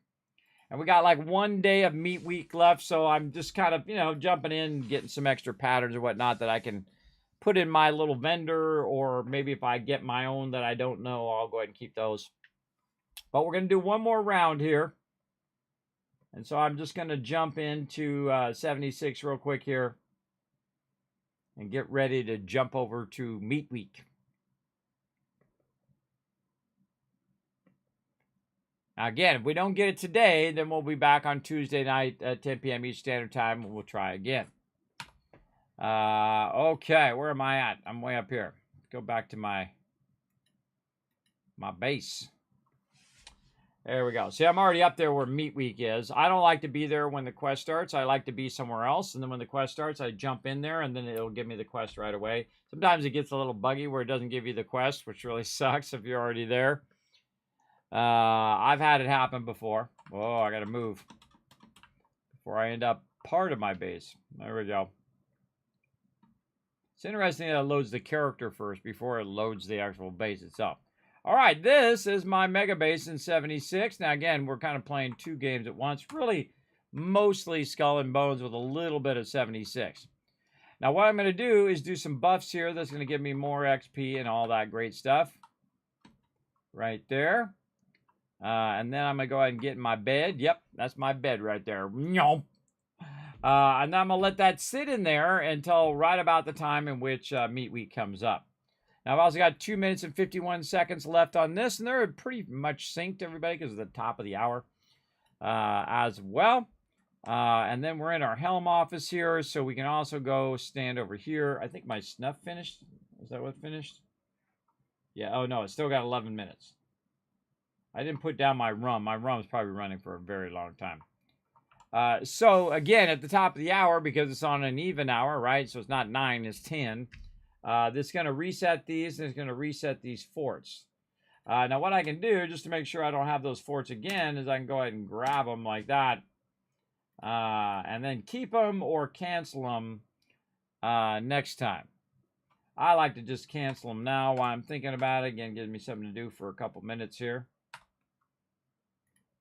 And we got like 1 day of meat week left, so I'm just kind of, jumping in, getting some extra patterns or whatnot that I can put in my little vendor, or maybe if I get my own that I don't know, I'll go ahead and keep those. But we're going to do one more round here. And so I'm just going to jump into 76 real quick here and get ready to jump over to meat week. Now, again, if we don't get it today, then we'll be back on Tuesday night at 10 p.m. Eastern Standard Time, and we'll try again. Okay, where am I at? I'm way up here. Let's go back to my base. There we go. See, I'm already up there where meat week is. I don't like to be there when the quest starts. I like to be somewhere else, and then when the quest starts, I jump in there, and then it'll give me the quest right away. Sometimes it gets a little buggy where it doesn't give you the quest, which really sucks if you're already there. I've had it happen before. Oh, I gotta move before I end up part of my base. There we go. It's interesting that it loads the character first before it loads the actual base itself. All right, this is my mega base in 76. Now, again, we're kind of playing 2 games at once. Really, mostly Skull and Bones with a little bit of 76. Now, what I'm going to do is do some buffs here. That's going to give me more XP and all that great stuff. Right there. And then I'm going to go ahead and get in my bed. Yep, that's my bed right there. And then I'm going to let that sit in there until right about the time in which Meat Week comes up. Now, I've also got 2 minutes and 51 seconds left on this, and they're pretty much synced, everybody, because it's the top of the hour as well. And then we're in our helm office here, so we can also go stand over here. I think my snuff finished. Is that what finished? Yeah, oh no, it's still got 11 minutes. I didn't put down my rum. My rum's probably running for a very long time. So, again, at the top of the hour, because it's on an even hour, right? So it's not 9, it's 10. This is going to reset these, and it's going to reset these forts. Now, what I can do, just to make sure I don't have those forts again, is I can go ahead and grab them like that. And then keep them or cancel them next time. I like to just cancel them now while I'm thinking about it. Again, gives me something to do for a couple minutes here.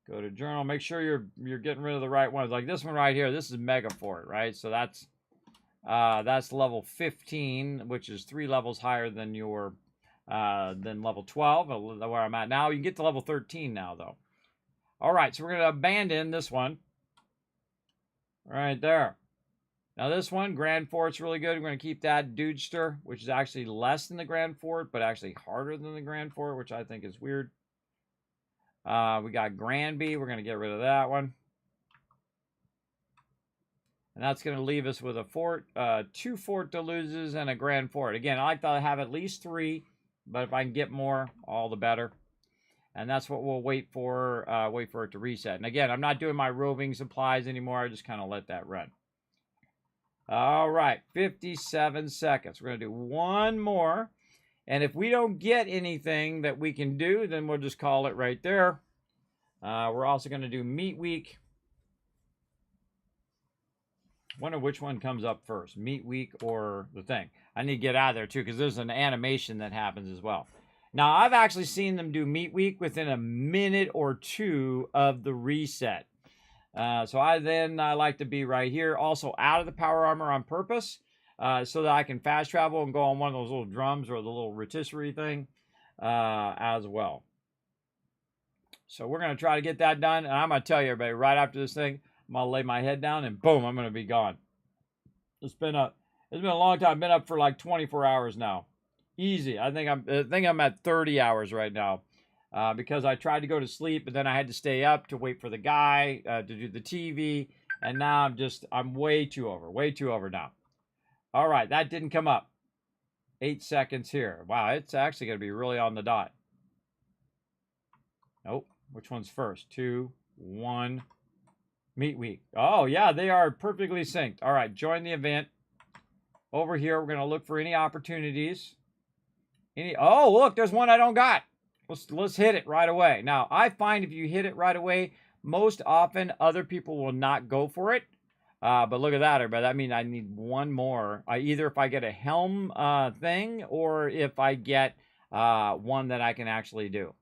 Go to journal. Make sure you're getting rid of the right ones. Like this one right here. This is Mega Fort, right? So that's level 15, which is 3 levels higher than your than level 12, where I'm at now. You can get to level 13 now, though. All right, so we're going to abandon this one. Right there. Now this one, Grand Fort's really good. We're going to keep that Dudester, which is actually less than the Grand Fort, but actually harder than the Grand Fort, which I think is weird. We got Granby. We're going to get rid of that one. And that's going to leave us with a fort, 2 Fort de Luzes and a Grand Fort. Again, I like to have at least 3, but if I can get more, all the better. And that's what we'll wait for it to reset. And again, I'm not doing my roving supplies anymore. I just kind of let that run. All right, 57 seconds. We're going to do one more. And if we don't get anything that we can do, then we'll just call it right there. We're also going to do Meat Week. Wonder which one comes up first, Meat Week or the thing. I need to get out of there, too, because there's an animation that happens as well. Now, I've actually seen them do Meat Week within a minute or 2 of the reset. So I like to be right here, also out of the power armor on purpose, so that I can fast travel and go on one of those little drums or the little rotisserie thing as well. So we're going to try to get that done, and I'm going to tell you, everybody, right after this thing, I'm going to lay my head down, and boom, I'm going to be gone. It's been a long time. I've been up for like 24 hours now. Easy. I think I'm at 30 hours right now. Because I tried to go to sleep, but then I had to stay up to wait for the guy to do the TV, and now I'm way too over now. All right, that didn't come up. 8 seconds here. Wow, it's actually going to be really on the dot. Nope. Which one's first? 2, 1. Meat Week. Oh, yeah, they are perfectly synced. All right, join the event. over here. We're going to look for any opportunities. Oh, look, there's one I don't got. Let's hit it right away. Now, I find if you hit it right away, most often other people will not go for it. But look at that, everybody. That means I need one more. Either if I get a helm thing or if I get one that I can actually do.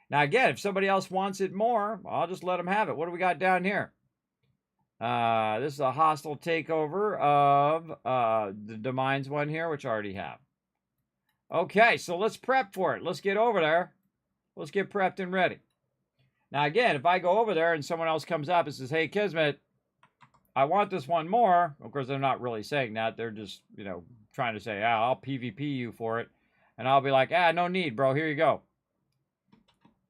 Now, again, if somebody else wants it more, I'll just let them have it. What do we got down here? This is a hostile takeover of the Domains one here, which I already have. Okay, so let's prep for it. Let's get over there. Let's get prepped and ready. Now, again, if I go over there and someone else comes up and says, hey, Kismet, I want this one more. Of course, they're not really saying that. They're just, you know, trying to say, I'll PvP you for it. And I'll be like, no need, bro. Here you go.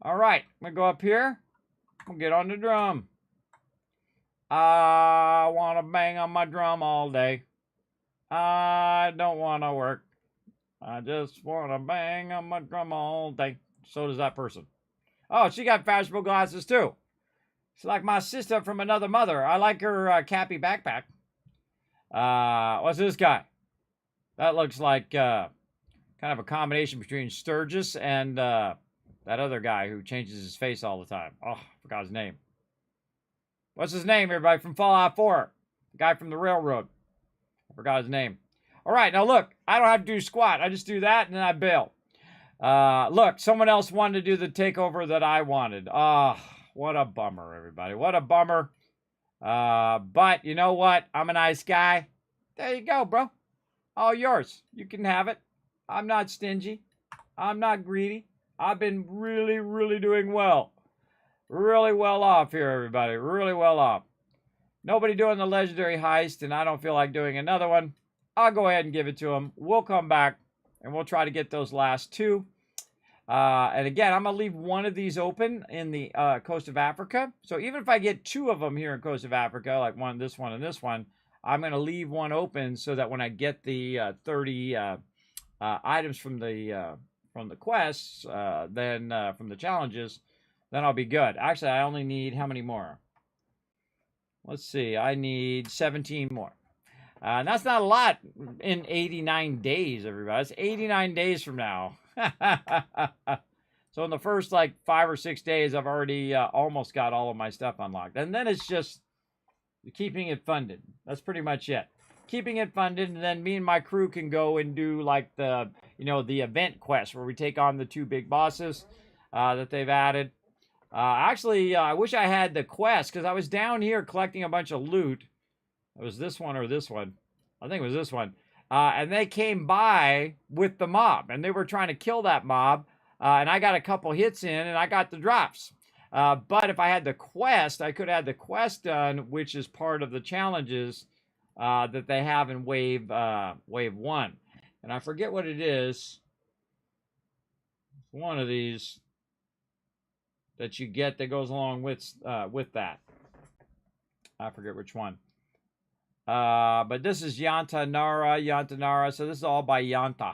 All right, I'm going to go up here. I'm going to get on the drum. I want to bang on my drum all day. I don't want to work. I just want to bang on my drum all day. So does that person. Oh, she got fashionable glasses too. She's like my sister from another mother. I like her cappy backpack. What's this guy? That looks like kind of a combination between Sturgis and that other guy who changes his face all the time. Oh, I forgot his name. What's his name, everybody, from Fallout 4? The guy from the railroad. I forgot his name. All right, now look, I don't have to do squat. I just do that and then I bail. Look, someone else wanted to do the takeover that I wanted. What a bummer, everybody. What a bummer. But you know what? I'm a nice guy. There you go, bro. All yours. You can have it. I'm not stingy. I'm not greedy. I've been really, really doing well. Really well off here, everybody. Really well off. Nobody doing the legendary heist, and I don't feel like doing another one. I'll go ahead and give it to them. We'll come back, and we'll try to get those last two. And again, I'm going to leave one of these open in the coast of Africa. So even if I get two of them here in coast of Africa, like this one, and this one, I'm going to leave one open so that when I get the 30 items from the quests, then from the challenges, then I'll be good. Actually, I only need how many more? Let's see. I need 17 more. And that's not a lot in 89 days, everybody. It's 89 days from now. So in the first like 5 or 6 days, I've already almost got all of my stuff unlocked. And then it's just keeping it funded. That's pretty much it. Keeping it funded, and then me and my crew can go and do like the, the event quest where we take on the 2 big bosses that they've added. Actually, I wish I had the quest because I was down here collecting a bunch of loot. It was this one or this one. I think it was this one. And they came by with the mob, and they were trying to kill that mob. And I got a couple hits in, and I got the drops. But if I had the quest, I could have had the quest done, which is part of the challenges that they have in wave 1. And I forget what it is. One of these that you get that goes along with that. I forget which one. But this is Yantanara. So this is all by Yanta.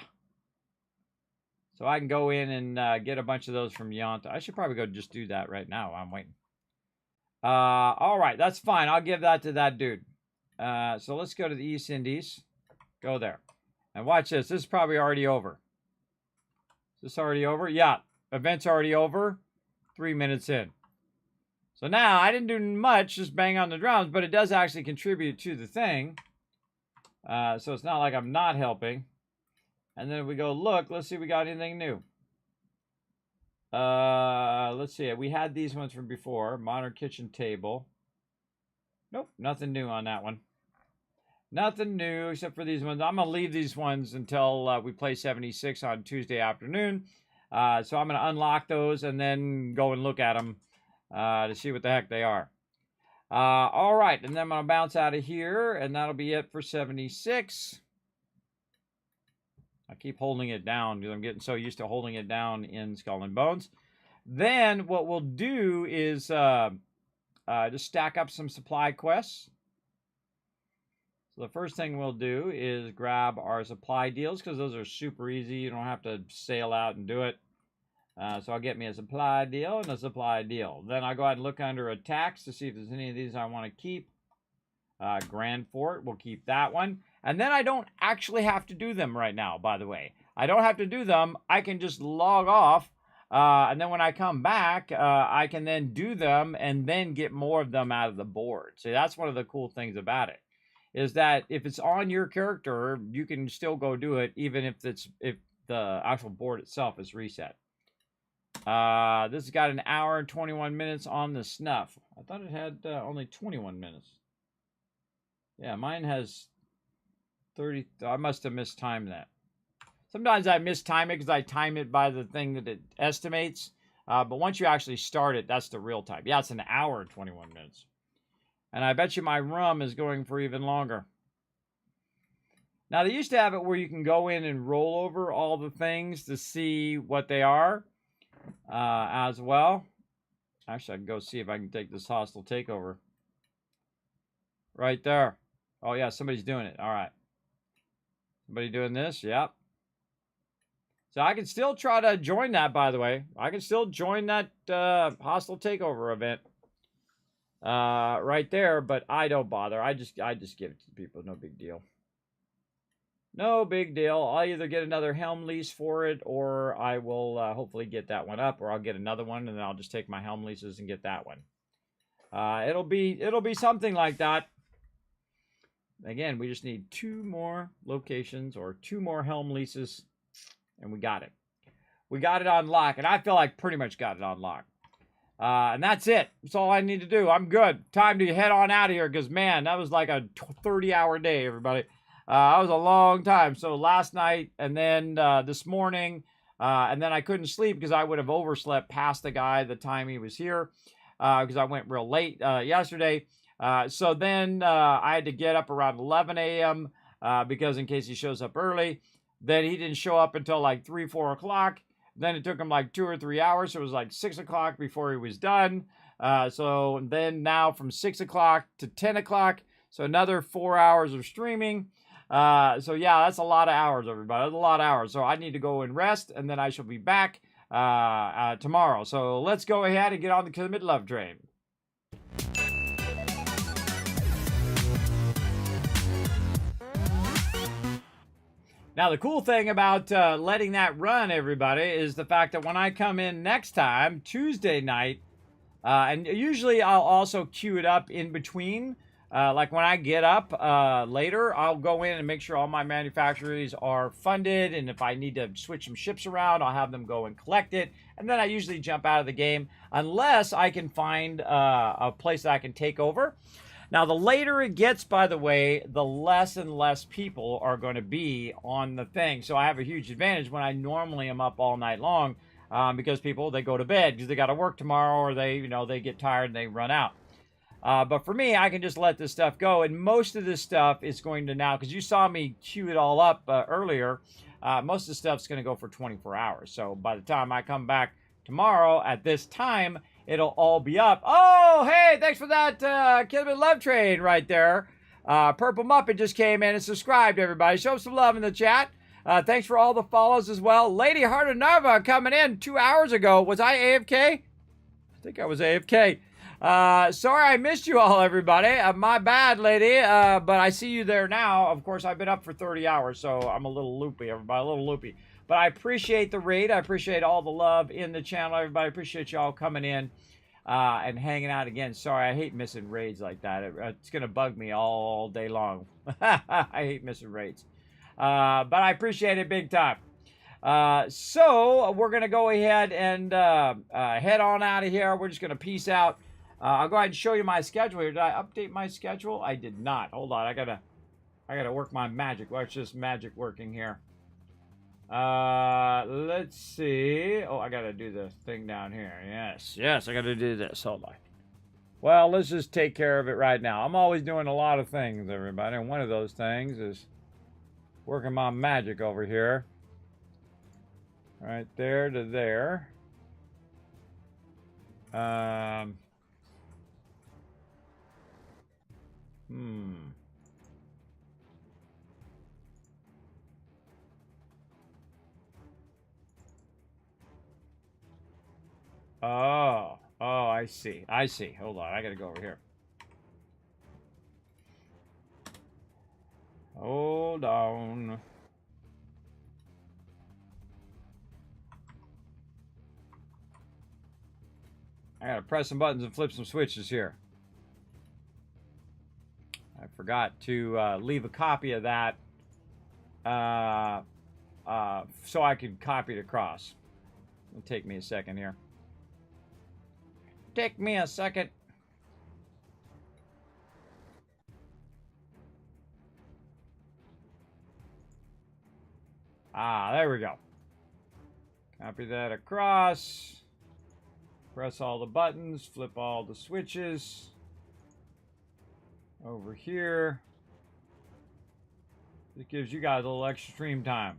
So I can go in and get a bunch of those from Yanta. I should probably go just do that right now. I'm waiting. All right, that's fine. I'll give that to that dude. So let's go to the East Indies. Go there. And watch this. This is probably already over. Is this already over? Yeah. Event's already over. 3 minutes in. So now, I didn't do much, just bang on the drums, but it does actually contribute to the thing. So it's not like I'm not helping. And then if we go look, let's see if we got anything new. Let's see. We had these ones from before. Modern kitchen table. Nope, nothing new on that one. Nothing new except for these ones. I'm going to leave these ones until we play 76 on Tuesday afternoon. So I'm going to unlock those and then go and look at them to see what the heck they are. All right, and then I'm going to bounce out of here, and that'll be it for 76. I keep holding it down because I'm getting so used to holding it down in Skull and Bones. Then what we'll do is just stack up some supply quests. So the first thing we'll do is grab our supply deals because those are super easy. You don't have to sail out and do it. So I'll get me a supply deal and a supply deal. Then I'll go ahead and look under attacks to see if there's any of these I want to keep. Grand Fort, we'll keep that one. And then I don't actually have to do them right now, by the way. I don't have to do them. I can just log off. And then when I come back, I can then do them and then get more of them out of the board. So that's one of the cool things about it, is that if it's on your character, you can still go do it, even if the actual board itself is reset. This has got an hour and 21 minutes on the snuff. I thought it had only 21 minutes. Yeah, mine has 30. I must have mistimed that. Sometimes I mistime it because I time it by the thing that it estimates. But once you actually start it, that's the real time. Yeah, it's an hour and 21 minutes. And I bet you my rum is going for even longer. Now, they used to have it where you can go in and roll over all the things to see what they are as well. Actually, I can go see if I can take this hostile takeover. Right there. Oh, yeah, somebody's doing it. All right. Somebody doing this? Yep. So I can still try to join that, by the way. I can still join that hostile takeover event right there, but I don't bother. I just give it to the people. No big deal. No big deal. I'll either get another helm lease for it, or I will hopefully get that one up, or I'll get another one, and then I'll just take my helm leases and get that one. It'll be something like that. Again, we just need 2 more locations or 2 more helm leases, and we got it. We got it on lock, and I feel like pretty much got it on lock. And that's it. That's all I need to do. I'm good. Time to head on out of here, because, man, that was like a 30-hour day, everybody. That was a long time. So last night, and then this morning, and then I couldn't sleep because I would have overslept past the guy the time he was here, because I went real late yesterday. So then I had to get up around 11 a.m. Because in case he shows up early. Then he didn't show up until like 3, 4 o'clock. Then it took him like 2 or 3 hours. So it was like 6 o'clock before he was done. So then now from 6 o'clock to 10 o'clock. So another 4 hours of streaming. So yeah, that's a lot of hours, everybody. That's a lot of hours. So I need to go and rest, and then I shall be back tomorrow. So let's go ahead and get on the Kismet Love Train. Now, the cool thing about letting that run, everybody, is the fact that when I come in next time, Tuesday night, and usually I'll also queue it up in between. Like when I get up later, I'll go in and make sure all my manufacturers are funded. And if I need to switch some ships around, I'll have them go and collect it. And then I usually jump out of the game unless I can find a place that I can take over. Now, the later it gets, by the way, the less and less people are going to be on the thing. So I have a huge advantage when I normally am up all night long because people, they go to bed because they got to work tomorrow, or they get tired and they run out. But for me, I can just let this stuff go. And most of this stuff is going to now, because you saw me queue it all up earlier, most of the stuff's going to go for 24 hours. So by the time I come back tomorrow at this time, it'll all be up. Oh, hey, thanks for that Kismet Love Train right there. Purple Muppet just came in and subscribed, everybody. Show some love in the chat. Thanks for all the follows as well. Lady Heart of Nava coming in 2 hours ago. Was I AFK? I think I was AFK. Sorry I missed you all, everybody. My bad, lady. But I see you there now. Of course, I've been up for 30 hours, so I'm a little loopy, everybody. A little loopy. But I appreciate the raid. I appreciate all the love in the channel, everybody. I appreciate y'all coming in and hanging out again. Sorry, I hate missing raids like that. It's going to bug me all day long. I hate missing raids. But I appreciate it big time. So we're going to go ahead and head on out of here. We're just going to peace out. I'll go ahead and show you my schedule here. Did I update my schedule? I did not. Hold on. I gotta work my magic. Watch this magic working here. Let's see. Oh, I gotta do the thing down here. Yes, I gotta do this. Hold on. Well, let's just take care of it right now. I'm always doing a lot of things, everybody, and one of those things is working my magic over here. Right there to there. Oh, I see. Hold on, I gotta go over here. Oh, Hold on. I gotta press some buttons and flip some switches here. I forgot to leave a copy of that so I could copy it across. It'll take me a second here. Take me a second. There we go. Copy that across. Press all the buttons, flip all the switches. Over here. It gives you guys a little extra stream time.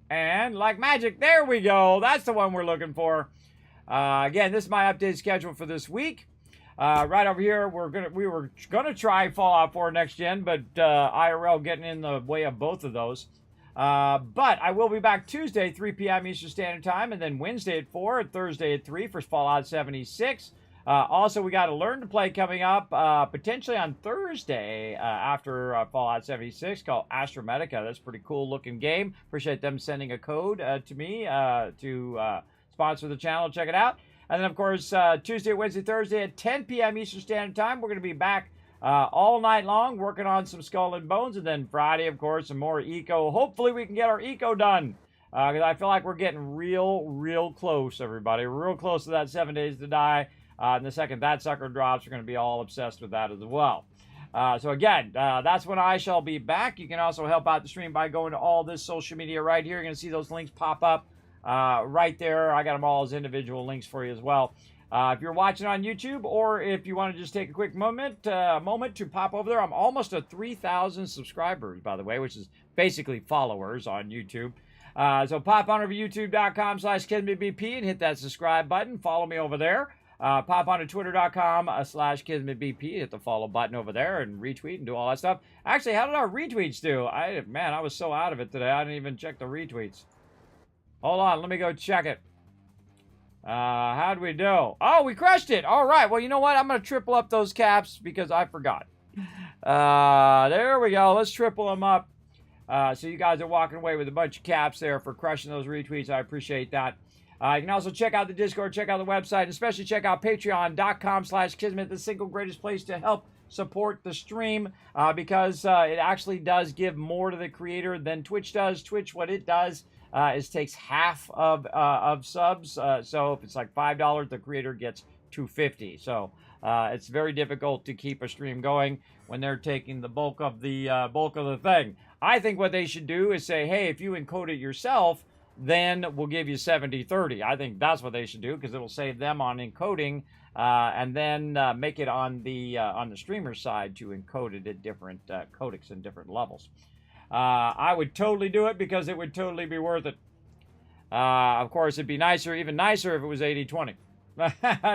And like magic, there we go. That's the one we're looking for. Again, this is my updated schedule for this week. Right over here, we were gonna try Fallout 4 Next Gen, but IRL getting in the way of both of those. But I will be back Tuesday, 3 p.m. Eastern Standard Time, and then Wednesday at 4, and Thursday at 3 for Fallout 76. Also, we got a Learn to Play coming up, potentially on Thursday after Fallout 76, called Astromedica. That's a pretty cool looking game. Appreciate them sending a code to me to sponsor the channel. Check it out. And then, of course, Tuesday, Wednesday, Thursday at 10 p.m. Eastern Standard Time, we're going to be back all night long working on some Skull and Bones. And then Friday, of course, some more eco. Hopefully, we can get our eco done. Because I feel like we're getting real close, everybody. Real close to that 7 Days to Die. And the second that sucker drops, we're going to be all obsessed with that as well. So again, that's when I shall be back. You can also help out the stream by going to all this social media right here. You're going to see those links pop up right there. I got them all as individual links for you as well. If you're watching on YouTube, or if you want to just take a quick moment to pop over there, I'm almost at 3,000 subscribers, by the way, which is basically followers on YouTube. So pop on over to youtube.com/KismetBP and hit that subscribe button. Follow me over there. Pop on to twitter.com/KismetBP. Hit the follow button over there and retweet and do all that stuff. Actually, how did our retweets do? Man, I was so out of it today. I didn't even check the retweets. Hold on, let me go check it. How'd we do? Oh, we crushed it. All right. Well, you know what? I'm going to triple up those caps because I forgot. There we go. Let's triple them up. So you guys are walking away with a bunch of caps there for crushing those retweets. I appreciate that. You can also check out the Discord, check out the website, and especially check out patreon.com/Kismet, the single greatest place to help support the stream, because it actually does give more to the creator than Twitch does. Twitch, what it does is takes half of subs. So if it's like $5, the creator gets $2.50. So it's very difficult to keep a stream going when they're taking the bulk of the thing. I think what they should do is say, hey, if you encode it yourself, then we'll give you 70/30. I think that's what they should do, because it'll save them on encoding, and then make it on the streamer side to encode it at different codecs and different levels. I would totally do it because it would totally be worth it. Of course, it'd be even nicer if it was 80/20.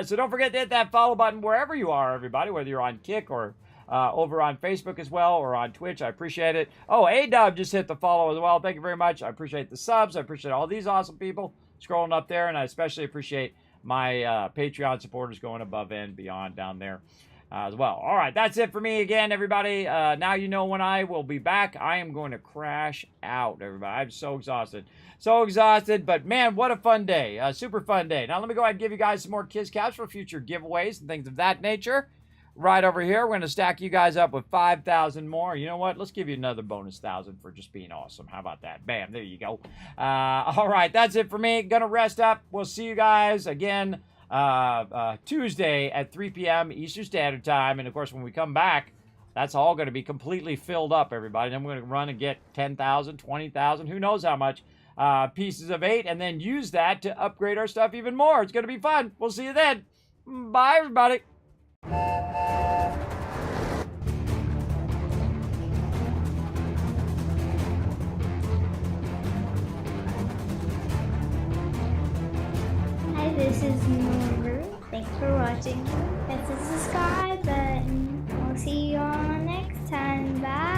So don't forget to hit that follow button wherever you are, everybody, whether you're on Kick or over on Facebook as well, or on Twitch. I appreciate it. Oh, A-Dub just hit the follow as well. Thank you very much. I appreciate the subs. I appreciate all these awesome people scrolling up there, and I especially appreciate my Patreon supporters going above and beyond down there as well. All right, that's it for me again, everybody. Now you know when I will be back. I am going to crash out, everybody. I'm so exhausted. So exhausted, but man, what a fun day. Super fun day. Now let me go ahead and give you guys some more Kiss Caps for future giveaways and things of that nature. Right over here, we're going to stack you guys up with 5,000 more. You know what? Let's give you another bonus 1,000 for just being awesome. How about that? Bam, there you go. All right, that's it for me. Gonna rest up. We'll see you guys again Tuesday at 3 p.m. Eastern Standard Time. And, of course, when we come back, that's all going to be completely filled up, everybody. Then we're going to run and get 10,000, 20,000, who knows how much pieces of 8, and then use that to upgrade our stuff even more. It's going to be fun. We'll see you then. Bye, everybody. Hi, this is Norbert. Thanks for watching. Hit the subscribe button. We'll see you all next time. Bye.